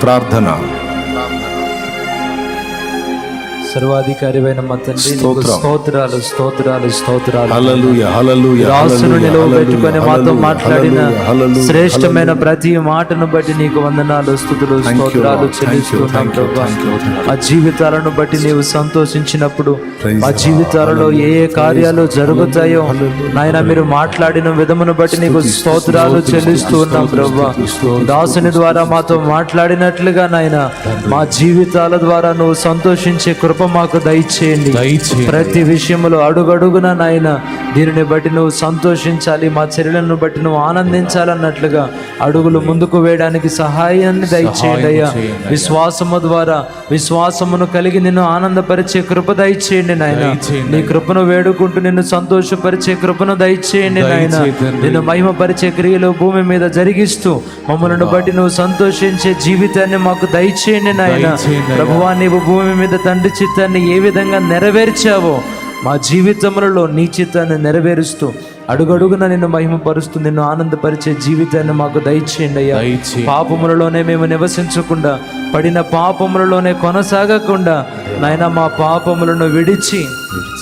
ప్రార్థన. సర్వాధికారివైన మా తండ్రి నీకు స్తోత్రం. స్తోత్రాలు స్తోత్రాలు స్తోత్రాలు. హల్లెలూయా, హల్లెలూయా, రాసును హల్లెలూయా, నిలవబెట్టుకొని మాతో హల్లెలూయా, మాట్లాడిన హల్లెలూయా, శ్రేష్టమైన హల్లెలూయా. ప్రతి మాటను బట్టి నీకు వందనాలు స్తుతులు Thank you, స్తోత్రాలు Lord. చెల్లిస్తున్నాం Thank you, ప్రభా. thank you, thank you. మా జీవితాలను బట్టి నీవు సంతోషించినప్పుడు Praise మా the జీవితాలలో Lord. ఏ ఏ కార్యాలు Praise the జరుగుతాయో Lord. Hallelujah. నాయన మీరు మాట్లాడిన విధమును బట్టి నీకు స్తుతి, స్తోత్రాలు స్తుతి, చెల్లిస్తూ ఉన్నాం స్తుతి, ప్రభా. స్తుతి, స్తుతి, దాసుని ద్వారా మాతో మాట్లాడినట్లుగా నాయన మా జీవితాల ద్వారా నువ్వు సంతోషించే కృప మాకు దయచేయండి. ప్రతి విషయంలో అడుగడుగున నాయన దీనిని బట్టి నువ్వు సంతోషించాలి, మా చర్యలను బట్టి నువ్వు ఆనందించాలన్నట్లుగా అడుగులు ముందుకు వేయడానికి సహాయాన్ని దయచేయండి అయ్యా. విశ్వాసము ద్వారా విశ్వాసమును కలిగి నిన్ను ఆనందపరిచే కృప దయచేయండి నాయన. నీ కృపను వేడుకుంటూ నిన్ను సంతోషపరిచే కృపను దయచేయండి నాయన. నిన్ను మహిమపరిచే క్రియలు భూమి మీద జరిగిస్తూ మమ్మల్ని బట్టి నువ్వు సంతోషించే జీవితాన్ని మాకు దయచేయండి నాయన. ప్రభువా, నీవు భూమి మీద తండ్రి చిత్తాన్ని ఏ విధంగా నెరవేర్చావో మా జీవితములలో నీ చిత్తాన్ని నెరవేరుస్తూ అడుగడుగున నిన్ను మహిమపరుస్తూ నిన్ను ఆనందపరిచే జీవితాన్ని మాకు దయచేయండి అయ్యా. పాపములలోనే మేము నివసించకుండా పడిన పాపములలోనే కొనసాగకుండా నాయన మా పాపములను విడిచి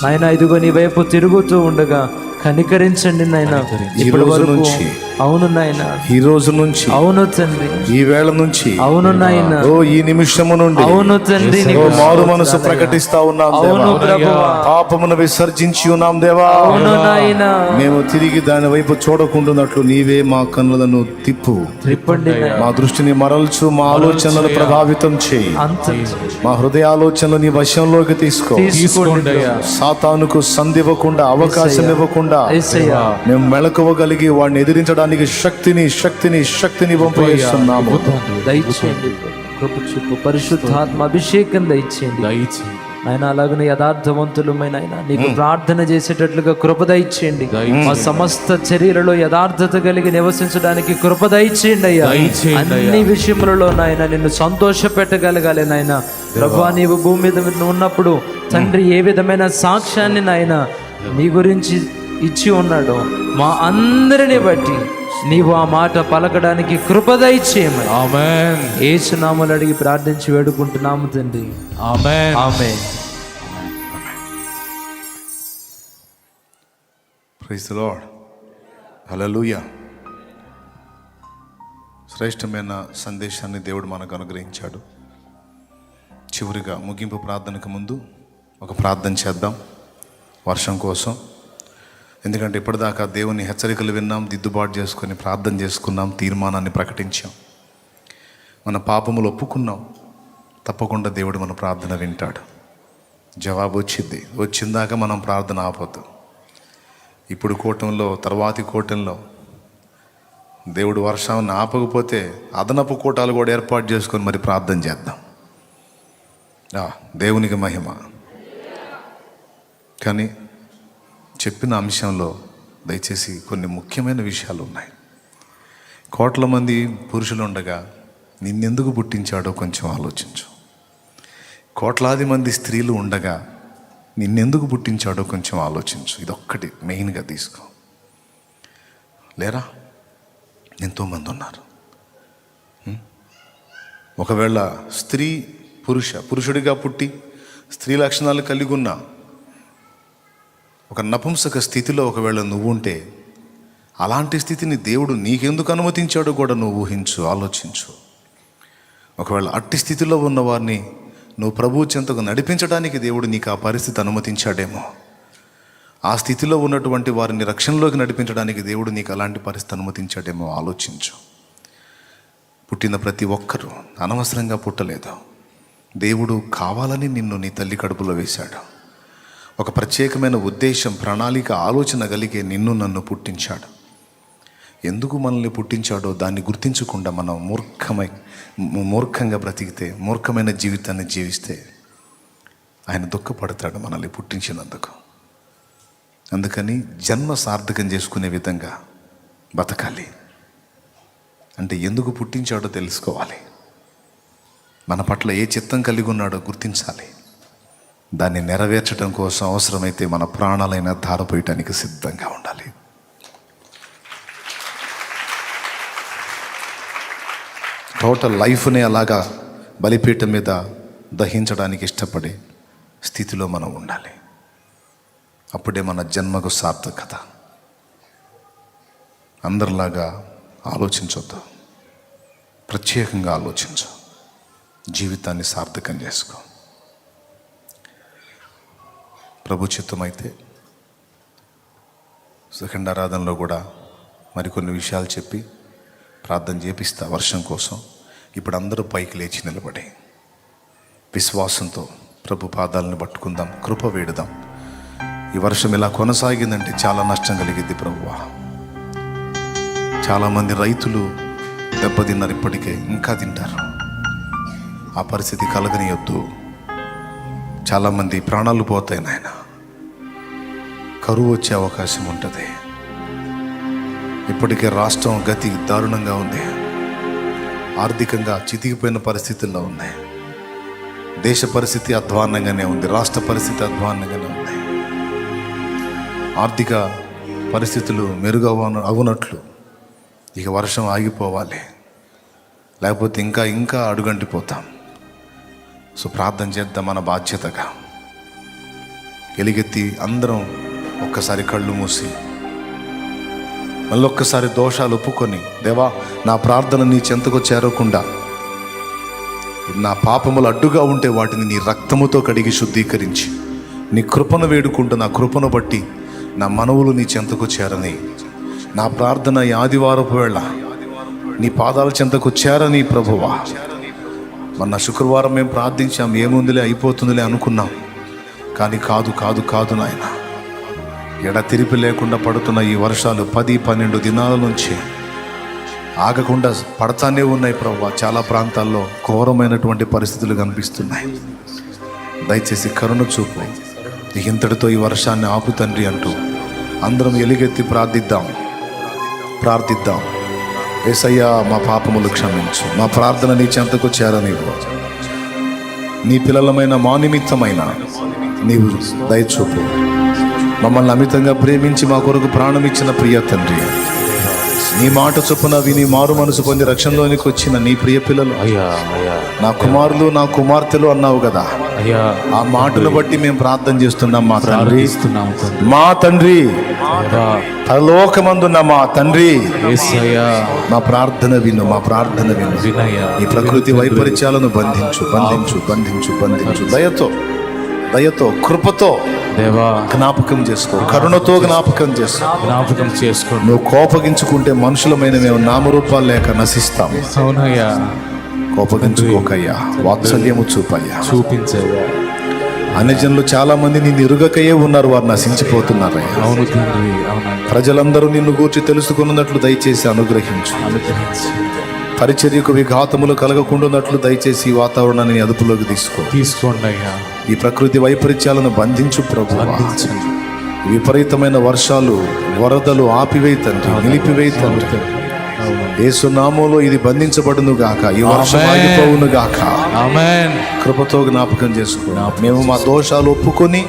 నాయన ఇదిగో నీ వైపు తిరుగుతూ ఉండగా కనికరించండి నాయన. ఈ ఇప్పటి రోజు వరకు నుంచి, అవును నాయన, ఈ రోజు నుంచి, అవును తండ్రి, ఈ వేళ నుంచి, అవును నాయన, ఓ ఈ నిమిషము నుండి, అవును తండ్రి, ఓ నీకు మారు మనసు ప్రకటిస్తా ఉన్నాం అవును దేవా. ప్రభువా, పాపమును విసర్జించి ఉన్నాం దేవా. అవును నాయన, మేము తిరిగి దాని వైపు చూడకుండాన్నట్లు నీవే మా కన్నులను తిప్పు, త్రిప్పండి నాయన. మా దృష్టిని మరల్చు, మా ఆలోచనలను ప్రభావితం చేయి, అంత మా హృదయ ఆలోచనలు నీ వశంలోకి తీసుకో. తీసుకోండి సాతానుకు సంధివ్వకుండా, అవకాశం ఇవ్వకుండా యేసయ్యా. మేము మెళకువగలిగి వాడిని ఎదిరించడానికి శక్తిని పంపిస్తున్నాము. దయచేయండి కృప చూపు, పరిశుద్ధాత్మ అభిషేకం దయచేయండి ఆయన. అలాగనే యథార్థవంతులమైన ఆయన నీకు ప్రార్థన చేసేటట్లుగా కృప దయచేయండి. మా సమస్త చర్యలలో యథార్థత కలిగి నివసించడానికి కృప దయచేయండి అయ్యా. అన్ని విషయములలో నాయన నిన్ను సంతోష పెట్టగలగాలి నాయన. ప్రభువా, నీవు భూమి మీద ఉన్నప్పుడు తండ్రి ఏ విధమైన సాక్ష్యాన్ని నాయన నీ గురించి ఇచ్చి ఉన్నాడు, మా అందరిని బట్టి నీవు ఆ మాట పలకడానికి కృప దయచేయమని ఆమేన్ యేసు నామములో అడిగి ప్రార్థించి వేడుకుంటున్నాము తండ్రి. Amen amen. Praise the lord. Hallelujah. శ్రేష్టమైన సందేశాన్ని దేవుడు మనకు అనుగ్రహించాడు. చివరిగా ముగింపు ప్రార్థనకు ముందు ఒక ప్రార్థన చేద్దాం వర్షం కోసం. ఎందుకంటే ఇప్పటిదాకా దేవుని హెచ్చరికలు విన్నాం, దిద్దుబాటు చేసుకొని ప్రార్థన చేసుకున్నాం, తీర్మానాన్ని ప్రకటించాం, మన పాపములు ఒప్పుకున్నాం. తప్పకుండా దేవుడు మన ప్రార్థన వింటాడు, జవాబు వచ్చిందాక మనం ప్రార్థన ఆపొద్దు. ఇప్పుడు కూటంలో, తర్వాతి కూటంలో దేవుడు వర్షాన్ని ఆపకపోతే అదనపు కూటాలు కూడా ఏర్పాటు చేసుకొని మరి ప్రార్థన చేద్దాం. దేవునికి మహిమ. కానీ చెప్పిన అంశంలో దయచేసి కొన్ని ముఖ్యమైన విషయాలు ఉన్నాయి. కోట్ల మంది పురుషులు ఉండగా నిన్నెందుకు పుట్టించాడో కొంచెం ఆలోచించు. కోట్లాది మంది స్త్రీలు ఉండగా నిన్నెందుకు పుట్టించాడో కొంచెం ఆలోచించు. ఇదొక్కటి మెయిన్గా తీసుకో. లేరా, ఎంతోమంది ఉన్నారు. ఒకవేళ స్త్రీ పురుషుడిగా పుట్టి స్త్రీ లక్షణాలు కలిగి ఉన్న ఒక నపుంసక స్థితిలో ఒకవేళ నువ్వు ఉంటే, అలాంటి స్థితిని దేవుడు నీకెందుకు అనుమతించాడో కూడా నువ్వు ఊహించు, ఆలోచించు. ఒకవేళ అట్టి స్థితిలో ఉన్న వారిని నువ్వు ప్రభువు చెంతకు నడిపించడానికి దేవుడు నీకు ఆ పరిస్థితి అనుమతించాడేమో. ఆ స్థితిలో ఉన్నటువంటి వారిని రక్షణలోకి నడిపించడానికి దేవుడు నీకు అలాంటి పరిస్థితి అనుమతించాడేమో ఆలోచించు. పుట్టిన ప్రతి ఒక్కరూ అనవసరంగా పుట్టలేదు. దేవుడు కావాలని నిన్ను నీ తల్లి కడుపులో వేశాడు. ఒక ప్రత్యేకమైన ఉద్దేశం, ప్రణాళిక, ఆలోచన కలిగే నిన్ను నన్ను పుట్టించాడు. ఎందుకు మనల్ని పుట్టించాడో దాన్ని గుర్తించకుండా మనం మూర్ఖంగా బ్రతికితే, మూర్ఖమైన జీవితాన్ని జీవిస్తే ఆయన దుఃఖపడతాడు మనల్ని పుట్టించినందుకు. అందుకని జన్మ సార్థకం చేసుకునే విధంగా బతకాలి. అంటే ఎందుకు పుట్టించాడో తెలుసుకోవాలి. మన పట్ల ఏ చిత్తం కలిగి ఉన్నాడో గుర్తించాలి. దాన్ని నెరవేర్చడం కోసం అవసరమైతే మన ప్రాణాలైనా ధారపోయటానికి సిద్ధంగా ఉండాలి. టోటల్ లైఫ్ని అలాగా బలిపీఠం మీద దహించడానికి ఇష్టపడే స్థితిలో మనం ఉండాలి. అప్పుడే మన జన్మకు సార్థకత. అందరిలాగా ఆలోచించొద్దు, ప్రత్యేకంగా ఆలోచించు, జీవితాన్ని సార్థకం చేసుకో. ప్రభు చిత్తమైతే సెకండ్ ఆరాధనలో కూడా మరికొన్ని విషయాలు చెప్పి ప్రార్థన చేపిస్తా వర్షం కోసం. ఇప్పుడు అందరూ పైకి లేచి నిలబడి విశ్వాసంతో ప్రభు పాదాలను పట్టుకుందాం, కృప వేడుదాం. ఈ వర్షం ఇలా కొనసాగిందంటే చాలా నష్టం కలిగిద్ది ప్రభువా. చాలామంది రైతులు దెబ్బతిన్నారు, ఇప్పటికే ఇంకా తింటారు. ఆ పరిస్థితి కలగనియొద్దు. చాలామంది ప్రాణాలు పోతాయి నాయన. కరువు వచ్చే అవకాశం ఉంటుంది. ఇప్పటికే రాష్ట్రం గతి దారుణంగా ఉంది. ఆర్థికంగా చితికిపోయిన పరిస్థితుల్లో ఉంది. దేశ పరిస్థితి అధ్వాన్నంగానే ఉంది. రాష్ట్ర పరిస్థితి అధ్వాన్నంగానే ఉంది. ఆర్థిక పరిస్థితులు అవునట్లు ఇక వర్షం ఆగిపోవాలి, లేకపోతే ఇంకా అడుగంటిపోతాం. సో ప్రార్థన చేద్దాం మన బాధ్యతగా. ఎలుగెత్తి అందరం ఒక్కసారి కళ్ళు మూసి మళ్ళొక్కసారి దోషాలు ఒప్పుకొని, దేవా నా ప్రార్థన నీ చెంతకు చేరకుండా నా పాపములు అడ్డుగా ఉంటే వాటిని నీ రక్తముతో కడిగి శుద్ధీకరించి నీ కృపను వేడుకుంటూ నా కృపను బట్టి నా మనవులు నీ చెంతకు చేరని, నా ప్రార్థన ఈ ఆదివారపు వేళ నీ పాదాల చెంతకు చేరని ప్రభువా. మొన్న శుక్రవారం మేము ప్రార్థించాం, ఏముందిలే అయిపోతుందిలే అనుకున్నాం. కానీ కాదు నాయన. ఎడతెరిపి లేకుండా పడుతున్న ఈ వర్షాలు 10-12 దినాల నుంచి ఆగకుండా పడతానే ఉన్నాయి ప్రభువా. చాలా ప్రాంతాల్లో ఘోరమైనటువంటి పరిస్థితులు కనిపిస్తున్నాయి. దయచేసి కరుణ చూపు. ఇంతటితో ఈ వర్షాన్ని ఆపు తండ్రి అంటూ అందరం ఎలుగెత్తి ప్రార్థిద్దాం. యేసయ్యా మా పాపములు క్షమించు, మా ప్రార్థన నీ చెంతకు చేరనివ్వు. నీ పిల్లలమైన మా నిమిత్తమైన నీవు దయచూపు. మమ్మల్ని అమితంగా ప్రేమించి మా కొరకు ప్రాణం ఇచ్చిన ప్రియ తండ్రి, నీ మాట చొప్పున విని మారు మనసు పొంది రక్షణలోనికి వచ్చిన నీ ప్రియ పిల్లలు, నా కుమారులు నా కుమార్తెలు అన్నావు కదా. ఆ మాటను బట్టి మేము ప్రార్థన చేస్తున్నాం. మా తండ్రి పరలోకమందున్న మా తండ్రి, మా ప్రార్థన విను. ఈ ప్రకృతి వైపరీత్యాలను బంధించు. దయతో కృపతో దేవా జ్ఞాపకం చేసుకో, కరుణతో జ్ఞాపకం చేసుకో. నువ్వు కోపగించుకుంటే మనుషులమైన మేము నామరూపాలు లేక నశిస్తాం. అవునయ్యా, కోపగించుకోకయ్యా, వాత్సల్యము చూపించయ్యా. అన్యజనులు చాలా మంది నిన్ను ఎరుగకయే ఉన్నారు, వారు నశించిపోతున్నారయ్యా. అవును తండ్రి, ప్రజలందరూ నిన్ను గూర్చి తెలుసుకున్నట్లు దయచేసి అనుగ్రహించు. పరిచర్యకు విఘాతములు కలగకుండాన్నట్లు దయచేసి ఈ వాతావరణాన్ని అదుపులోకి తీసుకోండి అయ్యా. ఈ ప్రకృతి వైపరీత్యాలను బంధించు ప్రభువా. విపరీతమైన వర్షాలు, వరదలు ఆపివేయి తండ్రి, నిలిపివేయి తండ్రి. యేసు నామములో ఇది బంధించబడును గాక, ఈ వర్షం ఆగిపోవును గాక. ఆమేన్. కృపతో జ్ఞాపకం చేసుకో. మేము మా దోషాలు ఒప్పుకొని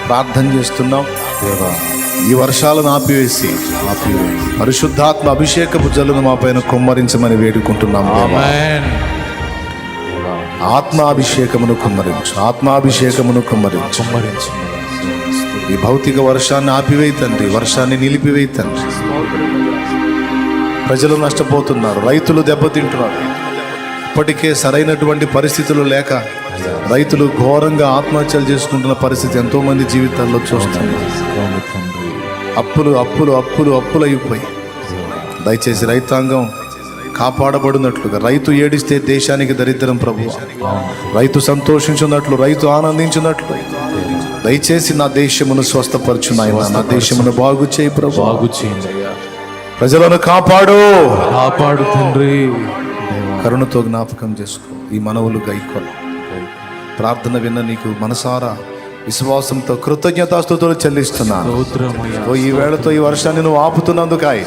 ప్రార్థన చేస్తున్నాం. ఈ వర్షాలను ఆపివేసి పరిశుద్ధాత్మ అభిషేకపు జల్లును మా పైన కుమ్మరించమని వేడుకుంటున్నాము. ఆత్మాభిషేకమును కుమ్మరించు. ఈ భౌతిక వర్షాన్ని ఆపివేయి తండ్రి, వర్షాన్ని నిలిపివేయి తండ్రి. ప్రజలు నష్టపోతున్నారు, రైతులు దెబ్బతింటున్నారు. ఇప్పటికే సరైనటువంటి పరిస్థితులు లేక రైతులు ఘోరంగా ఆత్మహత్యలు చేసుకుంటున్న పరిస్థితి ఎంతో మంది జీవితాల్లో చూస్తున్నారు. అప్పులు అయిపోయి దయచేసి రైతాంగం కాపాడబడినట్లుగా, రైతు ఏడిస్తే దేశానికి దరిద్రం ప్రభువా. రైతు సంతోషించున్నట్లు, రైతు ఆనందించున్నట్లు దయచేసి నా దేశమును స్వస్థపరచు నాయనా. నా దేశమును బాగు చేయి ప్రభు. ప్రజలను కాపాడు తండ్రి. కరుణతో జ్ఞాపకం చేసుకో. ఈ మనవులు గైకొన ప్రార్థన విన్న నీకు మనసారా విశ్వాసంతో కృతజ్ఞతాస్తుతులు చెల్లిస్తున్నాను. స్తోత్రమయ్యా. ఓ ఈ వేళతో ఈ వర్షాన్ని నువ్వు ఆపుతున్నందుకాయి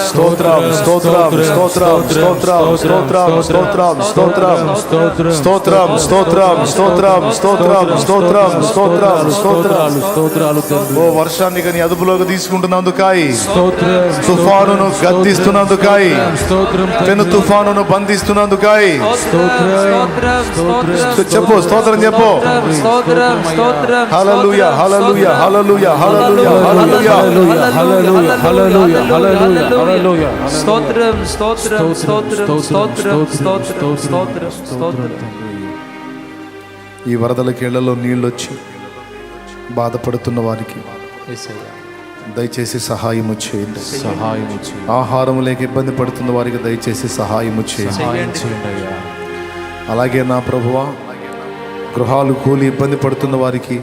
స్తోత్రం స్తోత్రం స్తోత్రం స్తోత్రం స్తోత్రం స్తోత్రం స్తోత్రం స్తోత్రం స్తోత్రం స్తోత్రం స్తోత్రం స్తోత్రం స్తోత్రం స్తోత్రం స్తోత్రాలు తండ్రి. ఓ వర్షాన్ని కానీ అదుపులోకి తీసుకుంటున్నందుకాయి, స్తోత్రం. తుఫానును గద్దిస్తున్నందుకాయి, స్తోత్రం తండ్రి. పెను తుఫానును బంధిస్తున్నందుకాయి చెప్పు, స్తోత్రం చెప్పు. హల్లెలూయా హల్లెలూయా హల్లెలూయా హల్లెలూయా హల్లెలూయా. హల్లెలూయా హల్లెలూయా హల్లెలూయా హల్లెలూయా. స్తోత్రం స్తోత్రం స్తోత్రం స్తోత్రం స్తోత్రం స్తోత్రం స్తోత్రం. ఈ వరదల కీళ్లలో నీళ్ళు వచ్చి బాధపడుతున్న వారికి దయచేసి సహాయము చేయండి. సహాయం ఆహారం లేక ఇబ్బంది పడుతున్న వారికి దయచేసి సహాయము చేయండి. చేయండి అయ్యా. అలాగే నా ప్రభువా, గృహాలు కూలి ఇబ్బంది పడుతున్న వారికి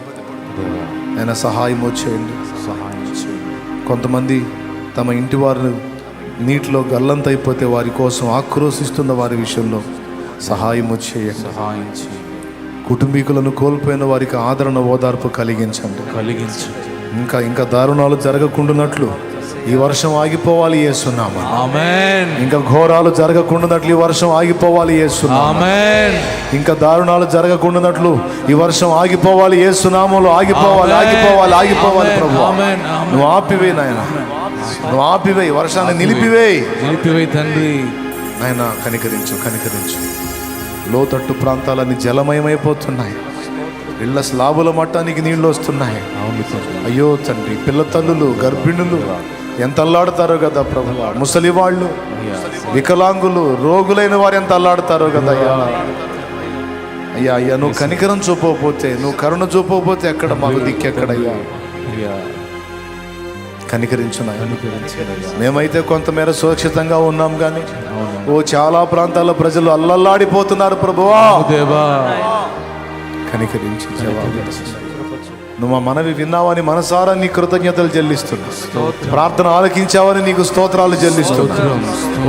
ఆయన సహాయము చేయండి. సహాయం చేయండి. కొంతమంది తమ ఇంటి వారు నీటిలో గల్లంతైపోతే వారి కోసం ఆక్రోశిస్తున్న వారి విషయంలో సహాయము చేయండి. సహాయం చేయండి. కుటుంబీకులను కోల్పోయిన వారికి ఆదరణ ఓదార్పు కలిగించండి. కలిగించండి. ఇంకా ఇంకా దారుణాలు జరగకుండానట్లు ఈ వర్షం ఆగిపోవాలి యేసునామా. ఆమేన్. ఇంకా ఘోరాలు జరగకుండానట్లు ఈ వర్షం ఆగిపోవాలి యేసునామా. ఆమేన్. ఇంకా దారుణాలు జరగకుండానట్లు ఈ వర్షం ఆగిపోవాలి యేసునామములో. ఆగిపోవాలి ఆగిపోవాలి ఆగిపోవాలి ప్రభువా. ఆమేన్. నువ్వు ఆపివేయి నాయన, నువ్వు ఆపివేయి, వర్షాన్ని నిలిపివేయి నిలిపివేయి తండ్రి. నాయన. కనికరించు కనికరించు. లోతట్టు ప్రాంతాలన్నీ జలమయమైపోతున్నాయి. ఇళ్ల స్లాబుల మట్టానికి నీళ్లు వస్తున్నాయి. అవును తండ్రి. అయ్యో తండ్రి, పిల్ల తల్లులు గర్భిణులు ఎంత అల్లాడుతారో కదా ప్రభు. ముసలి వాళ్ళు, వికలాంగులు, రోగులైన వారు ఎంత అల్లాడుతారో కదా అయ్యా. అయ్యా అయ్యా, నువ్వు కనికరం చూపకపోతే, నువ్వు కరుణ చూపకపోతే ఎక్కడ మాకు దిక్కెక్కడయ్యా. అయ్యా కనికరించు నాయన. కనికరించండి. మేమైతే కొంతమేర సురక్షితంగా ఉన్నాం కానీ ఓ చాలా ప్రాంతాల ప్రజలు అల్లల్లాడిపోతున్నారు ప్రభువా. దేవా కనికరించి జవాబు. నువ్వు మా మనవి విన్నావని మనసారా నీ కృతజ్ఞతలు చెల్లిస్తున్నా. ప్రార్థన ఆలకించావని నీకు స్తోత్రాలు చెల్లిస్తున్నా.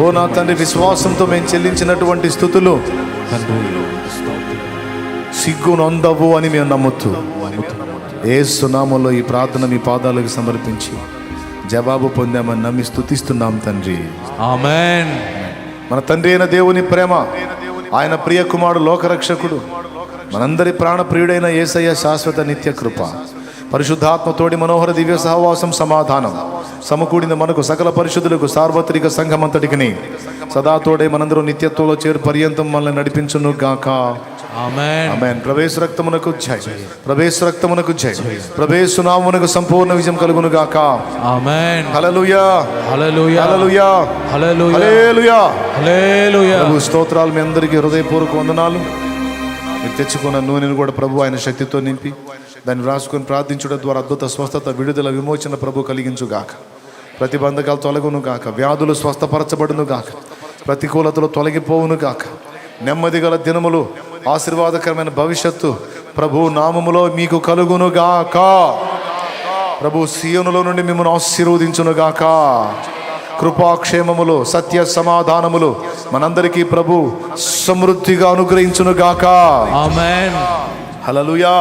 ఓ నా తండ్రి, విశ్వాసంతో మేము చెల్లించినటువంటి స్థుతులు సిగ్గునొందవు అని మేము నమ్ముతూ యేసు నామములో ఈ ప్రార్థన మీ పాదాలకు సమర్పించి జవాబు పొందామని నమ్మి స్తుతిస్తున్నాం తండ్రి. ఆమేన్. మన తండ్రి అయిన దేవుని ప్రేమ, ఆయన ప్రియ కుమారుడు లోకరక్షకుడు, మనందరి ప్రాణప్రియుడైన యేసయ్య శాశ్వత నిత్య కృప, పరిశుద్ధాత్మ తోడి మనోహర దివ్య సహవాసం, సమాధానం సమకూడిన మనకు సకల పరిశుద్ధులకు సార్వత్రిక సంఘమంతటికి సదా తోడే మనందరూ నిత్యత్వంలో చేరు పర్యంతం మనల్ని నడిపించును గాక. ఆమేన్. ఆమేన్. ప్రవేశ రక్తమునకు జై, ప్రవేశ రక్తమునకు జై, ప్రవేశ నామమునకు సంపూర్ణ విజయం కలుగును గాక. ఆమేన్. హల్లెలూయా హల్లెలూయా హల్లెలూయా హల్లెలూయా హల్లెలూయా. హల్లెలూయా. ప్రభు స్తోత్రాలు. మీ అందరికీ హృదయపూర్వక వందనాలు. మీరు తెచ్చుకున్న నూనెను కూడా ప్రభు ఆయన శక్తితో నింపి దాన్ని రాసుకొని ప్రార్థించడం ద్వారా అద్భుత స్వస్థత, విడుదల, విమోచన ప్రభు కలిగించు గాక. ప్రతిబంధకాలు తొలగును గాక. వ్యాధులు స్వస్థపరచబడును గాక. ప్రతికూలతలు తొలగిపోవును గాక. నెమ్మది గల దినములు, ఆశీర్వాదకరమైన భవిష్యత్తు ప్రభు నామములో మీకు కలుగును గాక. ప్రభు సీయోనులో నుండి మిమ్మల్ని ఆశీర్వదించును గాక. కృపాక్షేమములు, సత్య సమాధానములు మనందరికీ ప్రభు సమృద్ధిగా అనుగ్రహించును గాక. ఆమేన్. హల్లెలూయా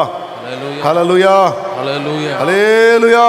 హల్లెలూయా హల్లెలూయా. హల్లెలూయా.